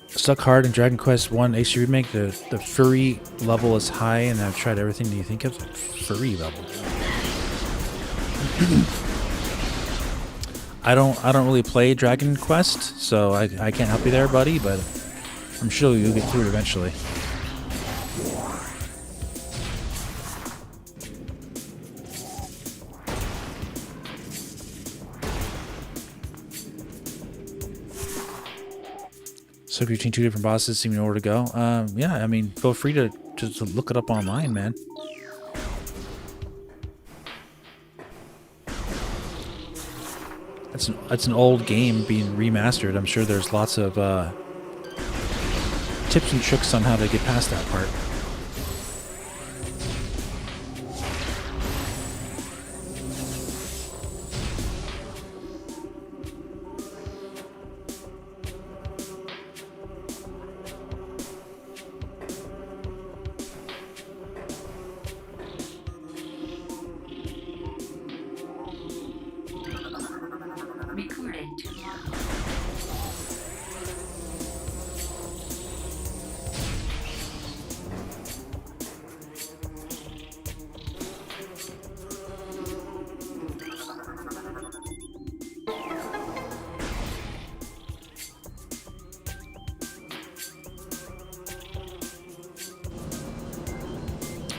Speaker 1: Stuck hard in Dragon Quest 1 HD Remake. The furry level is high, and I've tried everything that you think of. Furry level. I don't really play Dragon Quest, so I can't help you there, buddy, but I'm sure you'll get through it eventually. So between two different bosses, so you know where to go. Yeah, I mean, feel free to look it up online, man. It's an old game being remastered. I'm sure there's lots of tips and tricks on how to get past that part.
Speaker 2: Recording to logbook.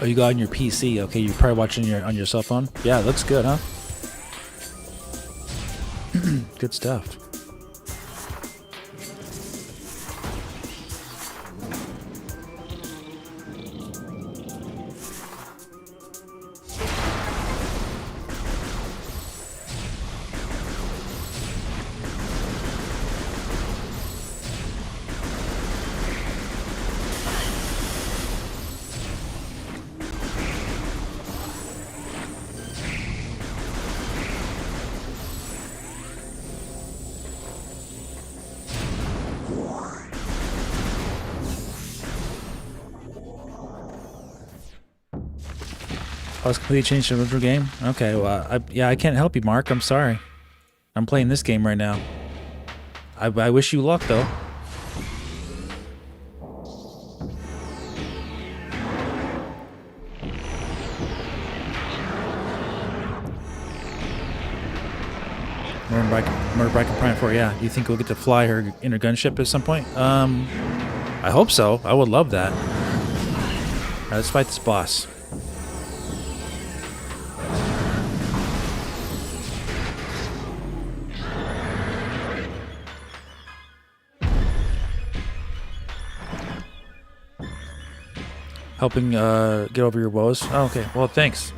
Speaker 1: Oh, you got on your PC. Okay, you're probably watching on your cell phone. Yeah, it looks good, huh? Good stuff. Oh, it's completely changed the original game? Okay, well, I can't help you, Mark. I'm sorry. I'm playing this game right now. I wish you luck, though. Murder Bike and Prime 4, yeah. Do you think we'll get to fly her in her gunship at some point? I hope so. I would love that. Alright, let's fight this boss. Helping get over your woes. Oh, okay. Well, thanks.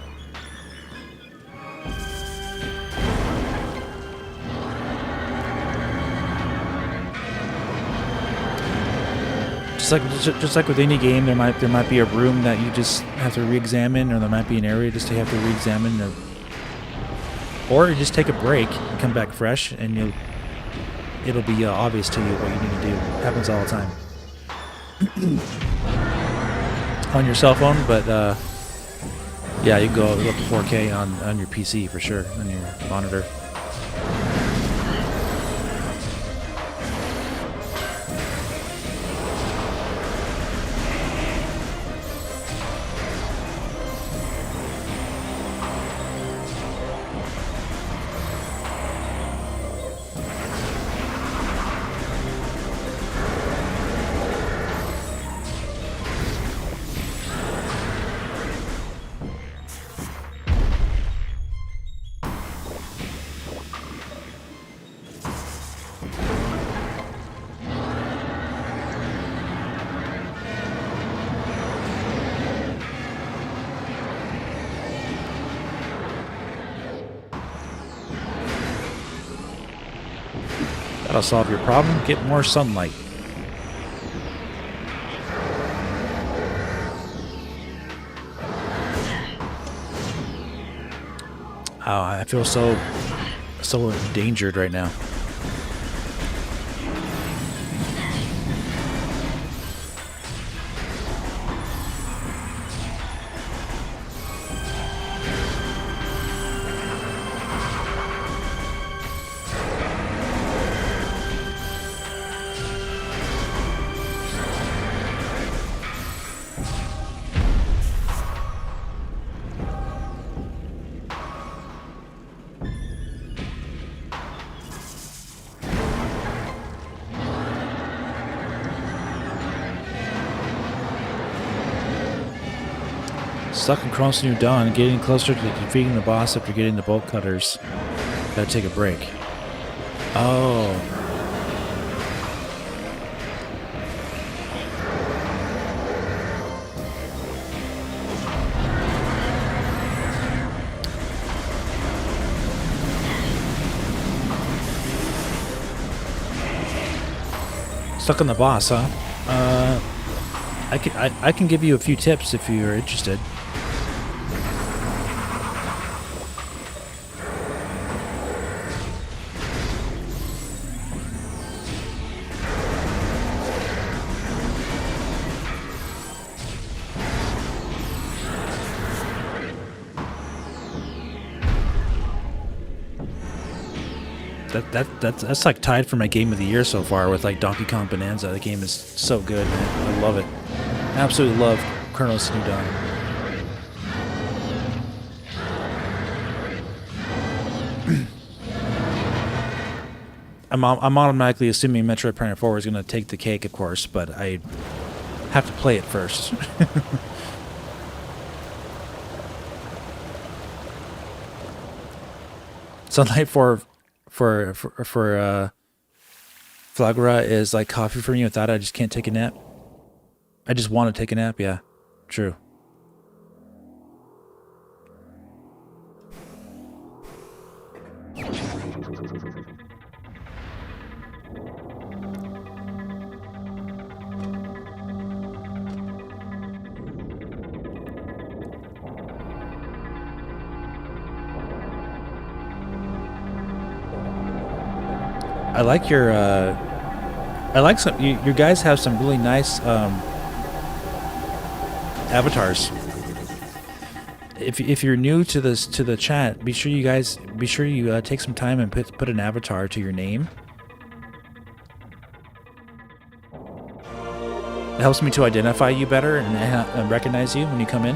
Speaker 1: Just like with any game, there might be a room that you just have to re-examine, or there might be an area just to have to re-examine, or you just take a break and come back fresh, and it'll be obvious to you what you need to do. It happens all the time on your cell phone, but yeah, you can go up to 4K on your PC for sure, on your monitor. That'll solve your problem. Get more sunlight. Oh, I feel so endangered right now. Stuck in Cross New Dawn, getting closer to defeating the boss after getting the bolt cutters. Gotta take a break. Oh. Stuck on the boss, huh? I can give you a few tips if you're interested. That's like tied for my game of the year so far with like Donkey Kong Bonanza. The game is so good, man. I love it. Absolutely love Colonel's New Dawn. I'm automatically assuming Metroid Prime 4 is going to take the cake, of course, but I have to play it first. Sunlight for Flagra is like coffee for me. Without it, I just can't take a nap. I just want to take a nap. Yeah, true. I like your. I like some. You guys have some really nice avatars. If you're new to the chat, be sure you take some time and put an avatar to your name. It helps me to identify you better and recognize you when you come in.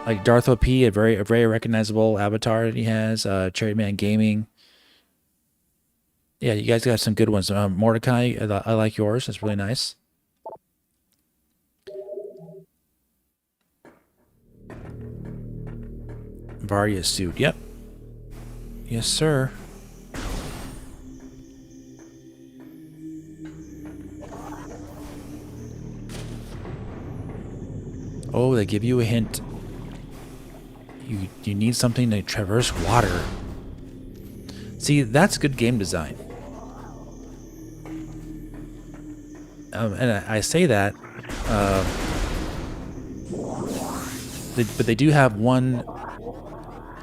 Speaker 1: Like Darth OP, a very recognizable avatar that he has. Cherry Man Gaming. Yeah, you guys got some good ones. Mordecai, I like yours. It's really nice. Varya suit. Yep. Yes, sir. Oh, they give you a hint. You need something to traverse water. See, that's good game design. And I say that, but they do have one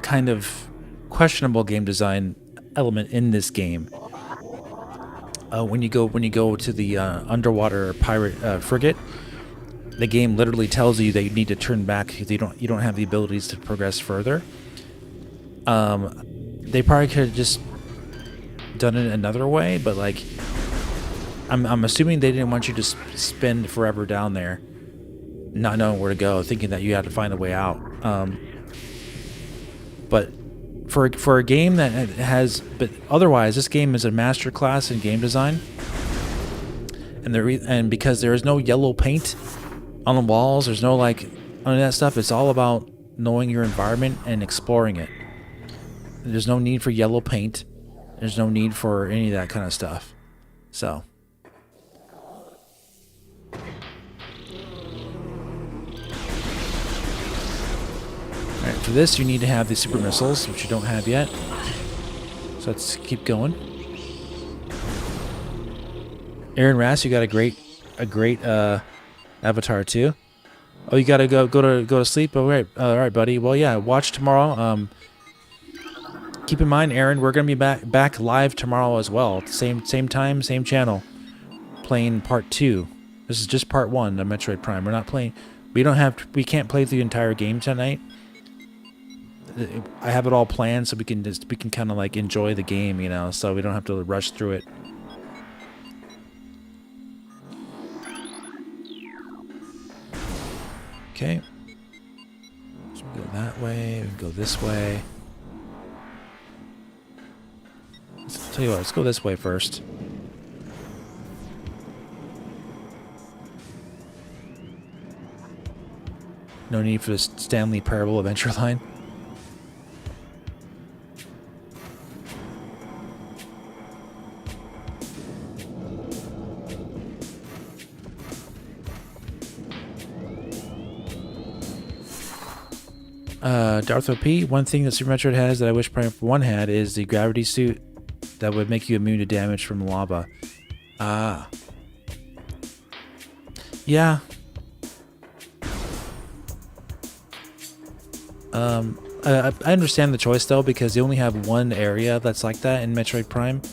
Speaker 1: kind of questionable game design element in this game. When you go to the underwater pirate frigate, the game literally tells you that you need to turn back because you don't have the abilities to progress further. They probably could have just done it another way, but like, I'm assuming they didn't want you to spend forever down there, not knowing where to go, thinking that you had to find a way out. But for a game that has, but otherwise, this game is a masterclass in game design, and because there is no yellow paint on the walls, there's no like none of that stuff. It's all about knowing your environment and exploring it. There's no need for yellow paint. There's no need for any of that kind of stuff. So. Alright, for this you need to have the super missiles, which you don't have yet. So let's keep going. Aaron Rass, you got a great avatar too. Oh, you gotta go to sleep. All right, buddy. Well, yeah, watch tomorrow. Keep in mind, Aaron, we're gonna be back live tomorrow as well. Same time, same channel. Playing part 2. This is just part 1 of Metroid Prime. We're not playing. We can't play the entire game tonight. I have it all planned so we can kind of like enjoy the game, you know, so we don't have to rush through it. Okay. So we go that way. We go this way. Let's tell you what. Let's go this way first. No need for this Stanley Parable Adventure line. Darth OP, one thing that Super Metroid has that I wish Prime 1 had is the gravity suit that would make you immune to damage from lava. Ah. Yeah. I understand the choice though, because they only have one area that's like that in Metroid Prime.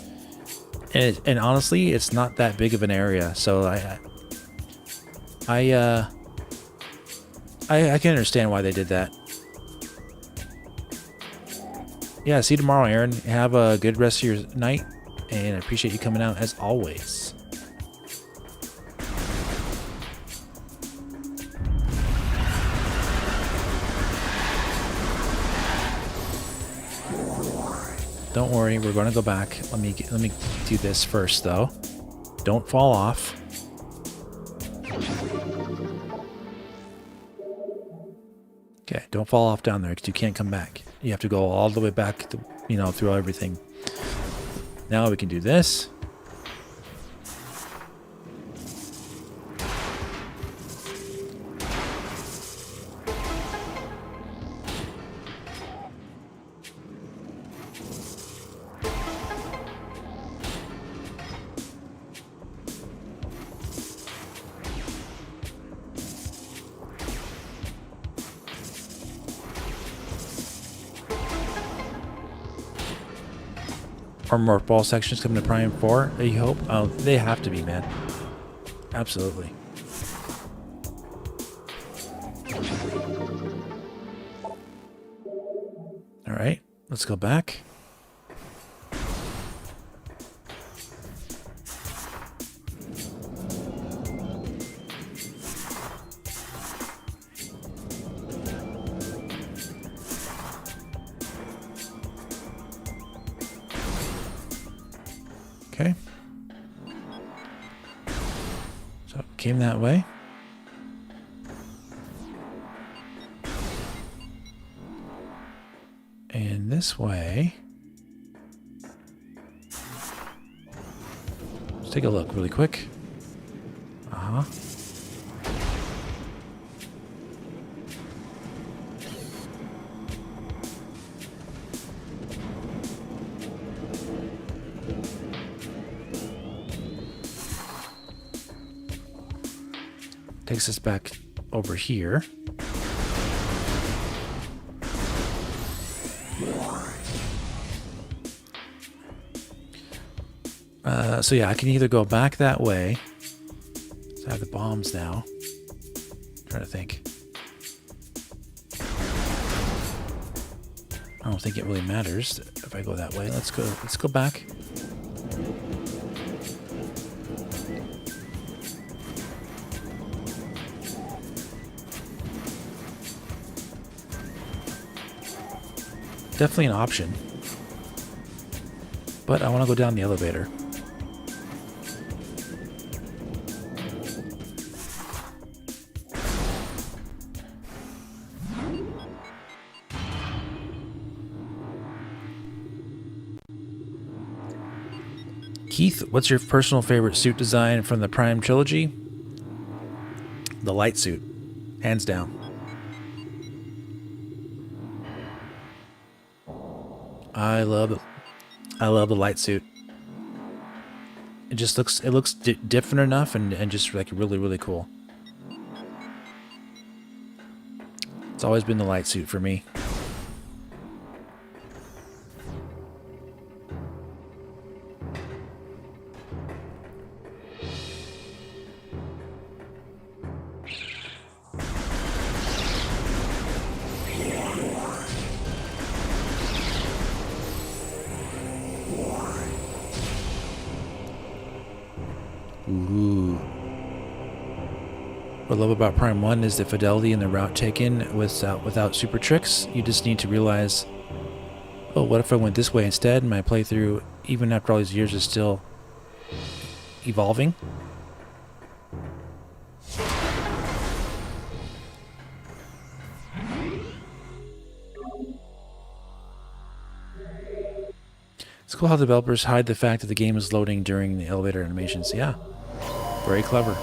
Speaker 1: And honestly, it's not that big of an area, so I can understand why they did that. Yeah, see you tomorrow, Aaron. Have a good rest of your night, and I appreciate you coming out as always. Don't worry, we're going to go back. Let me do this first, though. Don't fall off. Okay, don't fall off down there because you can't come back. You have to go all the way back you know, through everything. Now we can do this. Or more ball sections coming to Prime 4, you hope? Oh, they have to be, man. Absolutely. Alright, let's go back. Okay. So it came that way. And this way. Let's take a look really quick. Uh-huh. Takes us back over here. So yeah, I can either go back that way. So I have the bombs now. Trying to think. I don't think it really matters if I go that way. Let's go back. Definitely an option. But I want to go down the elevator. Keith, what's your personal favorite suit design from the Prime trilogy? The light suit. Hands down. I love the light suit. It just looks different enough and just like really, really cool. It's always been the light suit for me. Ooh. What I love about Prime 1 is the fidelity and the route taken without super tricks. You just need to realize, oh, what if I went this way instead? And my playthrough, even after all these years, is still evolving. It's cool how developers hide the fact that the game is loading during the elevator animations. Yeah, very clever.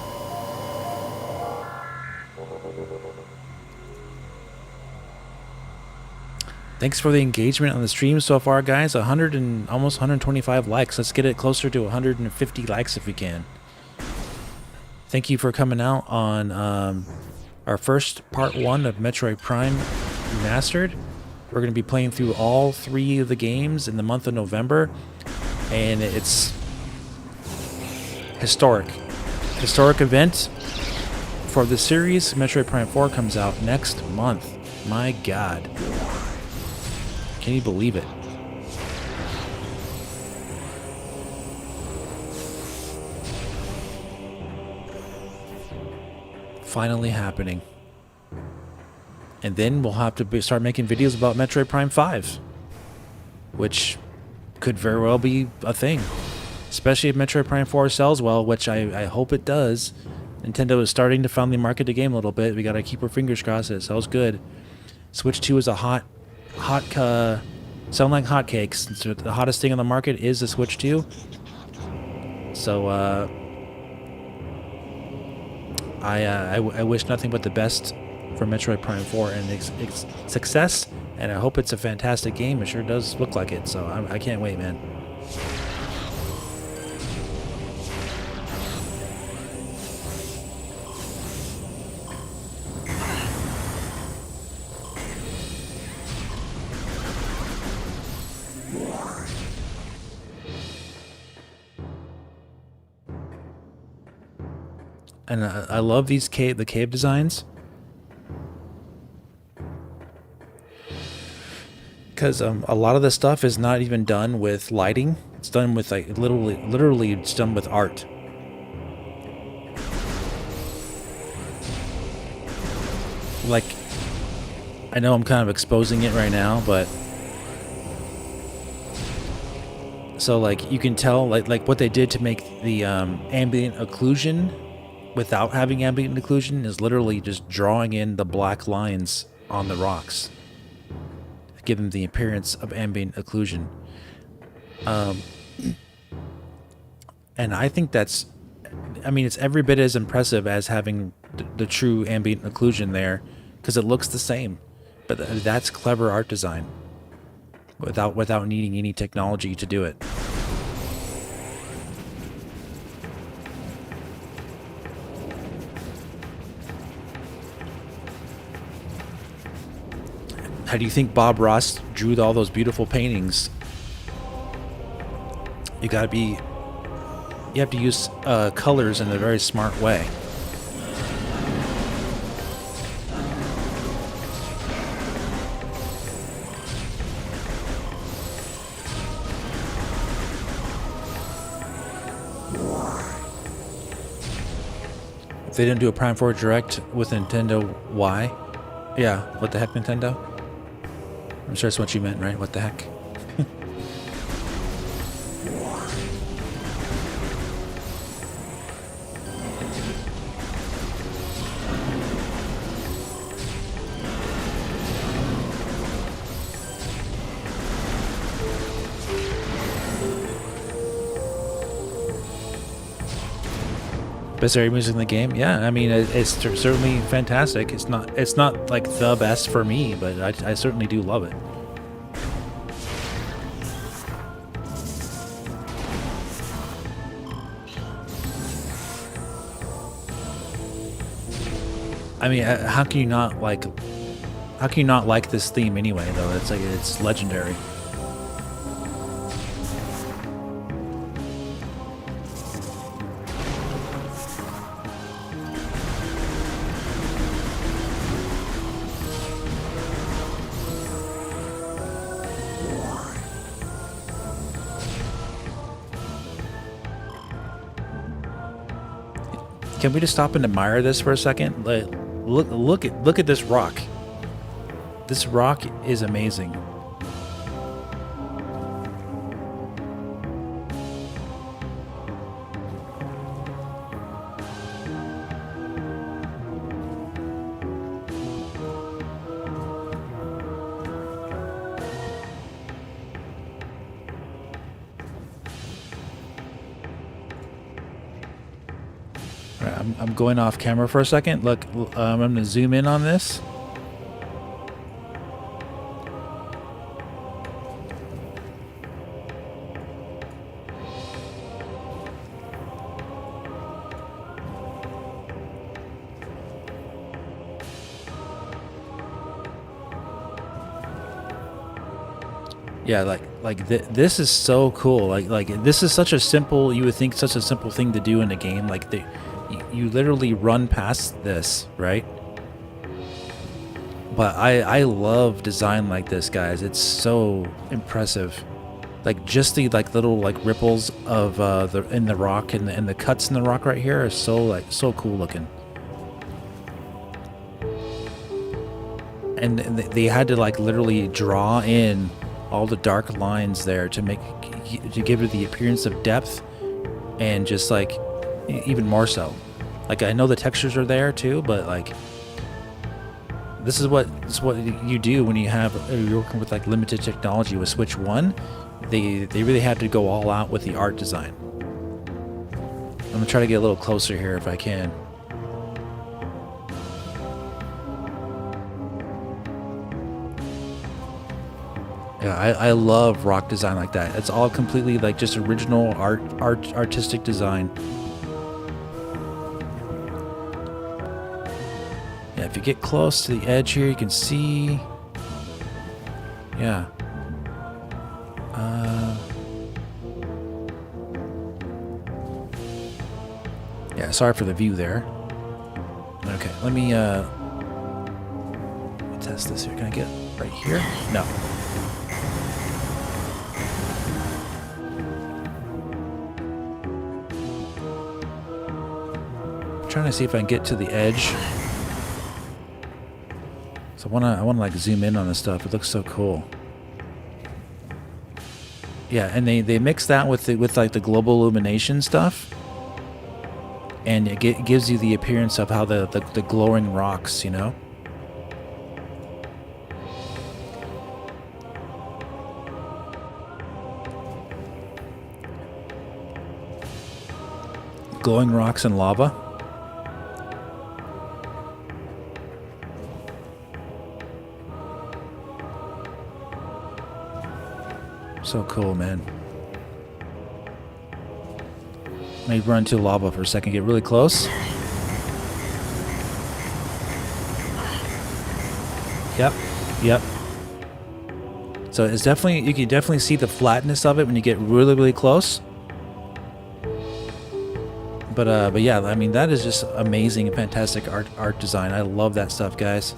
Speaker 1: Thanks for the engagement on the stream so far, guys. 100 and almost 125 likes. Let's get it closer to 150 likes if we can. Thank you for coming out on our first part 1 of Metroid Prime Remastered. We're going to be playing through all 3 of the games in the month of November, and it's historic event for the series. Metroid Prime 4 comes out next month. My God. Can you believe it? Finally happening. And then we'll have to start making videos about Metroid Prime 5, which could very well be a thing. Especially if Metroid Prime 4 sells well, which I hope it does. Nintendo is starting to finally market the game a little bit. We gotta keep our fingers crossed that it sells good. Switch 2 is a hot selling like hotcakes. So the hottest thing on the market is the Switch 2. So I wish nothing but the best for Metroid Prime 4 and its success, and I hope it's a fantastic game. It sure does look like it, so I can't wait, man. And I love the cave designs, because a lot of the stuff is not even done with lighting. It's done with like literally it's done with art. Like, I know I'm kind of exposing it right now, but so like you can tell like what they did to make the ambient occlusion without having ambient occlusion is literally just drawing in the black lines on the rocks, give them the appearance of ambient occlusion. And I think that's, I mean, it's every bit as impressive as having the true ambient occlusion there, because it looks the same. But that's clever art design without needing any technology to do it. How do you think Bob Ross drew all those beautiful paintings? You have to use colors in a very smart way. If they didn't do a Prime 4 Direct with Nintendo, why? Yeah, what the heck, Nintendo? I'm sure that's what you meant, right? What the heck? Best area music in the game? Yeah, I mean, it's certainly fantastic. It's not like the best for me, but I certainly do love it. I mean, how can you not like this theme anyway, though? It's like, it's legendary. Can we just stop and admire this for a second? Like, look at this rock. This rock is amazing. I'm going off camera for a second. Look, I'm going to zoom in on this. Yeah, this is so cool. Like this is such a simple, you would think such a simple thing to do in a game. Like you literally run past this, right? But I love design like this, guys. It's so impressive. Like just the little ripples of in the rock and the cuts in the rock right here are so cool looking. And they had to literally draw in all the dark lines there to give it the appearance of depth, and just even more so. Like, I know the textures are there too, but this is what you do when you're working with like limited technology with Switch 1. They really had to go all out with the art design. I'm gonna try to get a little closer here if I can. Yeah, I love rock design like that. It's all completely like just original artistic design. Yeah, if you get close to the edge here, you can see. Yeah. Yeah, sorry for the view there. Okay, let me test this here. Can I get right here? No. I'm trying to see if I can get to the edge. So I wanna like zoom in on this stuff. It looks so cool. Yeah, and they mix that with like the global illumination stuff. And it gives you the appearance of how the glowing rocks, you know? Glowing rocks and lava. So cool, man. Let me run into lava for a second, get really close. Yep. So it's definitely, you can definitely see the flatness of it when you get really, really close. But yeah, I mean, that is just amazing and fantastic art design. I love that stuff, guys.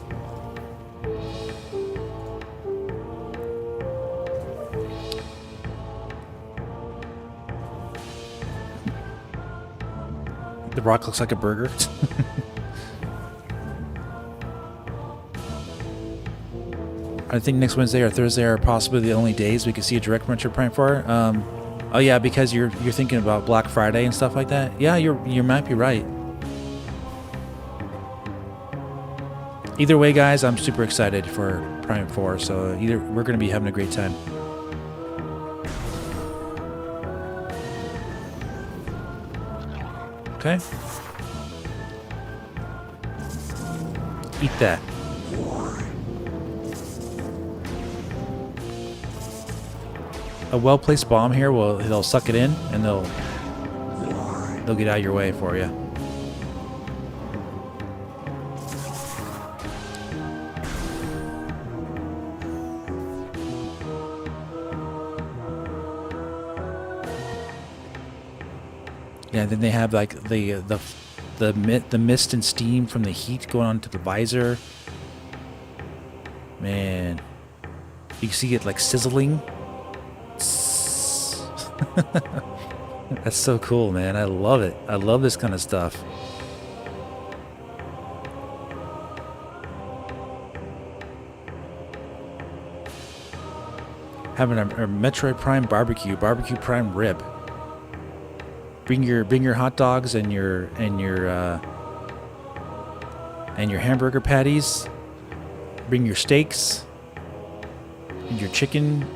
Speaker 1: The rock looks like a burger. I think next Wednesday or Thursday are possibly the only days we can see a direct Metroid Prime 4. Oh yeah, because you're thinking about Black Friday and stuff like that. Yeah, you might be right. Either way, guys, I'm super excited for Prime 4. So we're gonna be having a great time. Okay. Eat that. A well-placed bomb here they'll suck it in and they'll get out of your way for you. Yeah, then they have like the mist and steam from the heat going onto the visor. Man, you can see it like sizzling. That's so cool, man. I love it. I love this kind of stuff. Having a Metroid Prime barbecue prime rib. Bring your hot dogs and your hamburger patties. Bring your steaks and your chicken.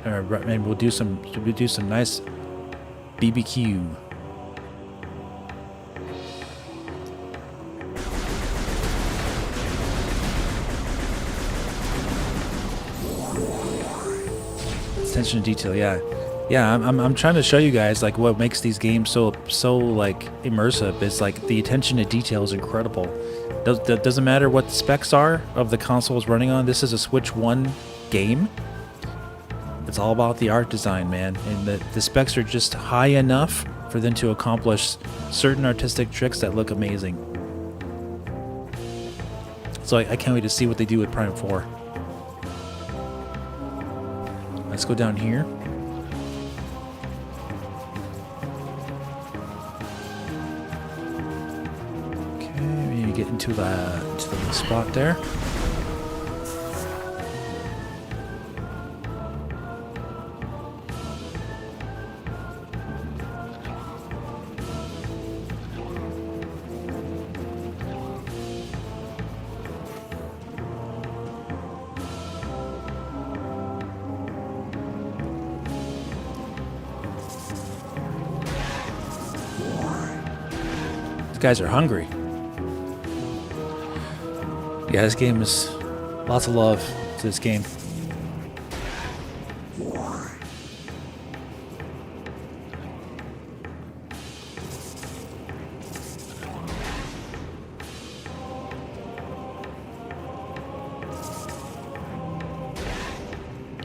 Speaker 1: And we'll do some nice BBQ. Attention to detail, yeah. I'm trying to show you guys like what makes these games so like immersive. It's like the attention to detail is incredible. Doesn't matter what the specs are of the console it's running on. This is a Switch 1 game. It's all about the art design, man, and the specs are just high enough for them to accomplish certain artistic tricks that look amazing. So I can't wait to see what they do with Prime 4. Let's go down here. Okay, we get into the spot there. guys are hungry. Yeah, this game is lots of love to this game.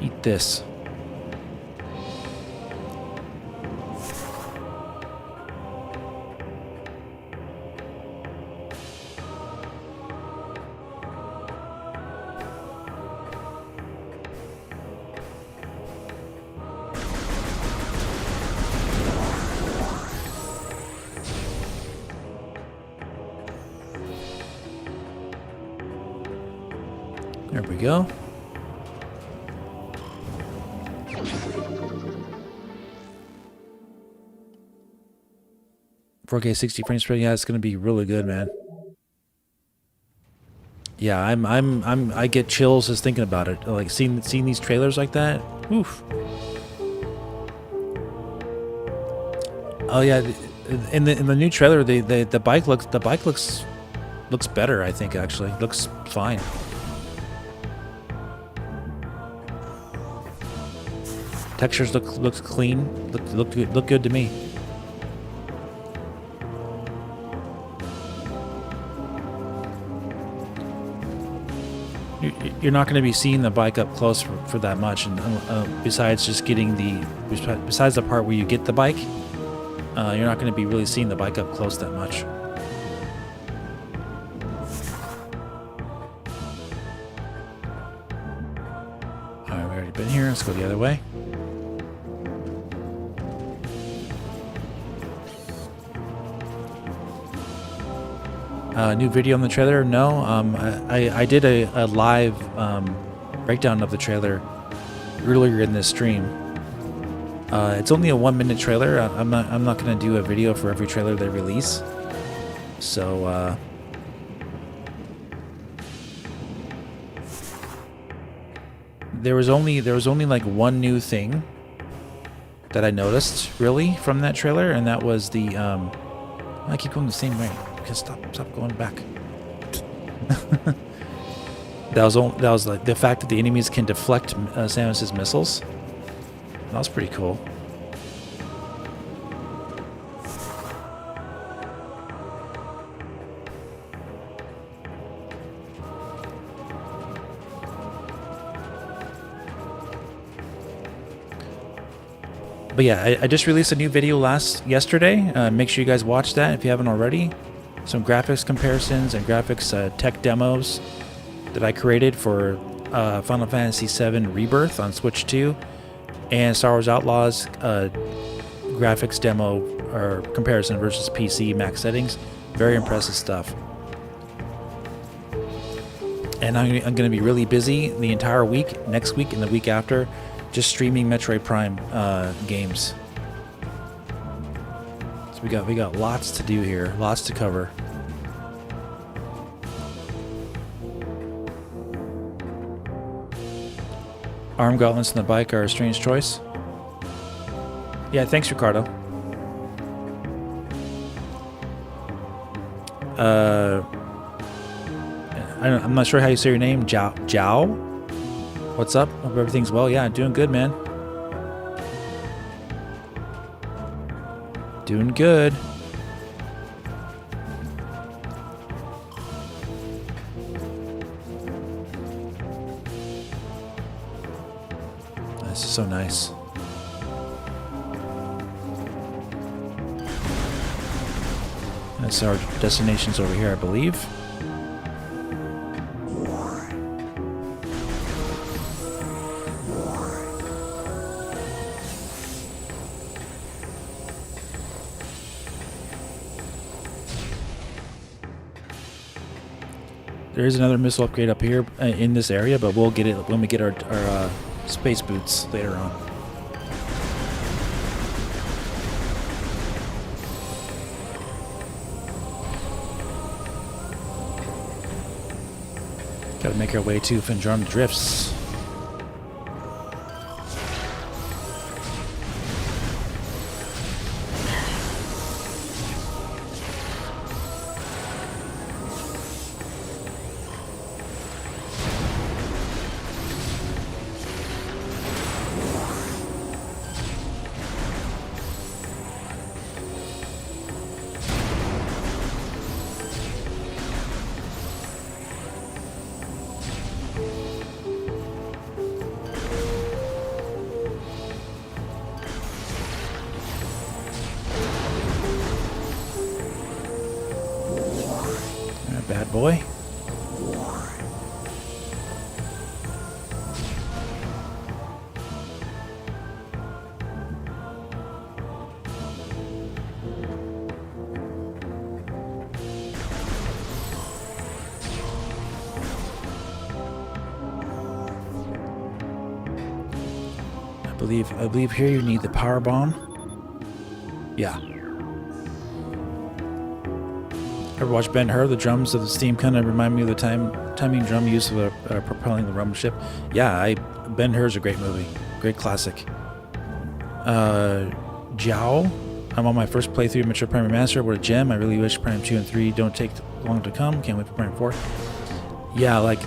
Speaker 1: Eat this. There we go. "4K 60 frames per yeah, it's gonna be really good, man." Yeah, I get chills just thinking about it. Like seeing these trailers like that. Oof. Oh yeah, in the new trailer, the bike looks better. I think actually looks fine. Textures looks clean. Look good to me. You're not going to be seeing the bike up close for that much, and besides just getting besides the part where you get the bike, you're not going to be really seeing the bike up close that much. All right, we already been here. Let's go the other way. New video on the trailer? No. I did a live breakdown of the trailer earlier in this stream. It's only a 1-minute trailer. I'm not gonna do a video for every trailer they release. So there was only like one new thing that I noticed really from that trailer, and that was the I keep going the same way. Stop going back. that was like the fact that the enemies can deflect Samus's missiles. That was pretty cool. But yeah, I just released a new video yesterday. Make sure you guys watch that if you haven't already. Some graphics comparisons and graphics tech demos that I created for Final Fantasy VII Rebirth on Switch 2 and Star Wars Outlaws graphics demo or comparison versus PC max settings. Very impressive stuff. And I'm going to be really busy the entire week, next week and the week after, just streaming Metroid Prime games. So we got lots to do here, lots to cover. Arm gauntlets and the bike are a strange choice. Yeah, thanks, Ricardo. I'm not sure how you say your name. Jiao? What's up? Hope everything's well. Yeah, doing good, man. Doing good. This is so nice. That's our destinations over here, I believe. There is another missile upgrade up here in this area, but we'll get it when we get our space boots later on. Gotta make our way to Fenjarm Drifts. that boy. I believe here you need the power bomb. Yeah. Ever watch Ben-Hur? The drums of the steam kind of remind me of the timing drum use of propelling the rumble ship. Yeah, Ben-Hur is a great movie, great classic. Jiao. I'm on my first playthrough of Metroid Prime Remastered. What a gem! I really wish Prime 2 and 3 don't take long to come. Can't wait for Prime 4. Yeah, like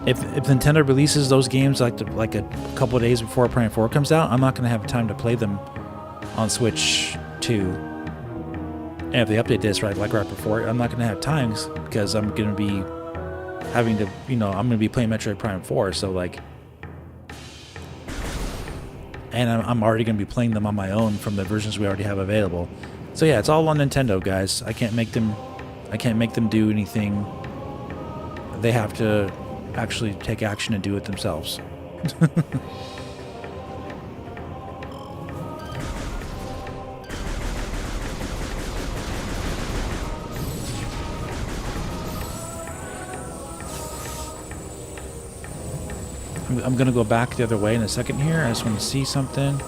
Speaker 1: if Nintendo releases those games like a couple of days before Prime 4 comes out, I'm not gonna have time to play them on Switch 2. And if they update this right before, I'm not gonna have time because I'm gonna be having to, I'm gonna be playing Metroid Prime 4. So like, and I'm already gonna be playing them on my own from the versions we already have available. So yeah, it's all on Nintendo, guys. I can't make them do anything. They have to actually take action and do it themselves. I'm gonna go back the other way in a second here. I just want to see something.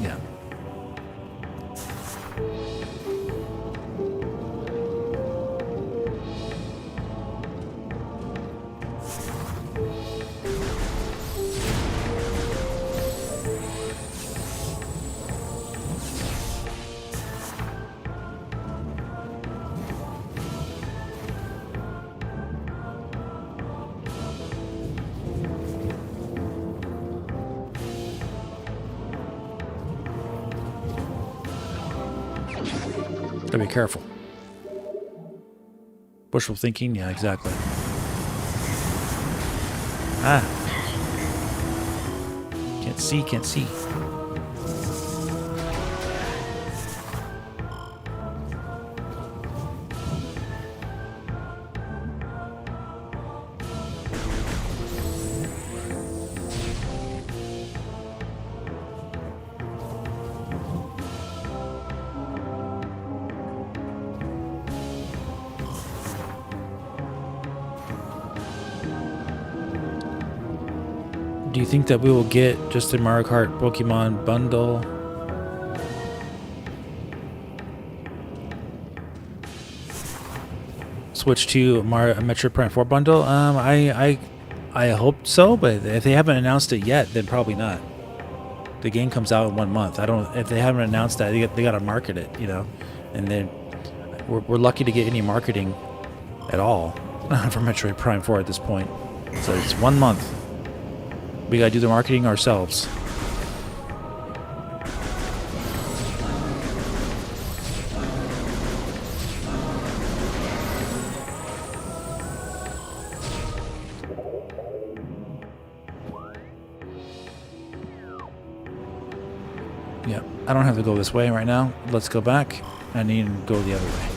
Speaker 1: Yeah. Gotta be careful. Wishful thinking? Yeah, exactly. Ah. Can't see. Do you think that we will get just a Mario Kart Pokemon bundle? Switch to Metroid Prime 4 bundle? I hope so, but if they haven't announced it yet, then probably not. The game comes out in 1 month. If they haven't announced that, they got to market it, and then we're lucky to get any marketing at all for Metroid Prime 4 at this point. So it's 1 month. We gotta do the marketing ourselves. Yeah, I don't have to go this way right now. Let's go back. I need to go the other way.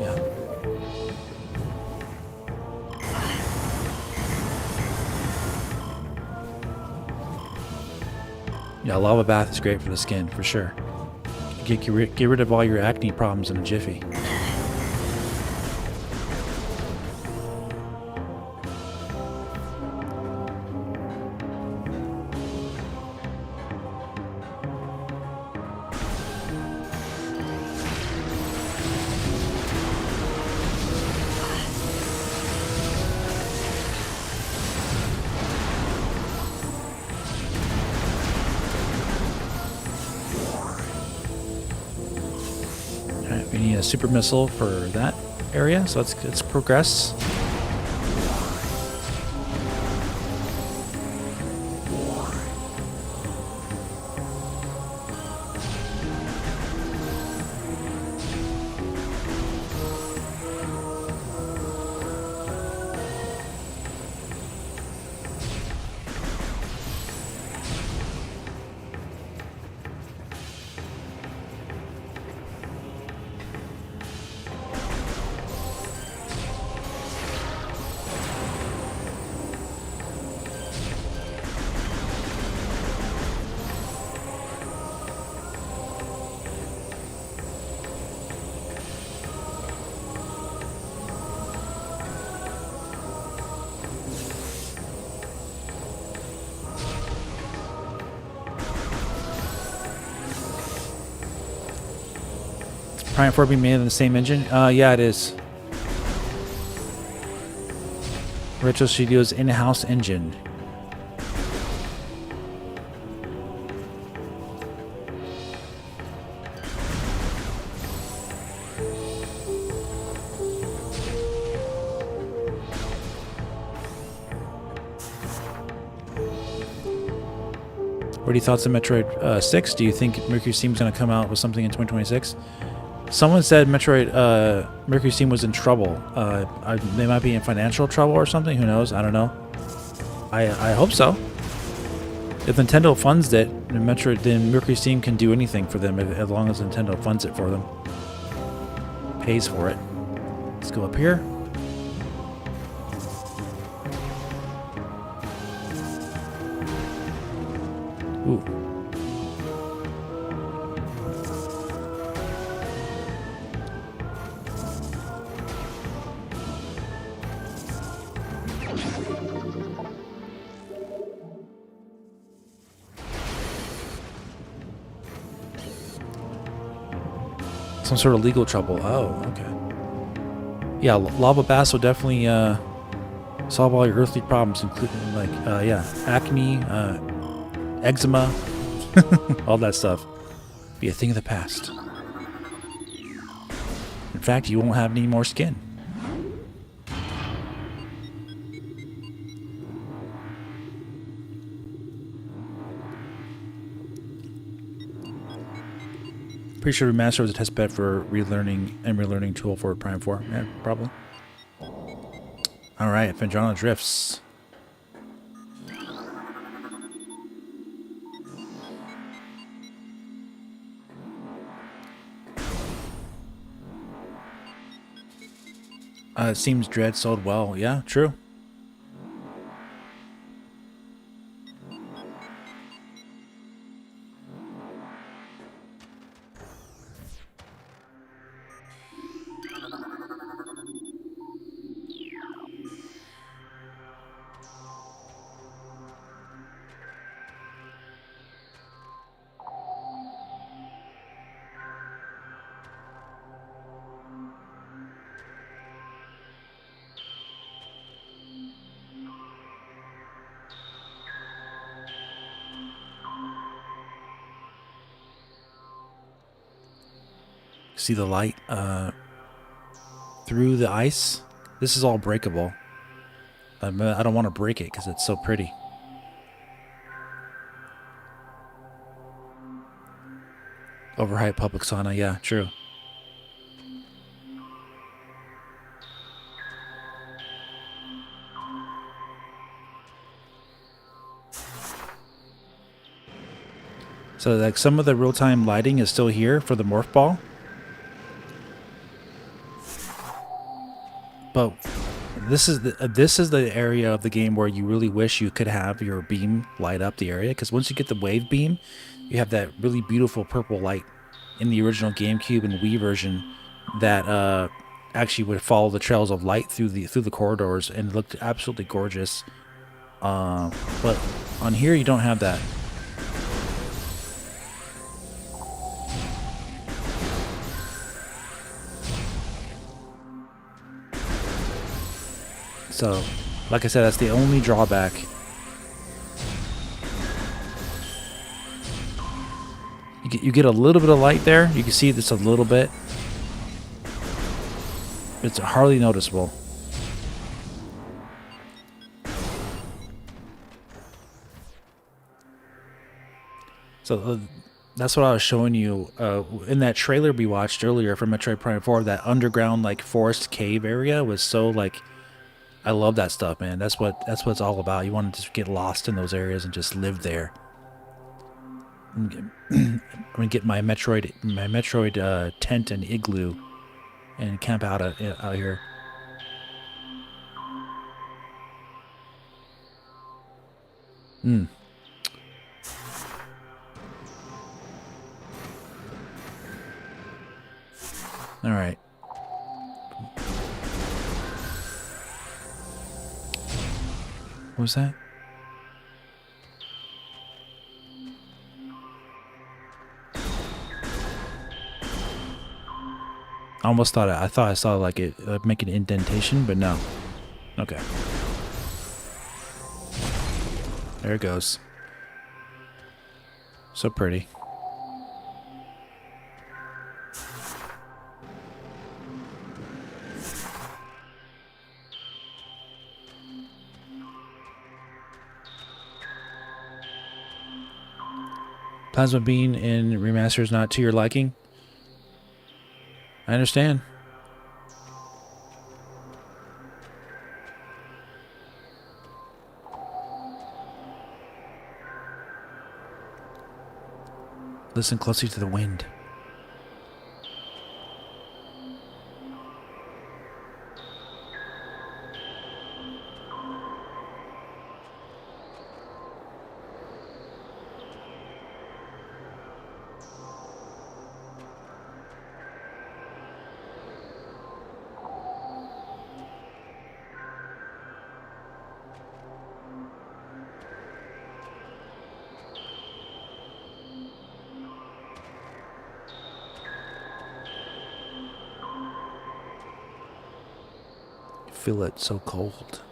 Speaker 1: Yeah. Yeah, lava bath is great for the skin, for sure. Get rid of all your acne problems in a jiffy. need a super missile for that area, so let's progress. Prime 4 being made in the same engine? Yeah, it is. Retro Studios in-house engine. What are your thoughts on Metroid 6? Do you think Mercury Steam's going to come out with something in 2026? Someone said Metroid Mercury Steam was in trouble. They might be in financial trouble or something. Who knows? I don't know. I hope so. If Nintendo funds it, then Mercury Steam can do anything for them as long as Nintendo funds it for them. Pays for it. Let's go up here. Ooh. Some sort of legal trouble. Oh, okay. Yeah, Lava Bass will definitely solve all your earthly problems, including acne, eczema, all that stuff. Be a thing of the past. In fact, you won't have any more skin. Pretty sure Remastered was a test bed for relearning tool for Prime 4. Yeah, probably. Alright, Fendrana Drifts. It seems Dread sold well. Yeah, true. See the light through the ice. This is all breakable. I don't want to break it because it's so pretty. Overhyped public sauna, yeah, true. So like some of the real-time lighting is still here for the morph ball. But this is the area of the game where you really wish you could have your beam light up the area, because once you get the wave beam, you have that really beautiful purple light in the original GameCube and Wii version that actually would follow the trails of light through the corridors and looked absolutely gorgeous. But on here you don't have that. So, like I said, that's the only drawback. You get a little bit of light there. You can see this a little bit. It's hardly noticeable. So that's what I was showing you in that trailer we watched earlier from Metroid Prime 4. That underground like forest cave area was so like I love that stuff, man. That's what it's all about. You want to just get lost in those areas and just live there. I'm gonna get my Metroid tent and igloo and camp out here. Mm. All right. What was that? I thought I saw like it make an indentation, but no. Okay. There it goes. So pretty. Plasma Bean in Remaster is not to your liking. I understand. Listen closely to the wind. Feel it so cold.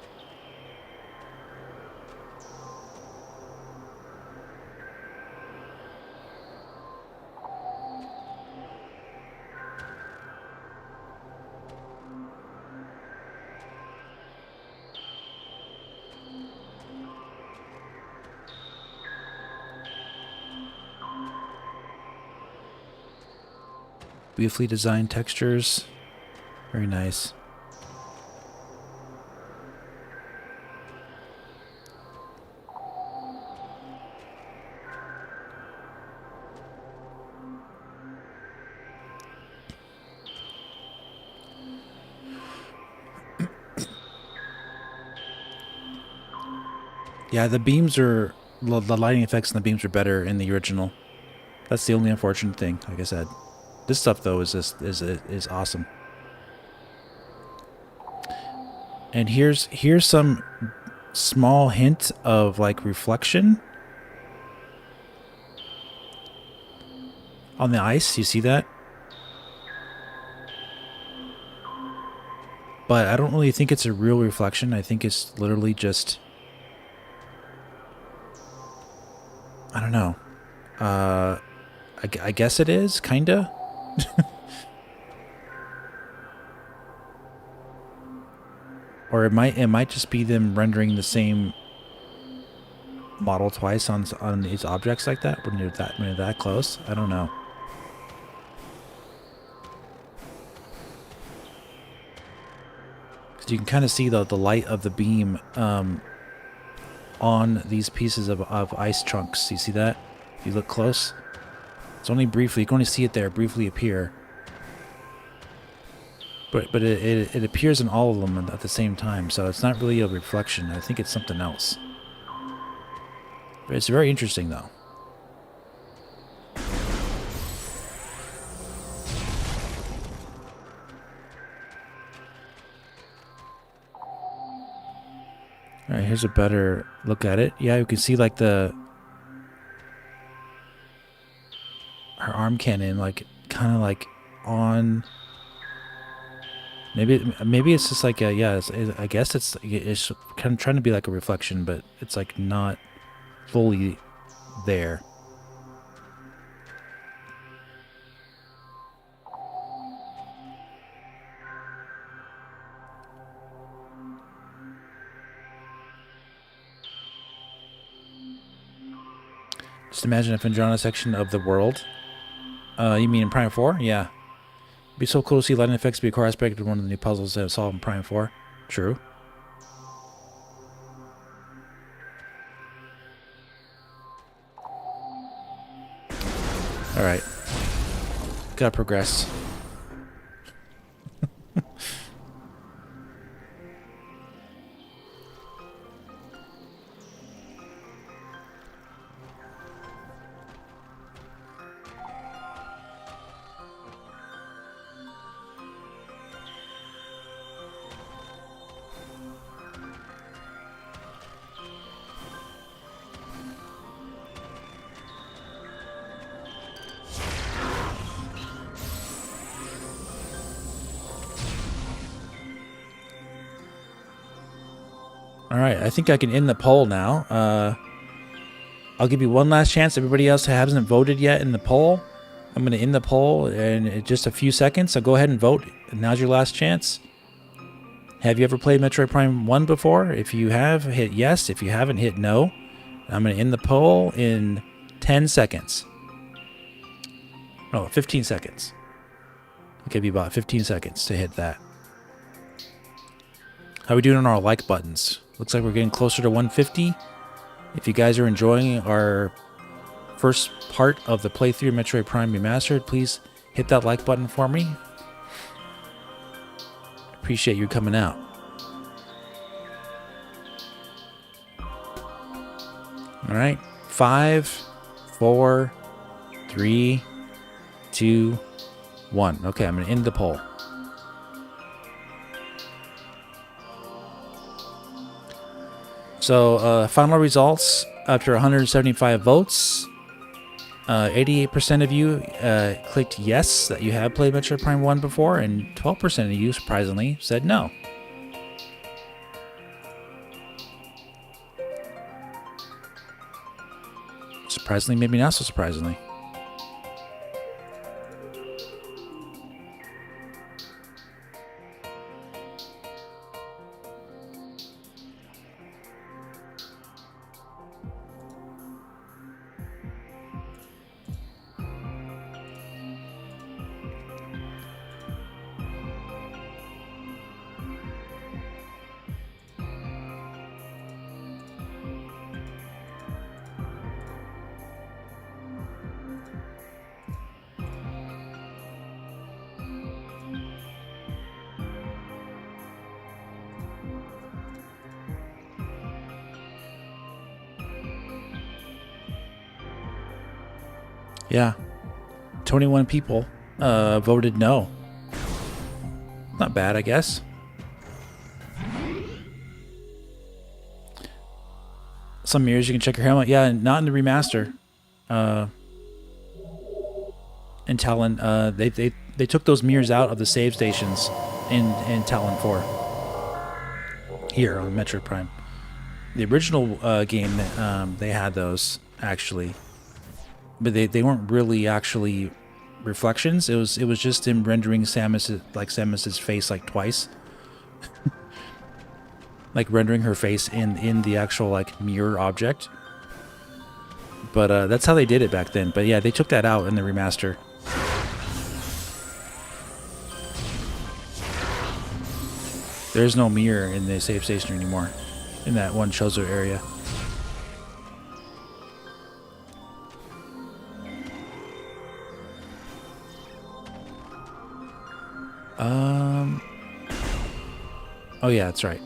Speaker 1: Beautifully designed textures. Very nice. Yeah, the lighting effects and the beams are better in the original. That's the only unfortunate thing. Like I said, this stuff though is awesome. And here's some small hint of like reflection on the ice. You see that? But I don't really think it's a real reflection. I think it's literally just, I don't know. I guess it is, kinda. Or it might just be them rendering the same model twice on these objects like that when you're that close. I don't know. Because you can kind of see the light of the beam on these pieces of ice chunks. You see that? If you look close, it's only briefly. You can only see it there briefly appear. But it appears in all of them at the same time, so it's not really a reflection. I think it's something else. But it's very interesting, though. All right, here's a better look at it. Yeah, you can see like her arm cannon, like kind of like on. Maybe it's just like I guess it's kind of trying to be like a reflection, but it's like not fully there. Just imagine if Andromeda section of the world. You mean in Prime 4? Yeah. It'd be so cool to see lighting effects be a core aspect of one of the new puzzles that I saw in Prime 4. True. Alright. Gotta progress. Alright, I think I can end the poll now. I'll give you one last chance. Everybody else who hasn't voted yet in the poll, I'm going to end the poll in just a few seconds. So go ahead and vote. Now's your last chance. Have you ever played Metroid Prime 1 before? If you have, hit yes. If you haven't, hit no. I'm going to end the poll in 10 seconds. Oh, 15 seconds. I'll give you about 15 seconds to hit that. How are we doing on our like buttons? Looks like we're getting closer to 150. If you guys are enjoying our first part of the playthrough of Metroid Prime Remastered, please hit that like button for me. Appreciate you coming out. All right. 5, 4, 3, 2, 1. Okay, I'm going to end the poll. So, final results after 175 votes. 88% of you clicked yes that you have played Metroid Prime 1 before, and 12% of you, surprisingly, said no. Surprisingly, maybe not so surprisingly. Yeah. 21 people voted no. Not bad, I guess. Some mirrors you can check your helmet. Yeah, not in the remaster. In Talon, they took those mirrors out of the save stations in Talon 4. Here on Metroid Prime. The original game, they had those actually. But they weren't really actually reflections. It was just him rendering Samus's face like twice, like rendering her face in the actual like mirror object. But that's how they did it back then. But yeah, they took that out in the remaster. There's no mirror in the save station anymore, in that one Chozo area. Oh yeah, that's right.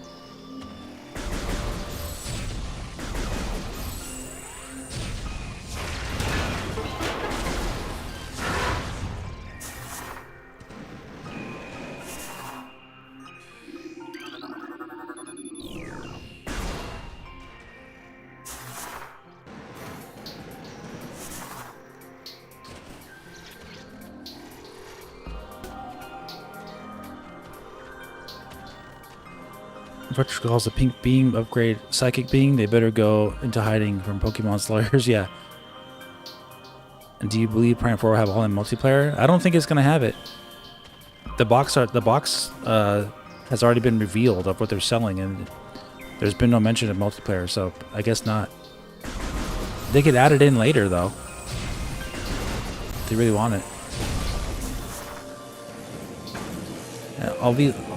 Speaker 1: Virtual calls the pink beam upgrade psychic being. They better go into hiding from Pokemon's lawyers. Yeah. And do you believe Prime 4 will have all-in multiplayer? I don't think it's gonna have it. The box has already been revealed of what they're selling, and there's been no mention of multiplayer, so I guess not. They could add it in later, though. If they really want it.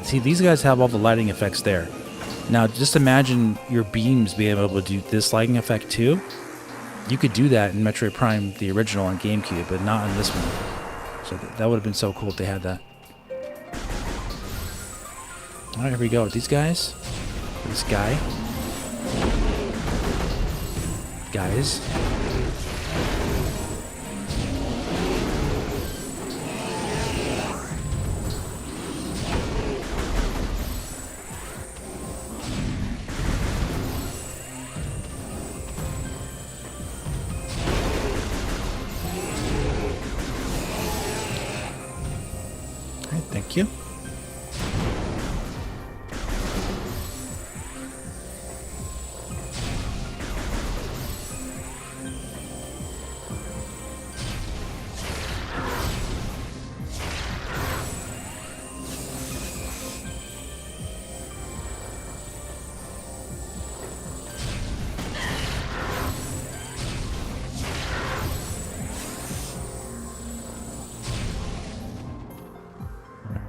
Speaker 1: See, these guys have all the lighting effects there. Now, just imagine your beams being able to do this lighting effect too. You could do that in Metroid Prime, the original on GameCube, but not in this one. So that would have been so cool if they had that. All right, here we go with these guys. This guy. Guys. All right, thank you.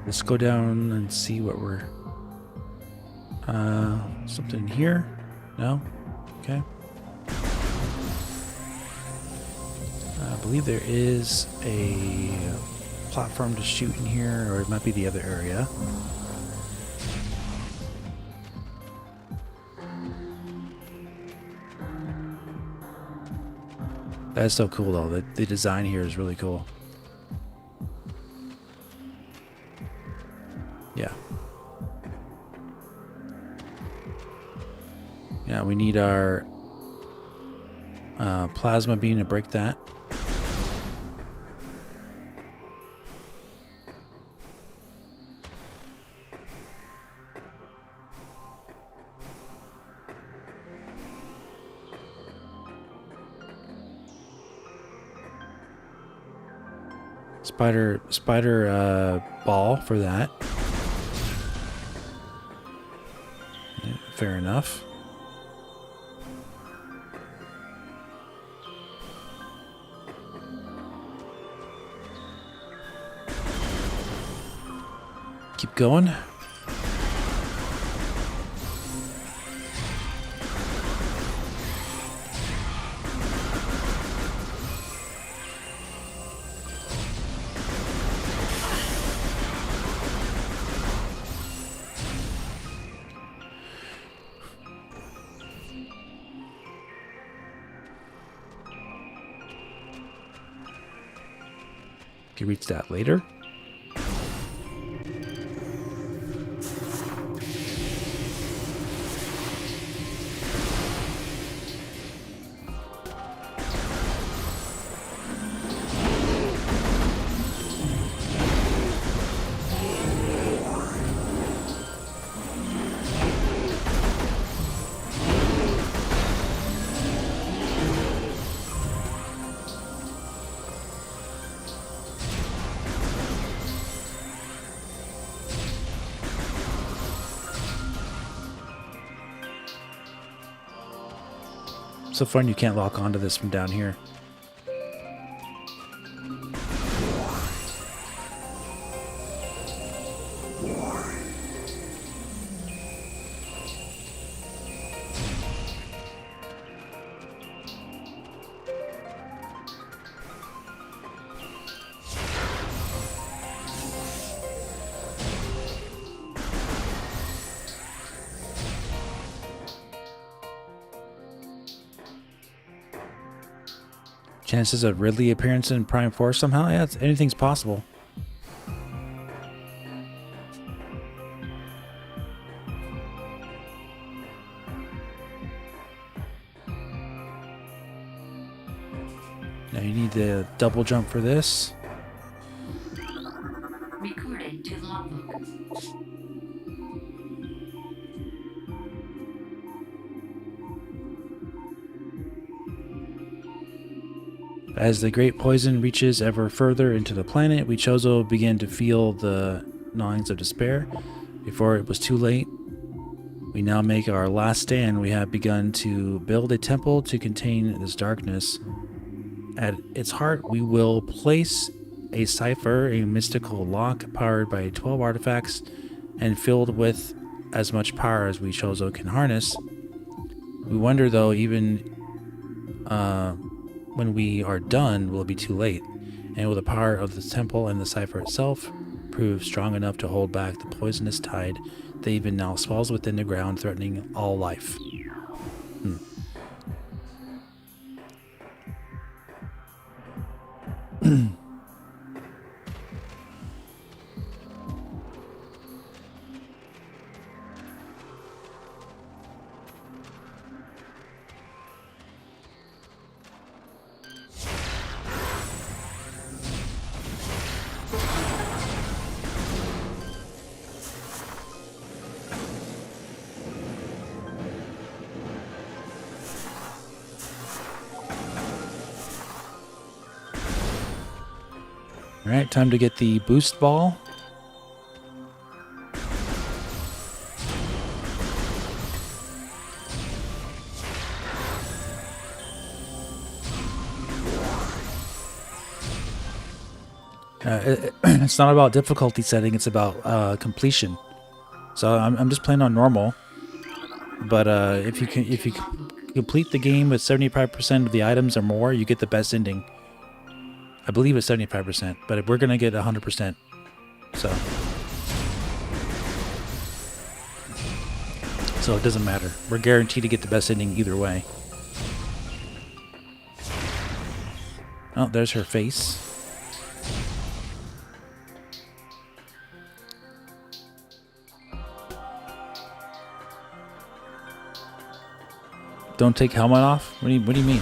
Speaker 1: Let's go down and see what we're... something here? No? Okay. I believe there is a platform to shoot in here, or it might be the other area. That is so cool, though. The design here is really cool. Yeah. Yeah, we need our plasma beam to break that. Spider ball for that. Yeah, fair enough. Keep going. Can reach that later. So fun you can't lock onto this from down here. Chances of Ridley appearance in Prime 4 somehow? Yeah, anything's possible. Now you need the double jump for this.
Speaker 2: Recorded to logbook.
Speaker 1: As the great poison reaches ever further into the planet, we Chozo begin to feel the gnawings of despair before it was too late. We now make our last stand. We have begun to build a temple to contain this darkness. At its heart, we will place a cipher, a mystical lock powered by 12 artifacts and filled with as much power as we Chozo can harness. We wonder, though, even when we are done, will it be too late? And will the power of the temple and the cipher itself prove strong enough to hold back the poisonous tide that even now swells within the ground, threatening all life? All right, time to get the boost ball. It's not about difficulty setting, it's about completion. So I'm just playing on normal. But if you complete the game with 75% of the items or more, you get the best ending. I believe it's 75%, but we're gonna get 100%. So it doesn't matter. We're guaranteed to get the best ending either way. Oh, there's her face. Don't take helmet off? What do you mean?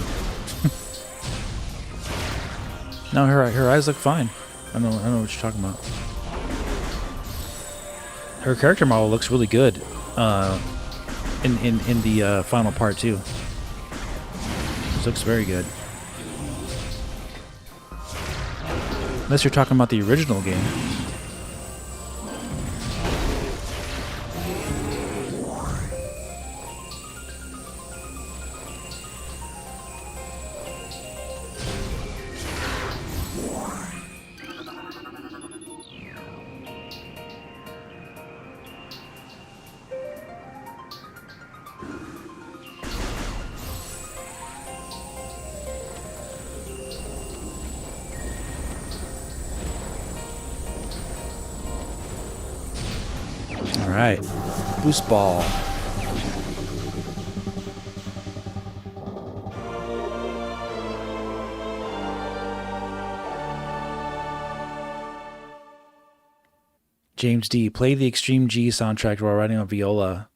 Speaker 1: No, her eyes look fine. I don't know what you're talking about. Her character model looks really good in the final part too. This looks very good. Unless you're talking about the original game. Alright. Boost ball. James D. Play the Extreme G soundtrack while riding on viola.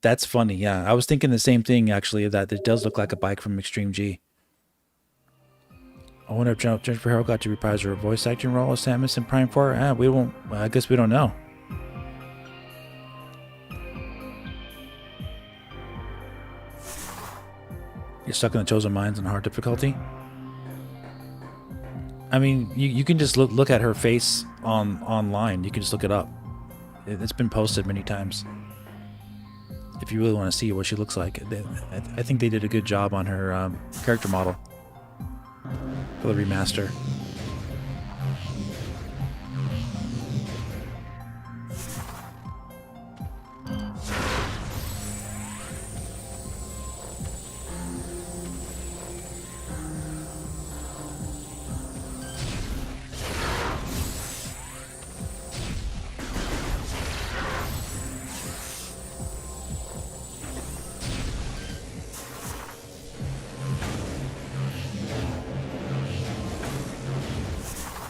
Speaker 1: That's funny, yeah. I was thinking the same thing, actually, that it does look like a bike from Extreme G. I wonder if Jennifer Harrell got to reprise her voice acting role as Samus in Prime 4. I guess we don't know. You're stuck in the Chosen Mines on hard difficulty. I mean, you can just look at her face online. You can just look it up. It's been posted many times. If you really want to see what she looks like, I think they did a good job on her character model for the remaster.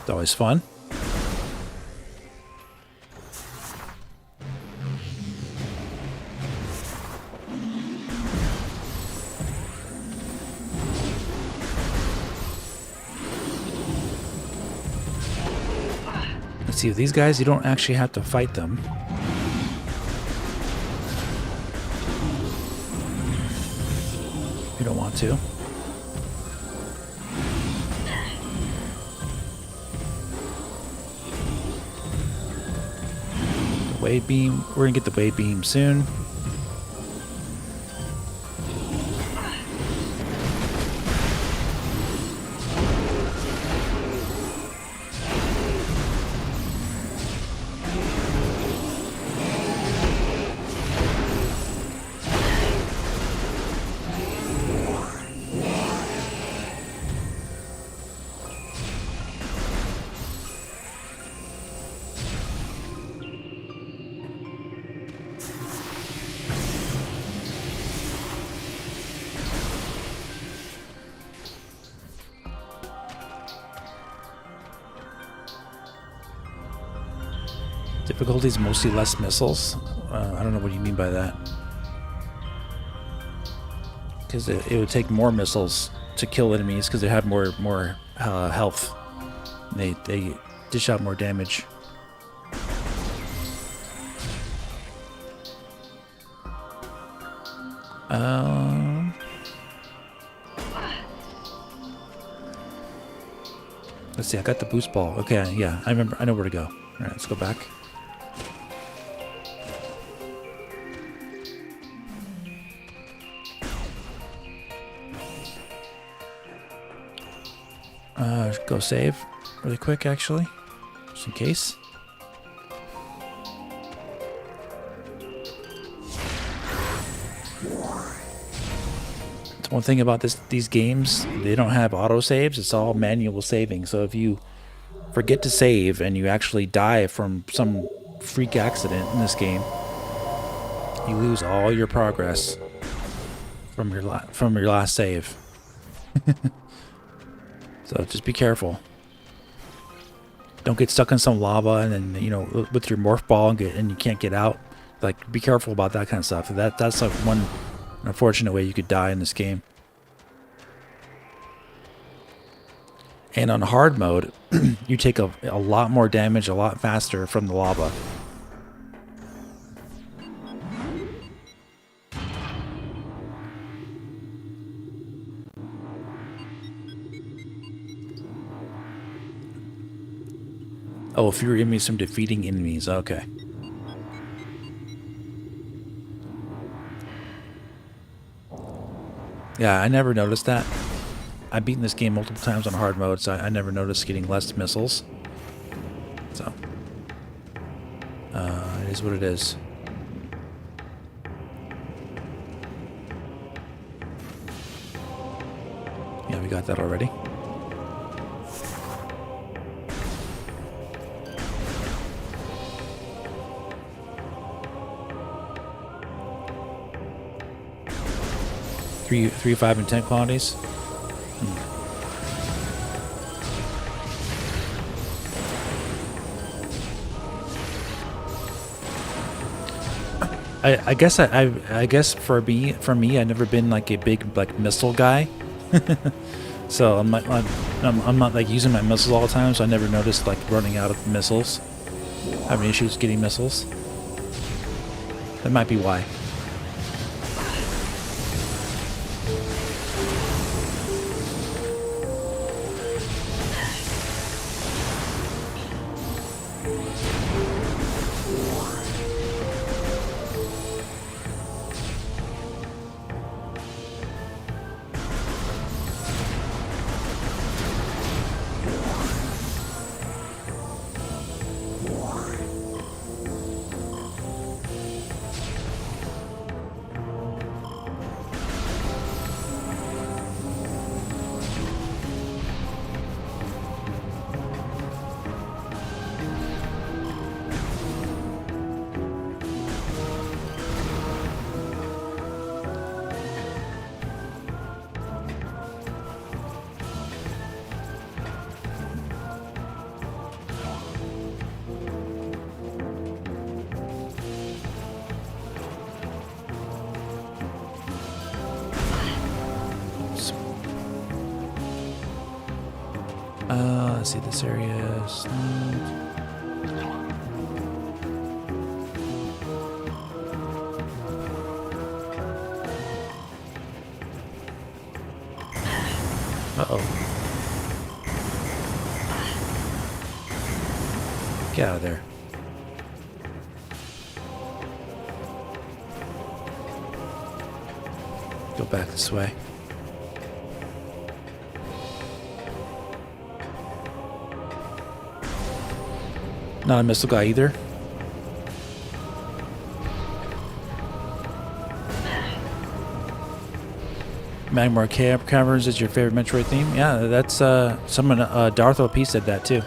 Speaker 1: It's always fun. Let's see, with these guys, you don't actually have to fight them. You don't want to. wave beam. We're gonna get the wave beam soon. Difficulty is mostly less missiles. I don't know what you mean by that. Because it would take more missiles to kill enemies because they have more health. They dish out more damage. Let's see. I got the boost ball. Okay, yeah, I remember. I know where to go. All right, let's go back. Go save really quick, actually, just in case. That's one thing about these games, they don't have auto saves. It's all manual saving. So if you forget to save and you actually die from some freak accident in this game, you lose all your progress from your last save. So just be careful. Don't get stuck in some lava and then, you know, with your morph ball and you can't get out. Like, be careful about that kind of stuff. That's like one unfortunate way you could die in this game. And on hard mode, you take a lot more damage a lot faster from the lava. Oh, fewer enemies from defeating enemies. Okay. Yeah, I never noticed that. I've beaten this game multiple times on hard mode, so I never noticed getting less missiles. So, it is what it is. Yeah, we got that already. Three, 5, and 10 quantities. I guess I guess for me I've never been like a big like missile guy. So I'm not like using my missiles all the time, so I never noticed like running out of missiles, having issues getting missiles. That might be why. Let's see this area. Uh-oh. Get out of there. Go back this way. Not a missile guy either. Magmar Caverns is your favorite Metroid theme? Yeah, that's someone. Darth OP said that too.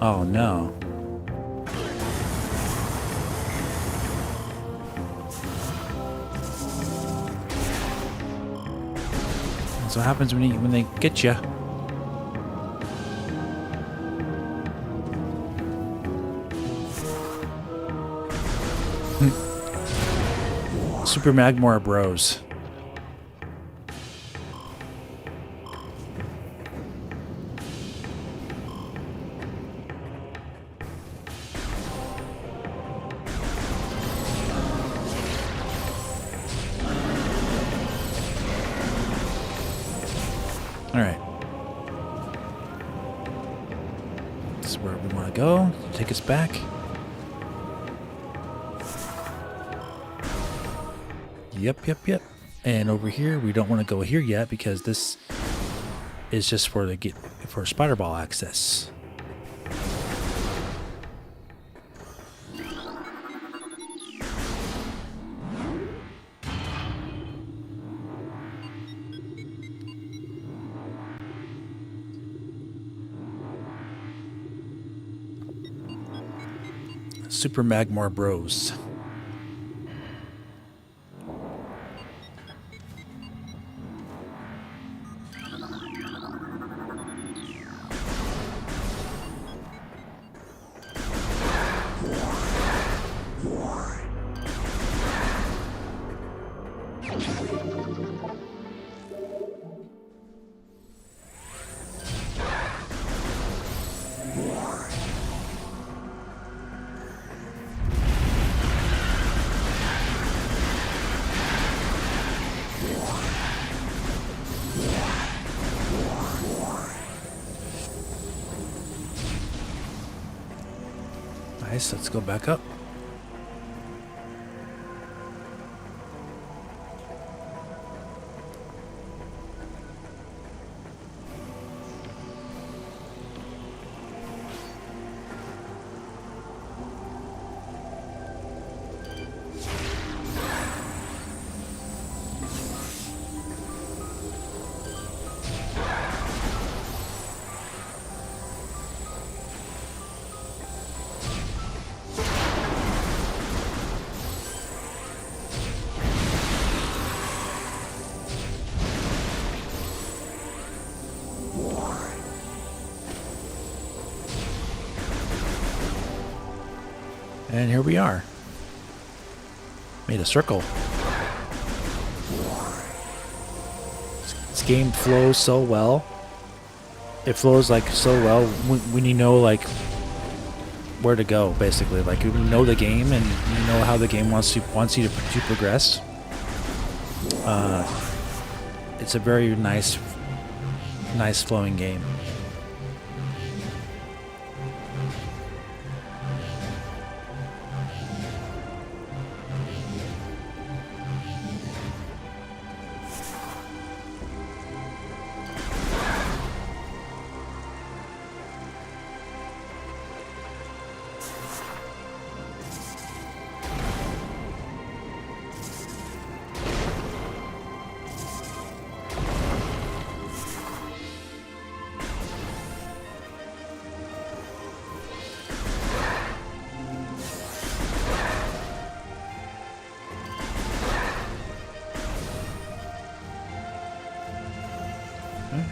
Speaker 1: Oh no. That's what happens when they get you. Super Magmar Bros. All right. This is where we want to go. Take us back. Yep. And over here, we don't want to go here yet because this is just for spider ball access. Super Magmar Bros. Nice, let's go back up. And here we are. Made a circle. This game flows so well. It flows like so well when you know like where to go, basically. Like you know the game and you know how the game wants you to progress. It's a very nice flowing game.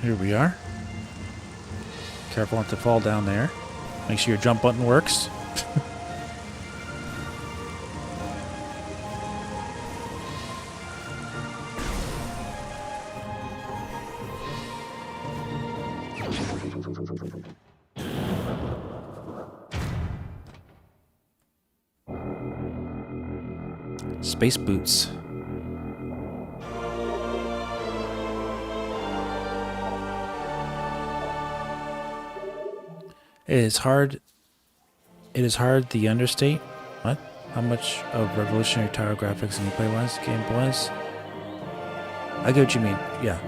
Speaker 1: Here we are. Careful not to fall down there. Make sure your jump button works. Space boots. It is hard the understate. What? How much of revolutionary tile graphics and gameplay-wise game was? I get what you mean. Yeah.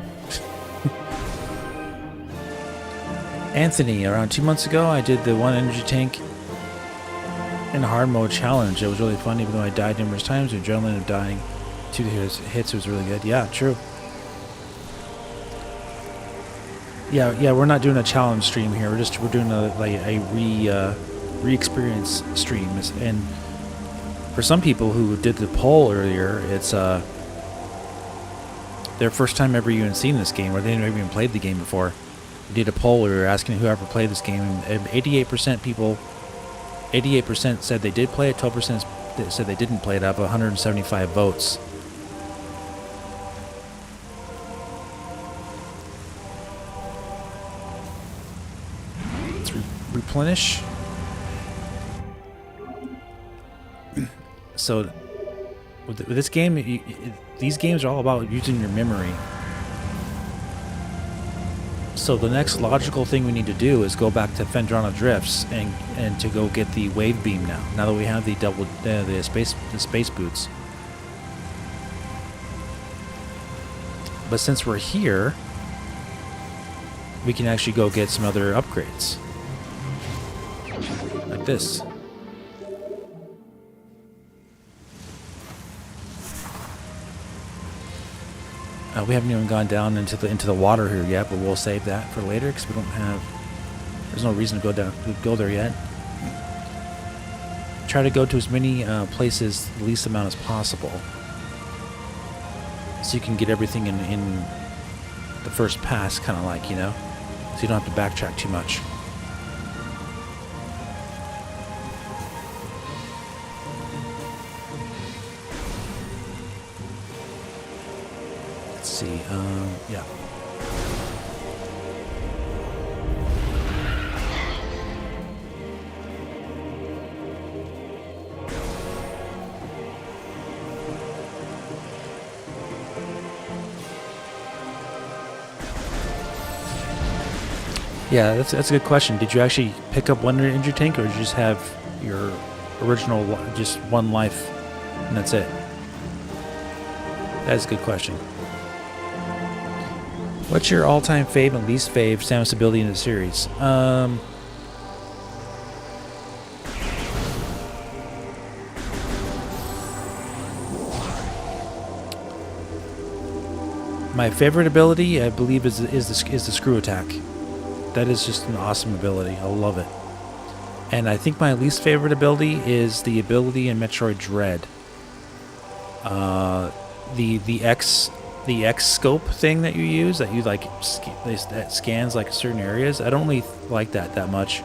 Speaker 1: Anthony, around 2 months ago, I did the one energy tank in hard mode challenge. It was really fun, even though I died numerous times. The adrenaline of dying 2 hits was really good. Yeah, true. Yeah, we're not doing a challenge stream here. We're doing a re-experience stream. And for some people who did the poll earlier, it's their first time ever even seeing this game, or they never even played the game before. We did a poll. We were asking whoever played this game, and 88% said they did play it. 12% said they didn't play it. Out of 175 votes. Replenish. So with this game, these games are all about using your memory. So the next logical thing we need to do is go back to Phendrana Drifts and to go get the wave beam now. Now that we have the space boots. But since we're here, we can actually go get some other upgrades. Like this. We haven't even gone down into the water here yet, but we'll save that for later because we don't have. There's no reason to go there yet. Try to go to as many places the least amount as possible, so you can get everything in the first pass, kind of like, you know, so you don't have to backtrack too much. See, yeah. Yeah, that's a good question. Did you actually pick up one energy tank, or did you just have your original, just one life, and that's it? That's a good question. What's your all-time fave and least fave Samus ability in the series? My favorite ability, I believe, is the screw attack. That is just an awesome ability. I love it. And I think my least favorite ability is the ability in Metroid Dread. The X scope thing that you use, that you like, that scans like certain areas. I don't really like that much.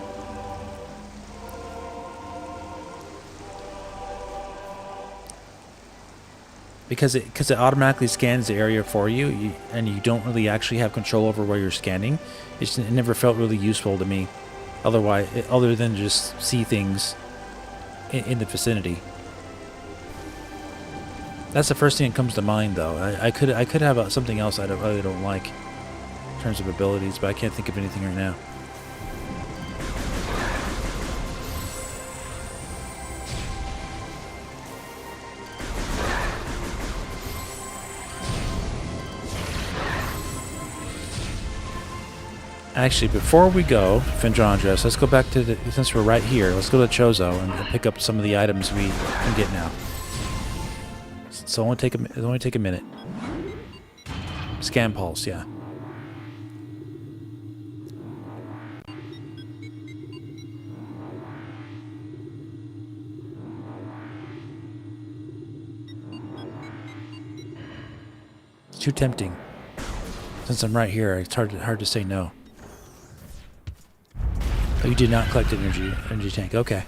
Speaker 1: Because it automatically scans the area for you, and you don't really actually have control over where you're scanning. It never felt really useful to me. Other than just see things in the vicinity. That's the first thing that comes to mind, though. I could have something else I really don't like in terms of abilities, but I can't think of anything right now. Actually, before we go, Phendrana, let's go back to since we're right here, let's go to Chozo and pick up some of the items we can get now. So it'll only take a minute. Scan pulse, yeah. It's too tempting. Since I'm right here, it's hard to say no. Oh, you did not collect energy tank. Okay.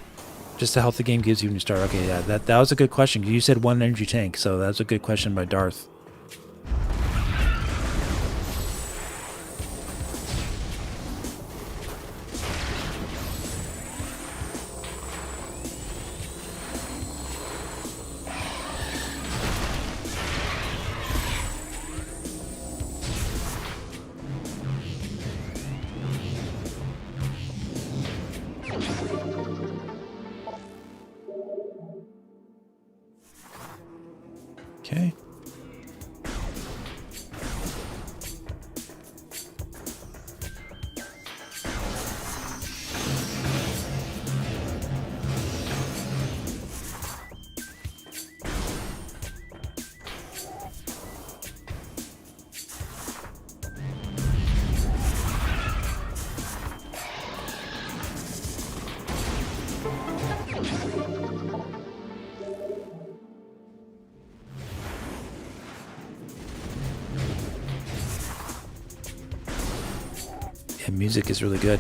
Speaker 1: Just the health the game gives you when you start. Okay, yeah, that was a good question. You said one energy tank, so that was a good question by Darth. Okay. Yeah, music is really good.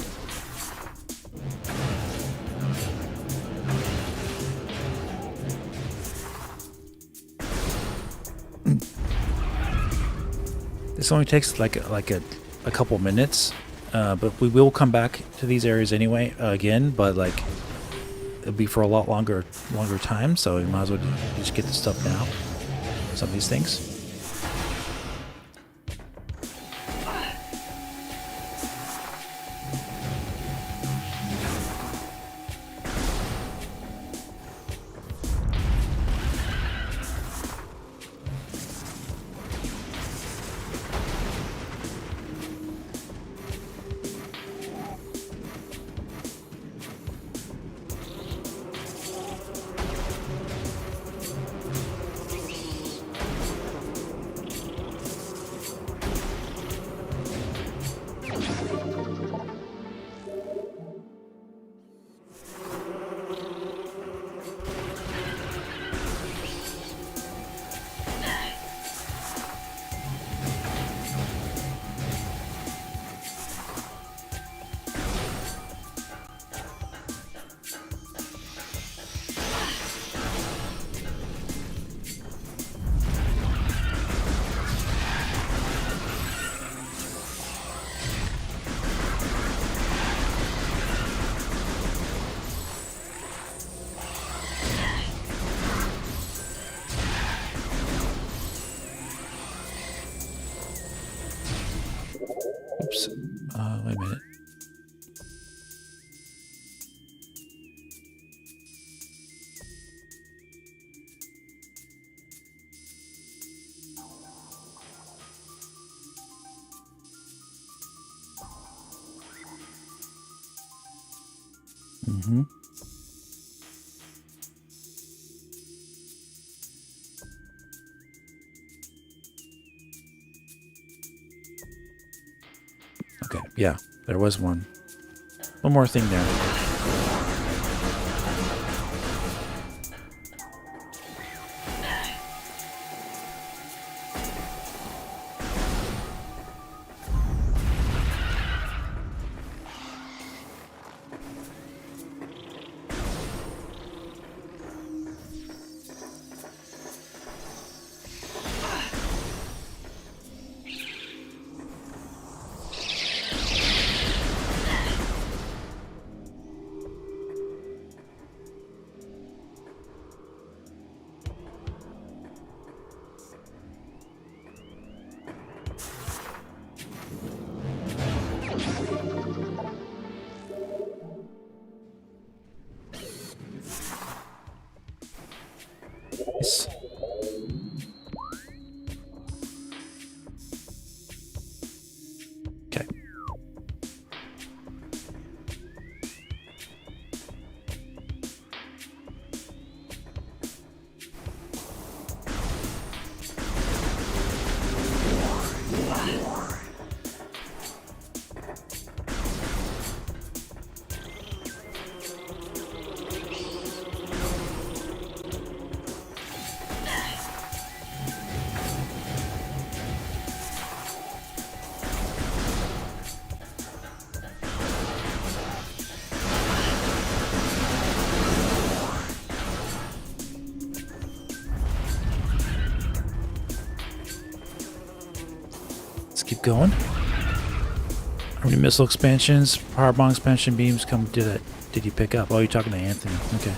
Speaker 1: This only takes like a couple minutes, but we will come back to these areas anyway again. But like it'll be for a lot longer time, so you might as well just get the stuff now. Some of these things. Oops. Wait a minute. Mm-hmm. Okay, yeah, there was one. One more thing there. Nice. Okay. keep going. How many missile expansions, power bomb expansion beams did you pick up? Oh, you're talking to Anthony. Okay.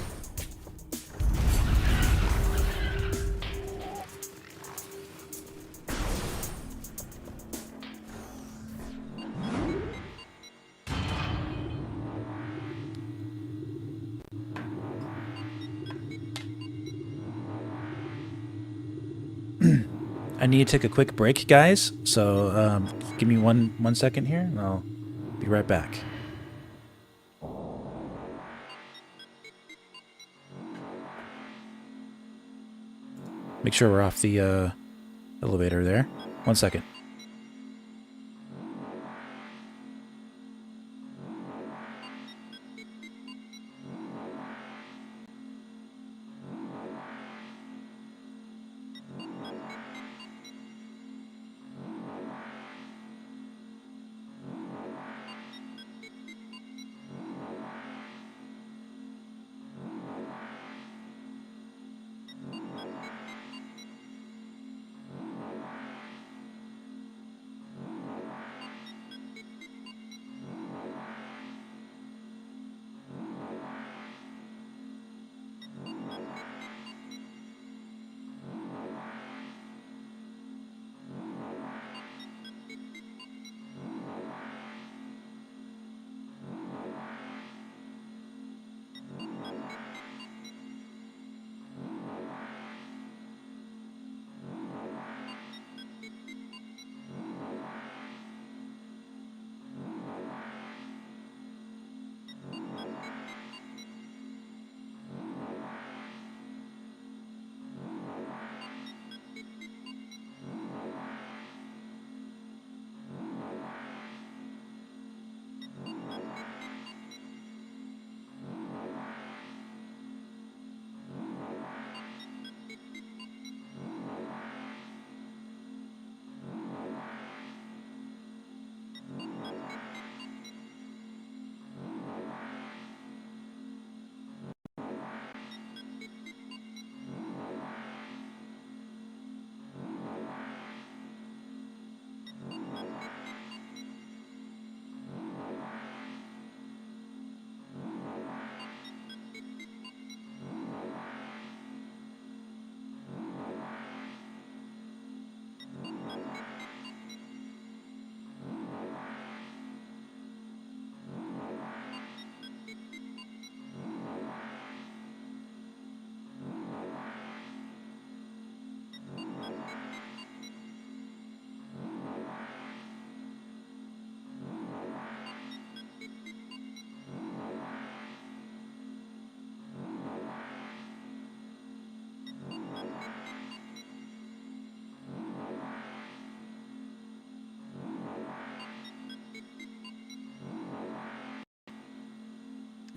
Speaker 1: I need to take a quick break, guys. So give me one second here, and I'll be right back. Make sure we're off the elevator there. 1 second.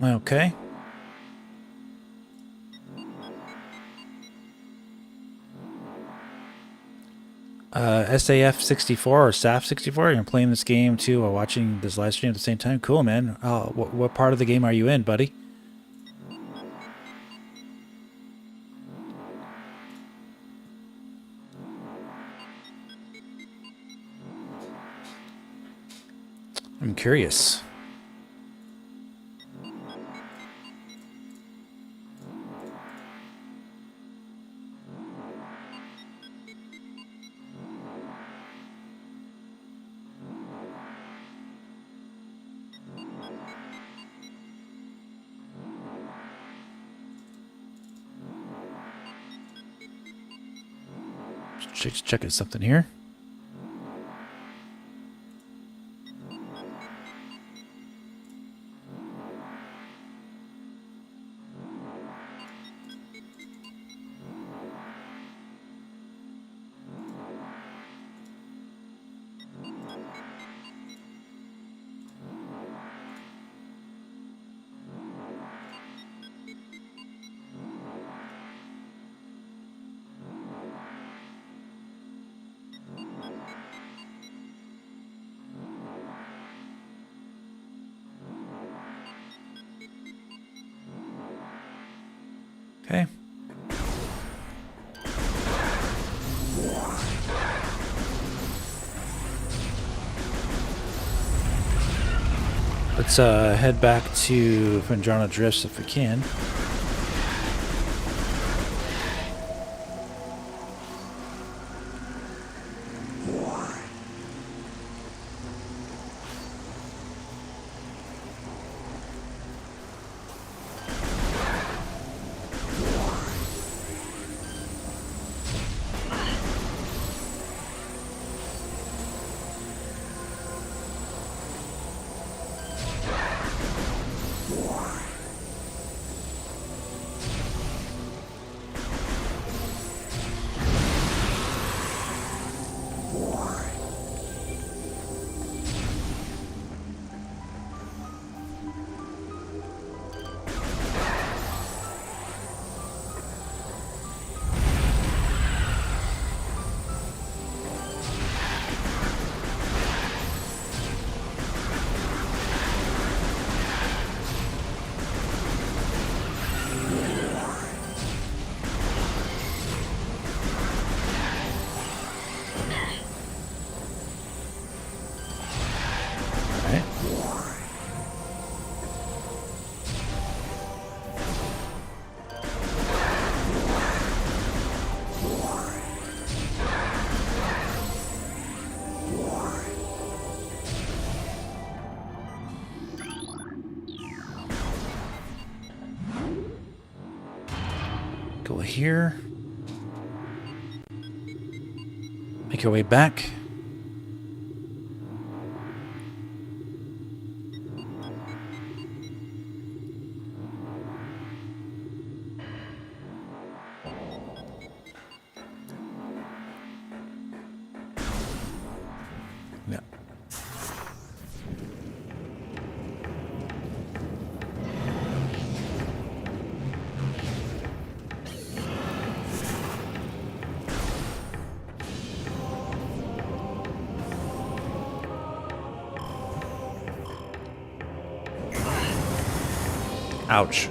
Speaker 1: Okay. SAF 64 or SAF 64. You're playing this game too while watching this live stream at the same time. Cool, man. What part of the game are you in, buddy? I'm curious. Checking something here. Okay. Let's head back to Vendrana Drifts if we can. Go here. Make your way back. Yeah. Ouch.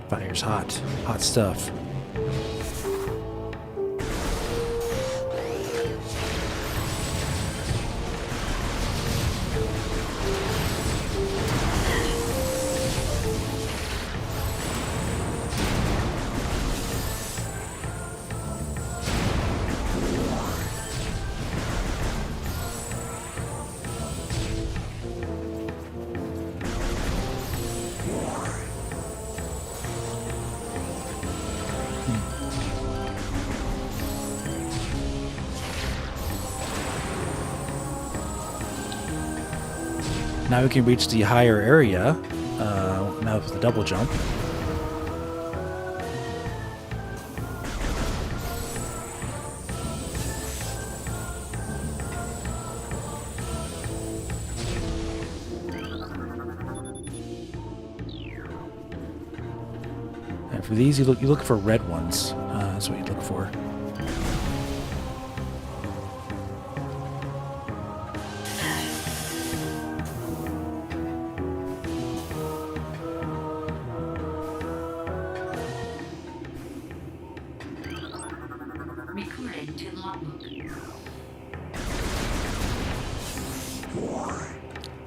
Speaker 1: Fire's hot. Hot stuff. Now we can reach the higher area, now with the double jump. And for these, you look for red ones. That's what you look for.
Speaker 2: Recording to logbook.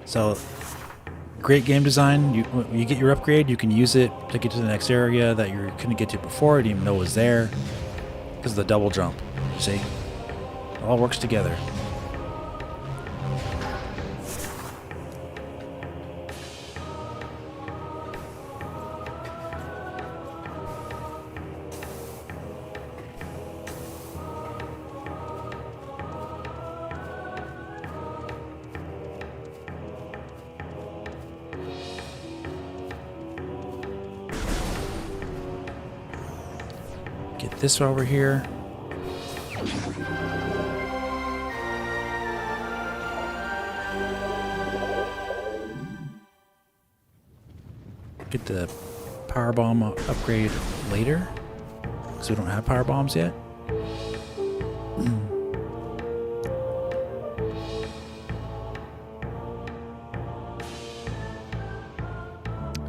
Speaker 1: So, great game design. When you get your upgrade, you can use it to get to the next area that you couldn't get to before. You didn't even know was there because of the double jump. See, it all works together. Get this over here. get the power bomb upgrade later, because we don't have power bombs yet.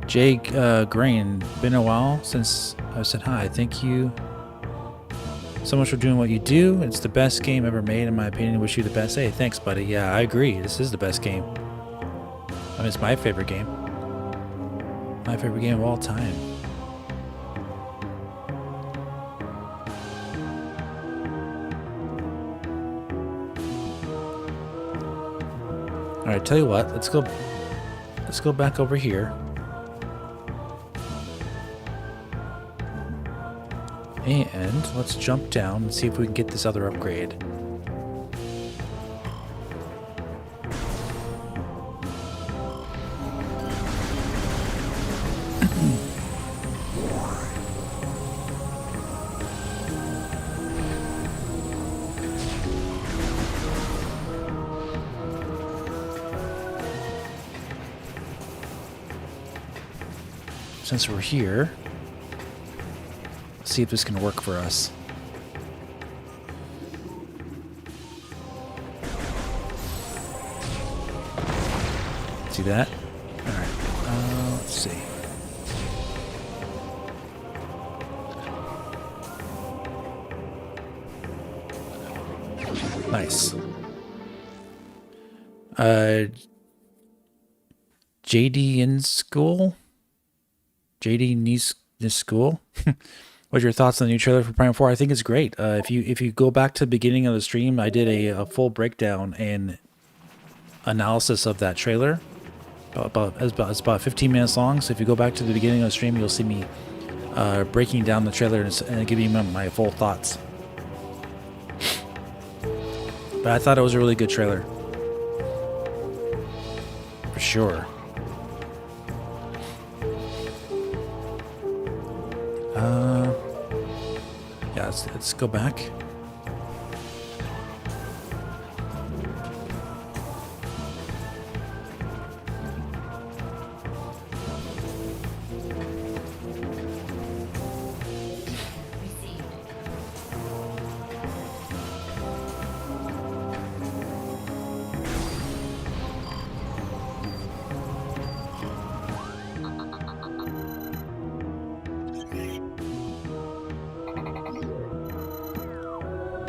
Speaker 1: Jake Grain, been a while since I said hi. Thank you so much for doing what you do. It's the best game ever made, in my opinion. Wish you the best. Hey, thanks, buddy. Yeah, I agree. This is the best game. I mean, it's my favorite game. My favorite game of all time. All right, tell you what. Let's go back over here. And let's jump down and see if we can get this other upgrade. Since we're here, let's see if this can work for us. See that? All right. Let's see. Nice. JD in school? JD needs this school? What's your thoughts on the new trailer for Prime 4? I think it's great. If you go back to the beginning of the stream, I did a full breakdown and analysis of that trailer. It's about 15 minutes long. So if you go back to the beginning of the stream, you'll see me breaking down the trailer and giving you my full thoughts. But I thought it was a really good trailer. For sure. Yeah, let's go back.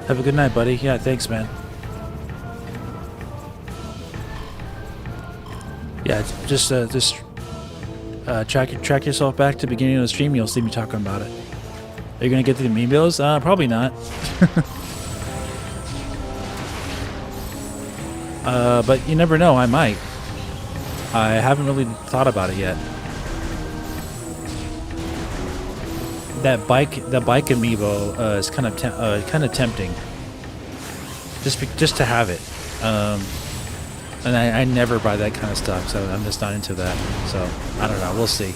Speaker 1: Have a good night, buddy. Yeah, thanks, man. Yeah, just track yourself back to the beginning of the stream. You'll see me talking about it. Are you gonna get the amiibos? Probably not. But you never know. I might. I haven't really thought about it yet. That bike amiibo is kind of tempting. Just to have it, and I never buy that kind of stuff, so I'm just not into that. So I don't know. We'll see.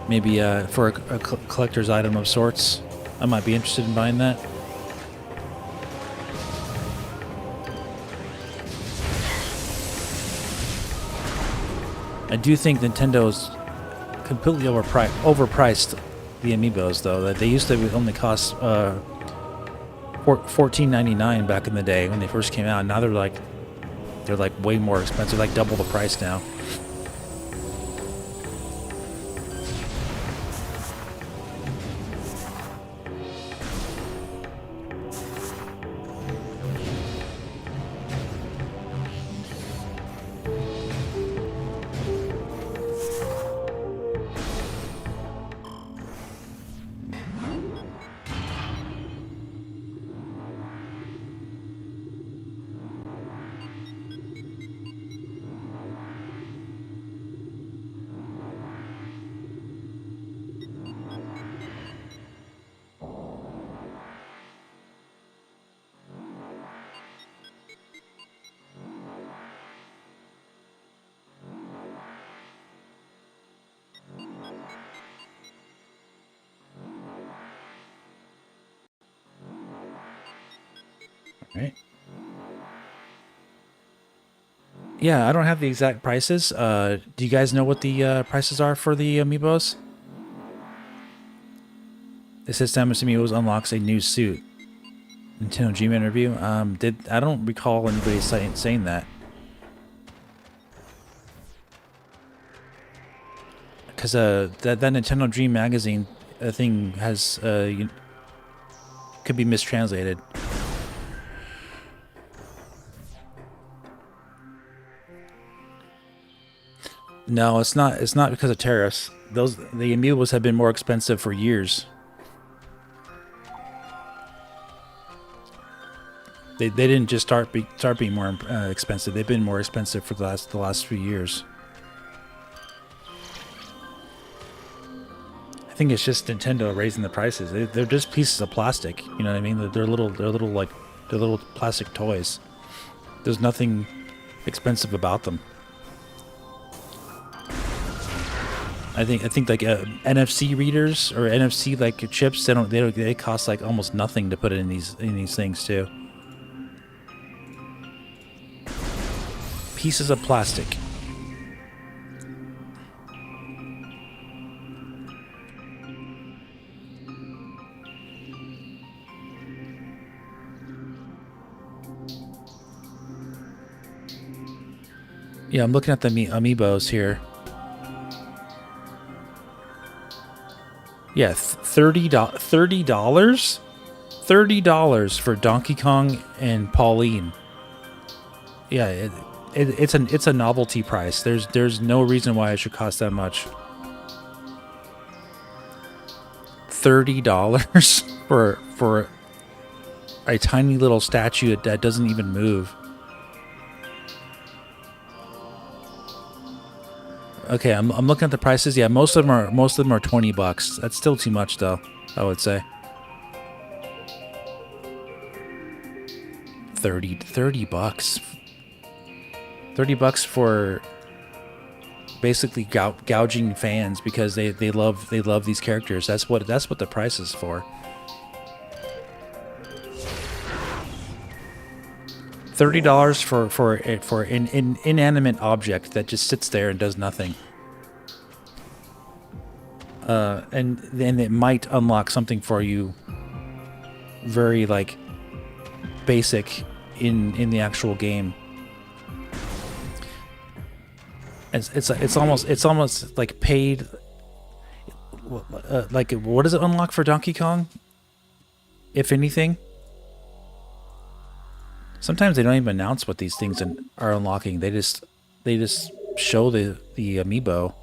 Speaker 1: Maybe for a collector's item of sorts, I might be interested in buying that. I do think Nintendo's completely overpriced the amiibos, though. That they used to only cost $14.99 back in the day when they first came out. Now they're like way more expensive, like double the price now. Right. Yeah, I don't have the exact prices. Do you guys know what the prices are for the amiibos? It says Samus Amiibos unlocks a new suit. Nintendo G-Man review. I don't recall anybody saying that. Because that Nintendo Dream magazine thing has could be mistranslated. No, it's not. It's not because of tariffs. The amiibos have been more expensive for years. They didn't just start being more expensive. They've been more expensive for the last few years. I think it's just Nintendo raising the prices. They're just pieces of plastic. You know what I mean? They're little plastic toys. There's nothing expensive about them. I think like NFC readers or NFC like chips. They cost like almost nothing to put in these things too. Pieces of plastic. Yeah, I'm looking at the amiibos here. Yeah, $30. $30 for Donkey Kong and Pauline. Yeah, it's a novelty price. There's no reason why it should cost that much. $30 for a tiny little statue that doesn't even move. Okay, I'm looking at the prices. Yeah, most of them are $20. That's still too much though, I would say. 30 bucks. 30 bucks for basically gouging fans because they love these characters. That's what the price is for. $30 for an inanimate object that just sits there and does nothing. And then it might unlock something for you very like basic in the actual game. It's almost like paid. Like what does it unlock for Donkey Kong? If anything. Sometimes they don't even announce what these things are unlocking. They just show the amiibo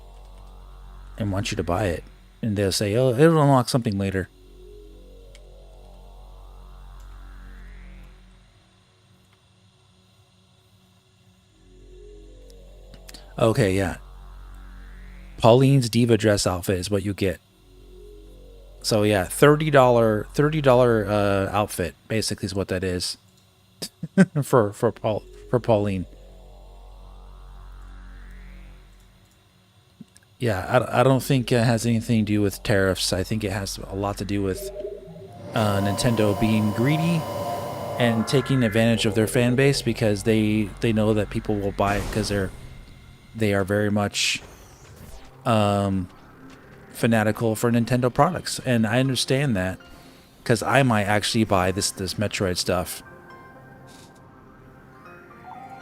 Speaker 1: and want you to buy it, and they'll say, "Oh, it'll unlock something later." Okay, yeah. Pauline's diva dress outfit is what you get. So yeah, $30 outfit basically is what that is for Pauline. Yeah, I don't think it has anything to do with tariffs. I think it has a lot to do with Nintendo being greedy and taking advantage of their fan base because they know that people will buy it because they are very much fanatical for Nintendo products, and I understand that because I might actually buy this Metroid stuff.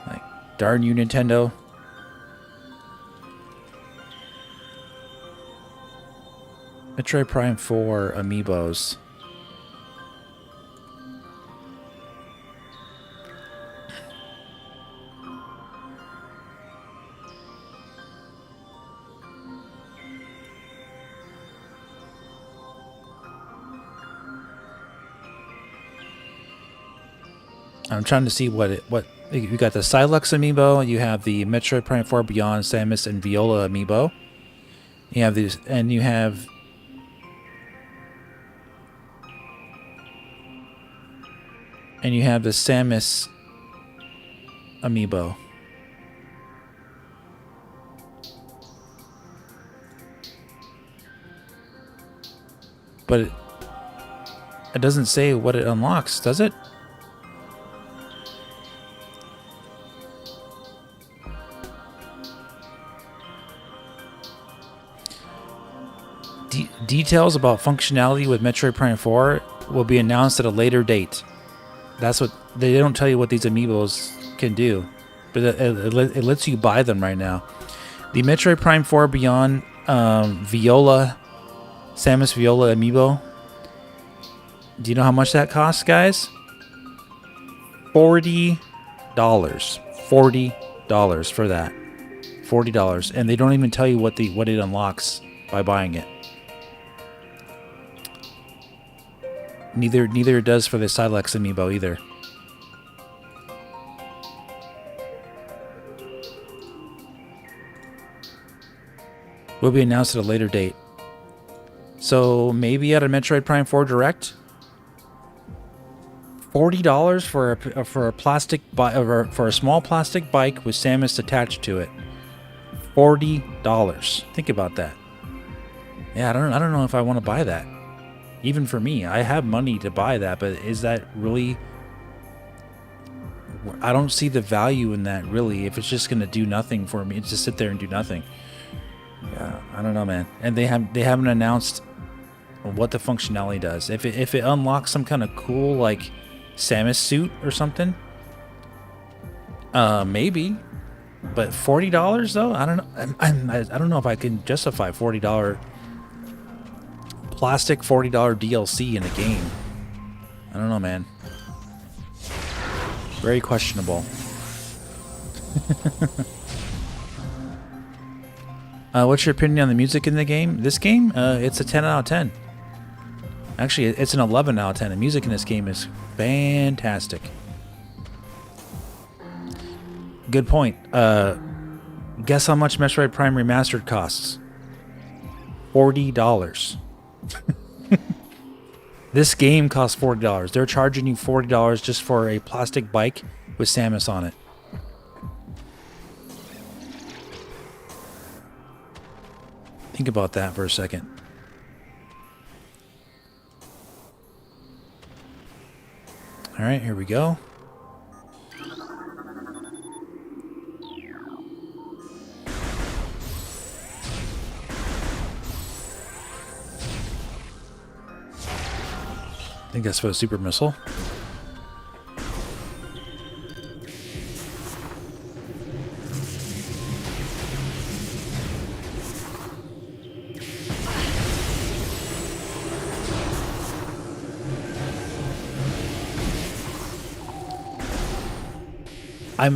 Speaker 1: Like, darn you, Nintendo. Metroid Prime 4 amiibos. I'm trying to see what you got. The Silux amiibo. You have the Metroid Prime 4 Beyond Samus and Viola amiibo. You have these, and you have the Samus amiibo. But it doesn't say what it unlocks, does it? Details about functionality with Metroid Prime 4 will be announced at a later date. That's what they don't tell you what these amiibos can do, but it lets you buy them right now. The Metroid Prime 4 Beyond Viola, Samus Viola amiibo. Do you know how much that costs, guys? $40. $40 for that. $40, and they don't even tell you what it unlocks by buying it. Neither it does for the Silex amiibo either. Will be announced at a later date. So maybe at a Metroid Prime 4 Direct. $40 for a plastic for a small plastic bike with Samus attached to it. $40. Think about that. Yeah, I don't know if I want to buy that. Even for me, I have money to buy that, but is that really? I don't see the value in that really. If it's just gonna do nothing for me, it's just sit there and do nothing. Yeah, I don't know, man. And they haven't announced what the functionality does. If it unlocks some kind of cool like Samus suit or something, maybe. But $40 though, I don't know. I don't know if I can justify $40 plastic $40 DLC in a game. I don't know, man. Very questionable. What's your opinion on the music in the game? This game, it's a 10 out of 10. Actually, it's an 11 out of 10. The music in this game is fantastic. Good point. Guess how much Metroid Prime Remastered costs? $40. This game costs $40. They're charging you $40 just for a plastic bike with Samus on it. Think about that for a second. All right, here we go. I think that's for a super missile. I'm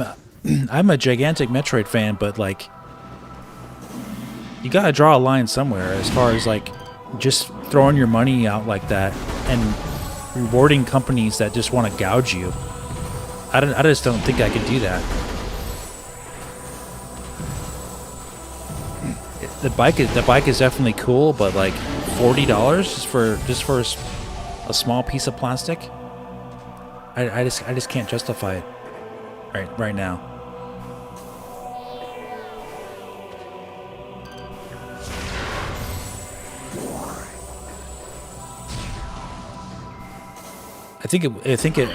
Speaker 1: a gigantic Metroid fan, but like you gotta draw a line somewhere as far as like just throwing your money out like that and rewarding companies that just want to gouge you. I just don't think I could do that. The bike is definitely cool, but like $40 just for a small piece of plastic. I just can't justify it right now. I think it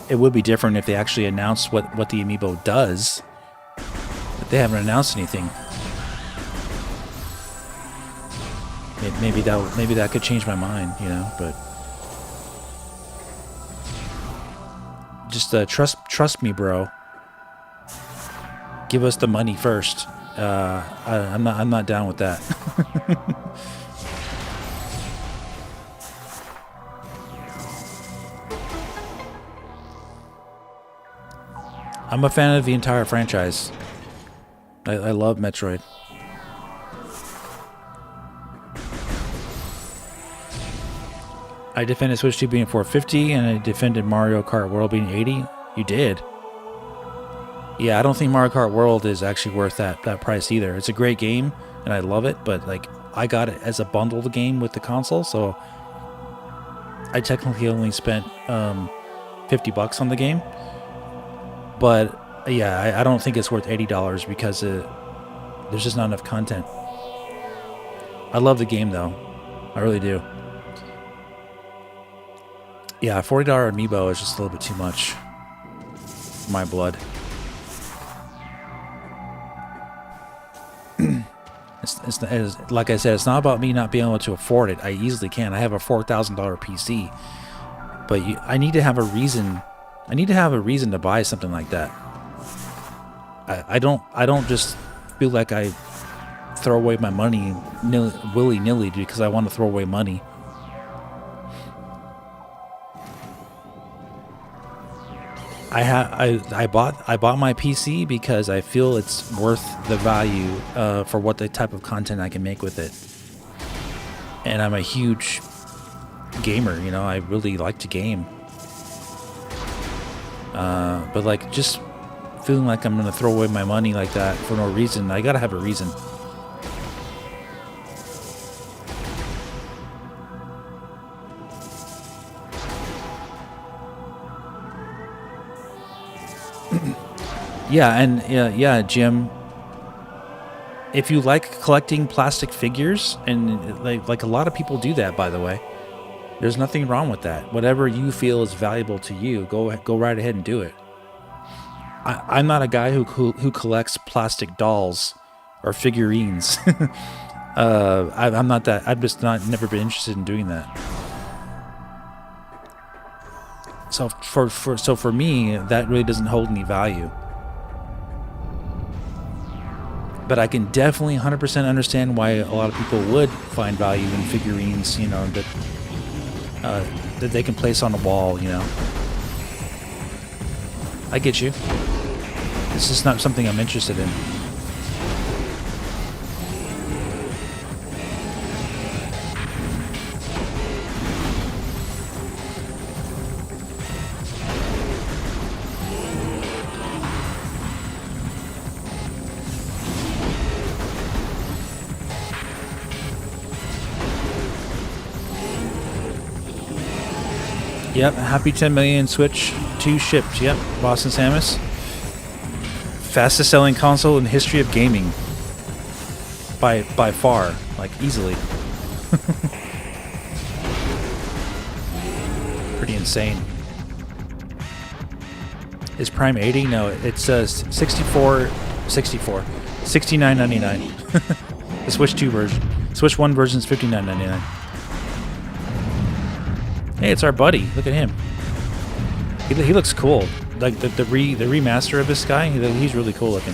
Speaker 1: it would be different if they actually announced what the amiibo does. But they haven't announced anything. Maybe that could change my mind, you know. But just trust me, bro. Give us the money first. I'm not down with that. I'm a fan of the entire franchise. I love Metroid. I defended Switch 2 being $450, and I defended Mario Kart World being $80. You did. Yeah, I don't think Mario Kart World is actually worth that price either. It's a great game, and I love it, but like I got it as a bundled game with the console, so I technically only spent $50 on the game. But yeah, I don't think it's worth $80 because there's just not enough content. I love the game though, I really do. Yeah, $40 amiibo is just a little bit too much for my blood. like I said, it's not about me not being able to afford it. I easily can. I have a $4,000 PC, but I need to have a reason. I need to have a reason to buy something like that. I don't just feel like I throw away my money willy-nilly because I want to throw away money. I bought my PC because I feel it's worth the value for what the type of content I can make with it. And I'm a huge gamer, you know. I really like to game. But like just feeling like I'm gonna throw away my money like that for no reason. I gotta have a reason. Yeah, and yeah, Jim. If you like collecting plastic figures, and like a lot of people do that, by the way, there's nothing wrong with that. Whatever you feel is valuable to you, go right ahead and do it. I'm not a guy who collects plastic dolls or figurines. I'm not that. I've just never been interested in doing that. So for me, that really doesn't hold any value. But I can definitely 100% understand why a lot of people would find value in figurines, you know, that they can place on a wall, you know. I get you. It's just not something I'm interested in. Yep, happy 10 million Switch 2 shipped. Yep, Boston Samus. Fastest selling console in the history of gaming. By far, like easily. Pretty insane. Is Prime 80? No, it's 69.99. The Switch 2 version. Switch 1 version is $59.99. Hey, it's our buddy. Look at him. He looks cool. Like the remaster of this guy, he's really cool looking.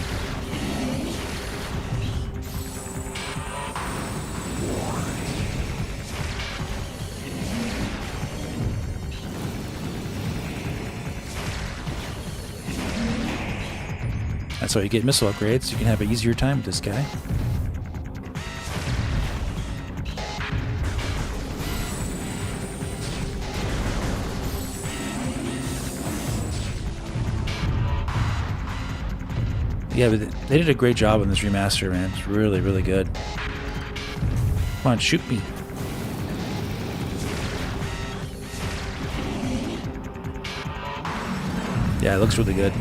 Speaker 1: That's why you get missile upgrades. You can have an easier time with this guy. Yeah, but they did a great job on this remaster, man. It's really, really good. Come on, shoot me. Yeah, it looks really good.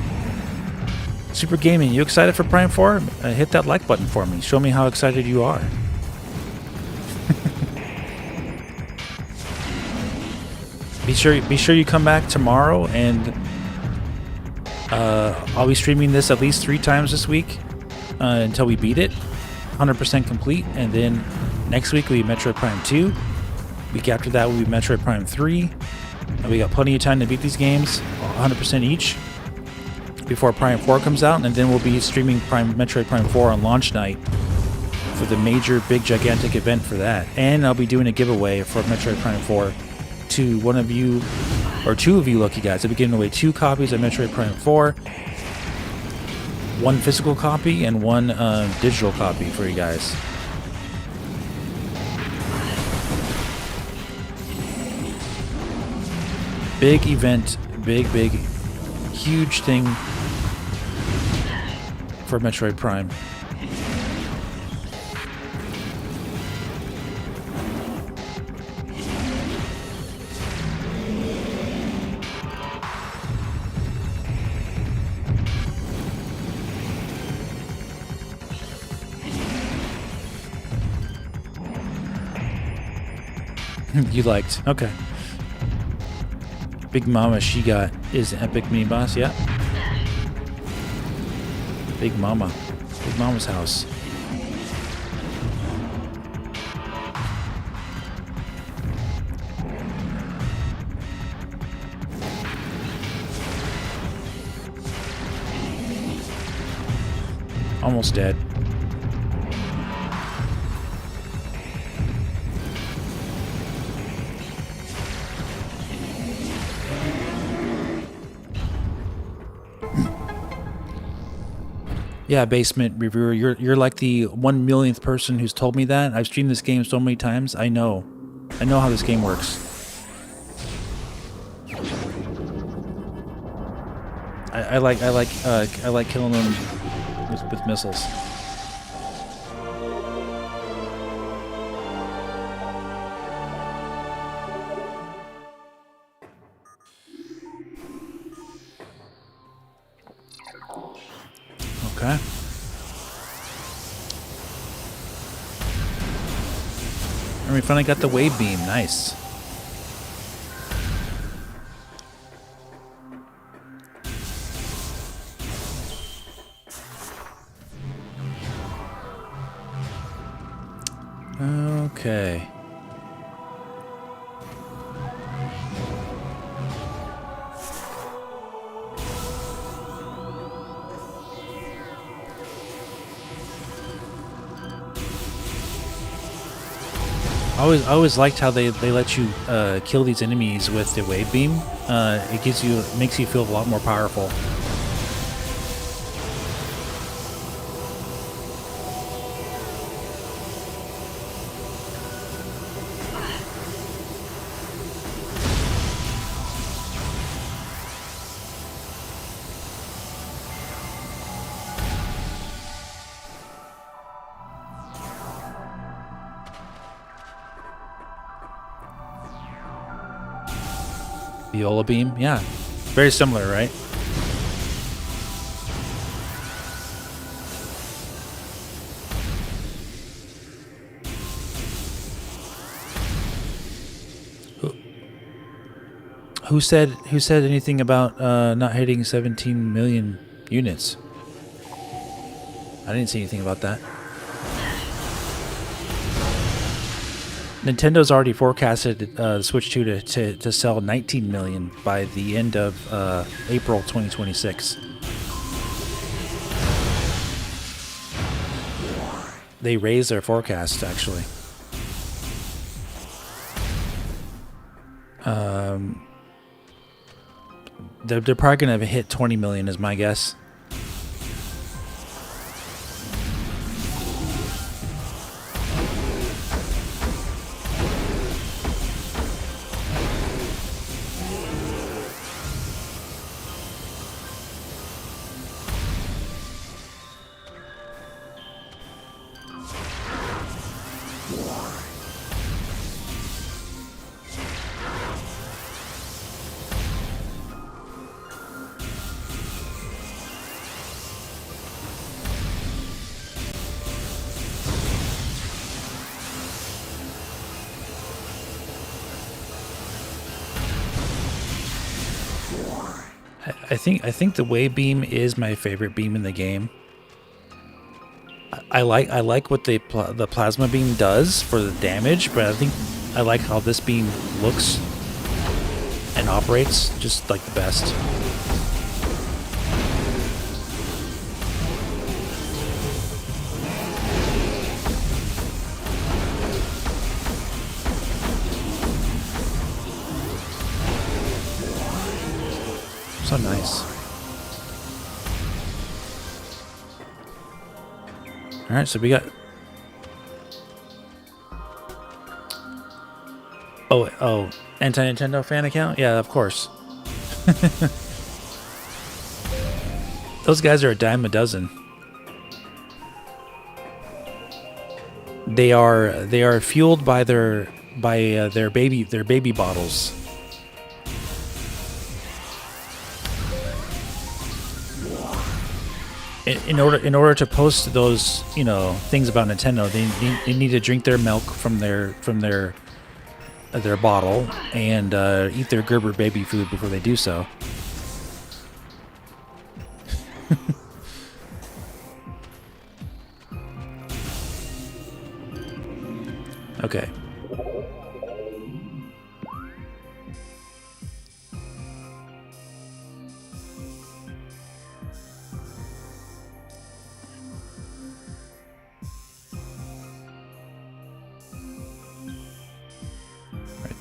Speaker 1: Super Gaming, you excited for Prime 4? Hit that like button for me. Show me how excited you are. Be sure you come back tomorrow, and I'll be streaming this at least 3 times this week until we beat it 100% complete, and then next week will be Metroid Prime 2. Week after that will be Metroid Prime 3, and we got plenty of time to beat these games 100% each before Prime 4 comes out, and then we'll be streaming Metroid Prime 4 on launch night for the major, big, gigantic event for that. And I'll be doing a giveaway for Metroid Prime 4 to one of you, or 2 of you lucky guys. I'll be giving away 2 copies of Metroid Prime 4, 1 physical copy and 1 digital copy for you guys. Big event, big, huge thing for Metroid Prime. You liked. Okay. Big Mama She Got is an epic mini boss, yeah. Big Mama. Big Mama's house. Almost dead. Yeah, Basement Reviewer, you're like the 1 millionth person who's told me that. I've streamed this game so many times. I know how this game works. I like killing them with missiles. Okay. And we finally got the wave beam. Nice. Okay. I always liked how they let you kill these enemies with the wave beam. It makes you feel a lot more powerful. Viola beam, yeah, very similar, right? Who said anything about not hitting 17 million units? I didn't see anything about that. Nintendo's already forecasted Switch 2 to sell 19 million by the end of April 2026. They raised their forecast, actually. They're probably going to hit 20 million is my guess. I think the wave beam is my favorite beam in the game. I like what the plasma beam does for the damage, but I think I like how this beam looks and operates just like the best. So nice. All right, so we got. Oh, anti-Nintendo fan account? Yeah, of course. Those guys are a dime a dozen. They are fueled by their baby bottles. In order to post those things about Nintendo, they need to drink their milk from their bottle and eat their Gerber baby food before they do so. Okay.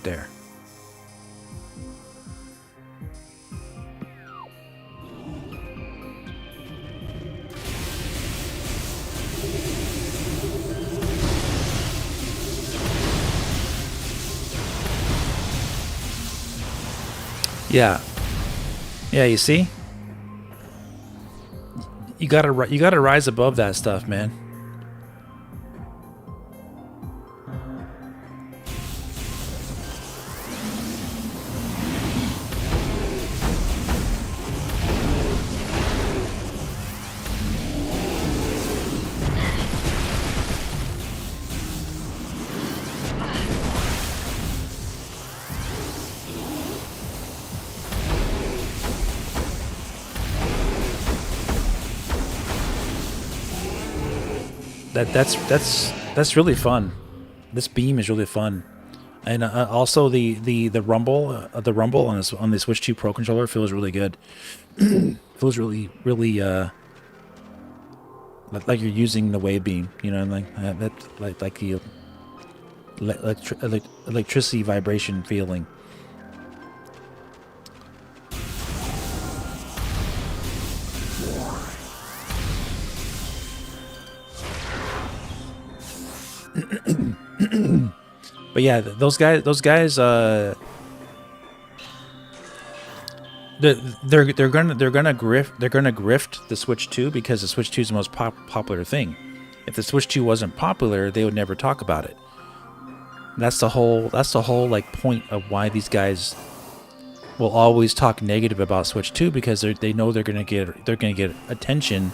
Speaker 1: There. Yeah. Yeah, you see? You gotta rise above that stuff, man. That's really fun. This beam is really fun, and also the rumble on the Switch 2 Pro controller feels really good. Feels really like you're using the wave beam, you know, like the electricity vibration feeling. But yeah, those guys, they're gonna grift the Switch 2 because the Switch 2 is the most popular thing. If the Switch 2 wasn't popular, they would never talk about it. That's the whole like point of why these guys will always talk negative about Switch 2, because they know they're gonna get attention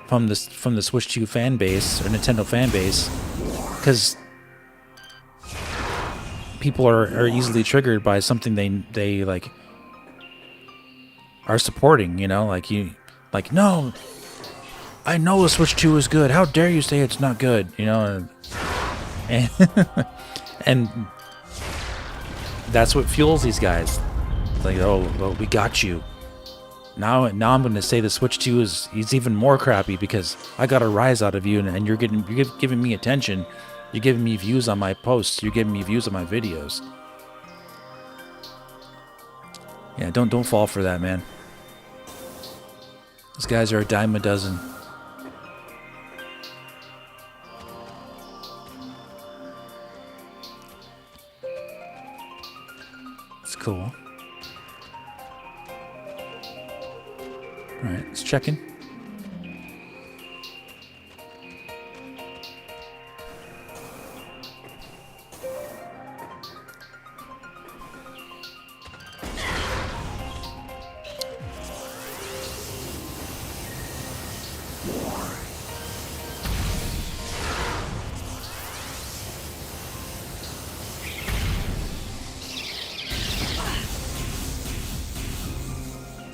Speaker 1: from the Switch 2 fan base or Nintendo fan base, because people are easily triggered by something they like are supporting, you know, like no, I know the Switch 2 is good. How dare you say it's not good, you know? And and that's what fuels these guys. Like, oh, well, we got you. Now I'm going to say the Switch 2 is even more crappy because I got a rise out of you, and you're giving me attention. You're giving me views on my posts. You're giving me views on my videos. Yeah, don't fall for that, man. These guys are a dime a dozen. It's cool. All right, let's check in.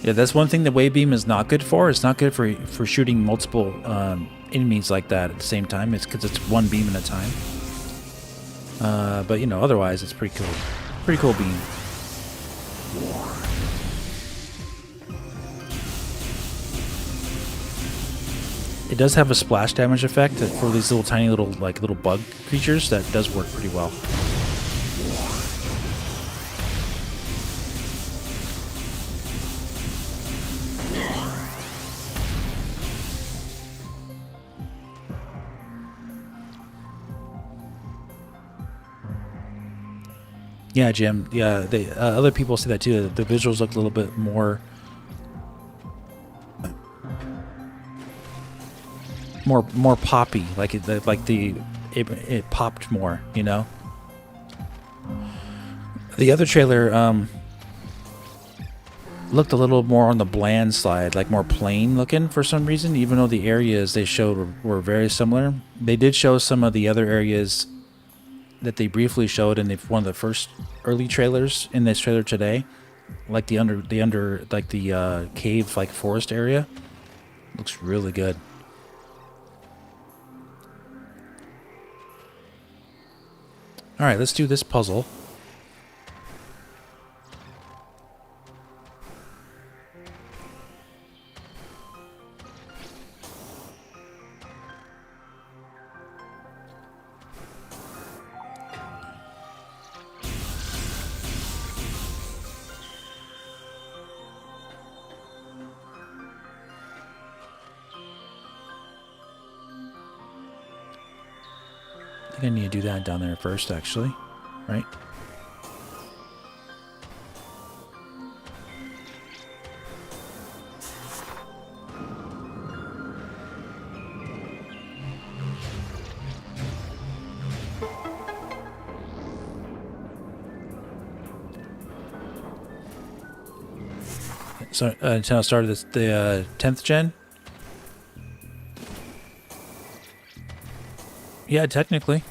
Speaker 1: Yeah, that's one thing the wave beam is not good for. It's not good for shooting multiple enemies like that at the same time. It's because it's one beam at a time. But you know, otherwise it's pretty cool. Pretty cool beam. It does have a splash damage effect for these little tiny little bug creatures that does work pretty well. Yeah, Jim. Yeah, they other people say that too. The visuals look a little bit more poppy, it popped more, you know. The other trailer looked a little more on the bland side, like more plain looking for some reason, even though the areas they showed were very similar. They did show some of the other areas that they briefly showed in one of the first early trailers in this trailer today, like the cave forest area. Looks really good. All right, let's do this puzzle. think I need to do that down there first, actually. Right? So Nintendo started the 10th gen. Yeah, technically.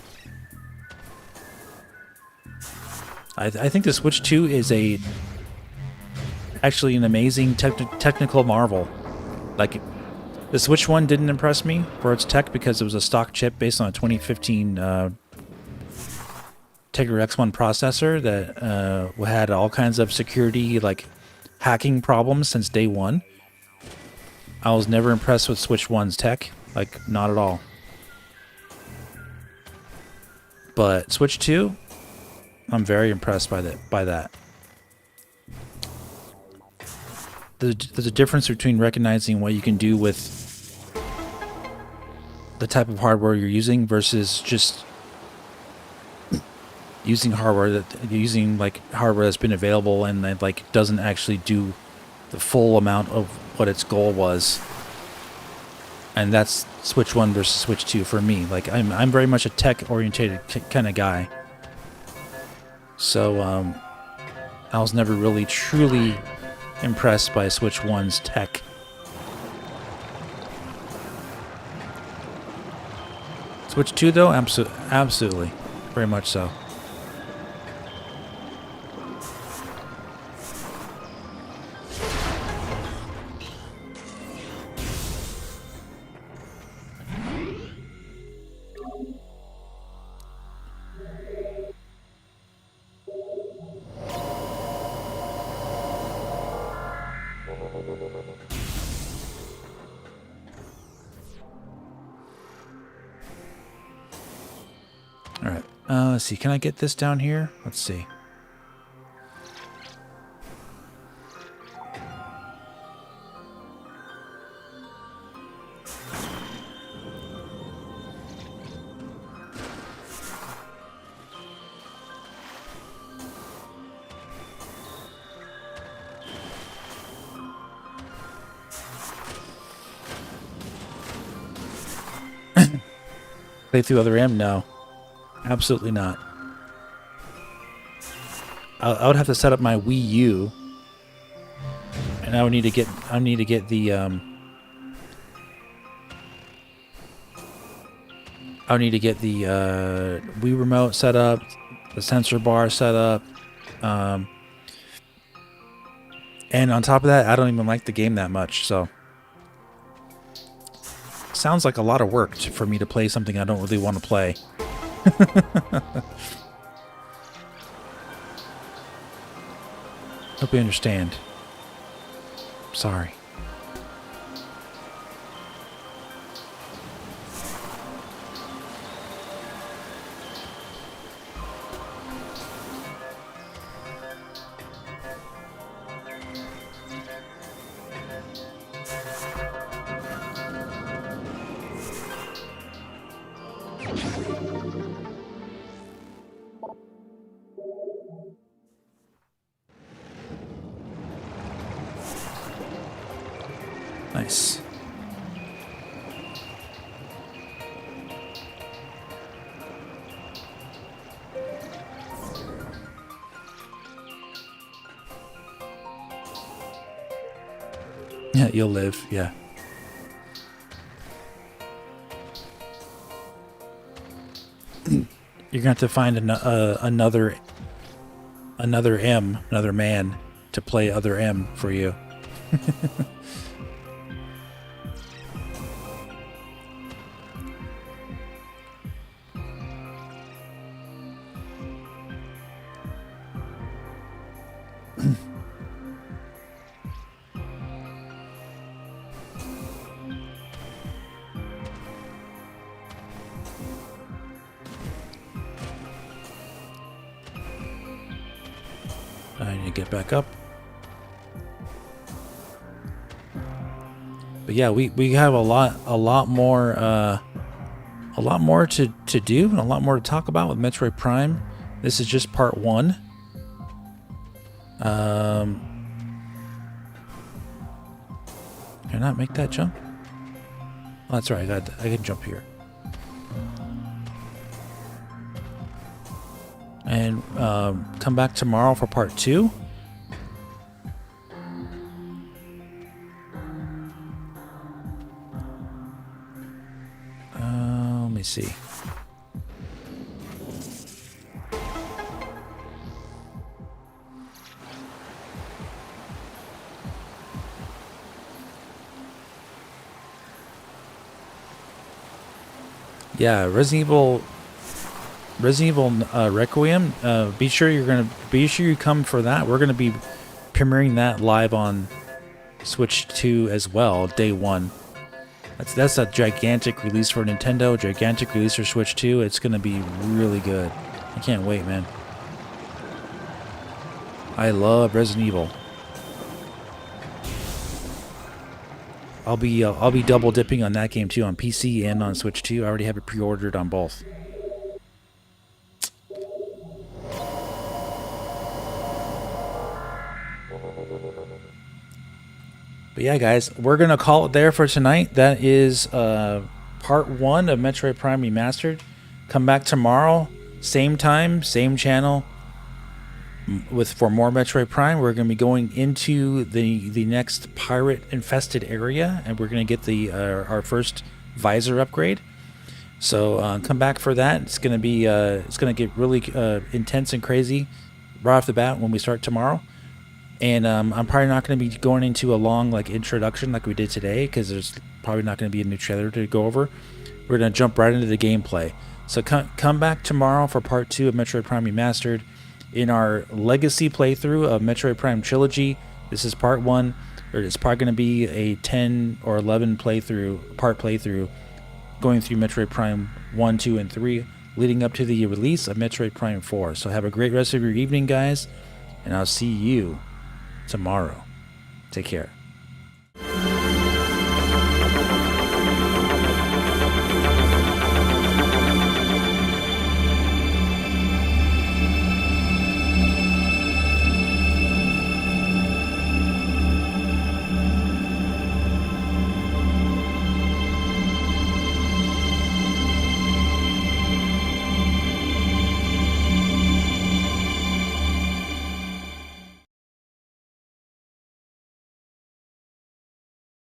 Speaker 1: I think the Switch 2 is actually an amazing technical marvel. Like, the Switch 1 didn't impress me for its tech because it was a stock chip based on a 2015 Tegra X1 processor that had all kinds of security, like, hacking problems since day one. I was never impressed with Switch 1's tech. Like, not at all. But Switch 2, I'm very impressed by that. There's a difference between recognizing what you can do with the type of hardware you're using versus just using hardware that's been available and that like doesn't actually do the full amount of what its goal was. And that's Switch 1 versus Switch 2 for me. Like, I'm very much a tech-oriented kind of guy. So, I was never really truly impressed by Switch 1's tech. Switch 2, though, absolutely. Very much so. Alright, let's see. Can I get this down here? Let's see. Play through other M? No. Absolutely not. I would have to set up my Wii U, and I would need to get the Wii remote set up, the sensor bar set up, and on top of that, I don't even like the game that much. So, sounds like a lot of work for me to play something I don't really want to play. Hope you understand. Sorry. Nice. Yeah, you'll live. Yeah. You're going to have to find another man to play other M for you. I need to get back up. But yeah, we have a lot more a lot more to do and a lot more to talk about with Metroid Prime. This is just part 1. Can I not make that jump? Oh, that's right. I can jump here. And come back tomorrow for part 2. Let me see. Yeah, Resident Evil Requiem. Be sure you come for that. We're gonna be premiering that live on Switch 2 as well, day 1. That's a gigantic release for Nintendo, gigantic release for Switch 2. It's gonna be really good. I can't wait, man. I love Resident Evil. I'll be double dipping on that game too, on PC and on Switch 2. I already have it pre-ordered on both. But yeah, guys, we're going to call it there for tonight. That is part 1 of Metroid Prime Remastered. Come back tomorrow, same time, same channel, for more Metroid Prime. We're going to be going into the next pirate-infested area, and we're going to get our first visor upgrade. So come back for that. It's going to get really intense and crazy right off the bat when we start tomorrow. And I'm probably not going to be going into a long introduction like we did today, because there's probably not going to be a new trailer to go over. We're going to jump right into the gameplay. So come back tomorrow for part 2 of Metroid Prime Remastered. In our legacy playthrough of Metroid Prime Trilogy, this is part 1. It's probably going to be a 10 or 11 part playthrough, going through Metroid Prime 1, 2, and 3, leading up to the release of Metroid Prime 4. So have a great rest of your evening, guys, and I'll see you tomorrow. Take care.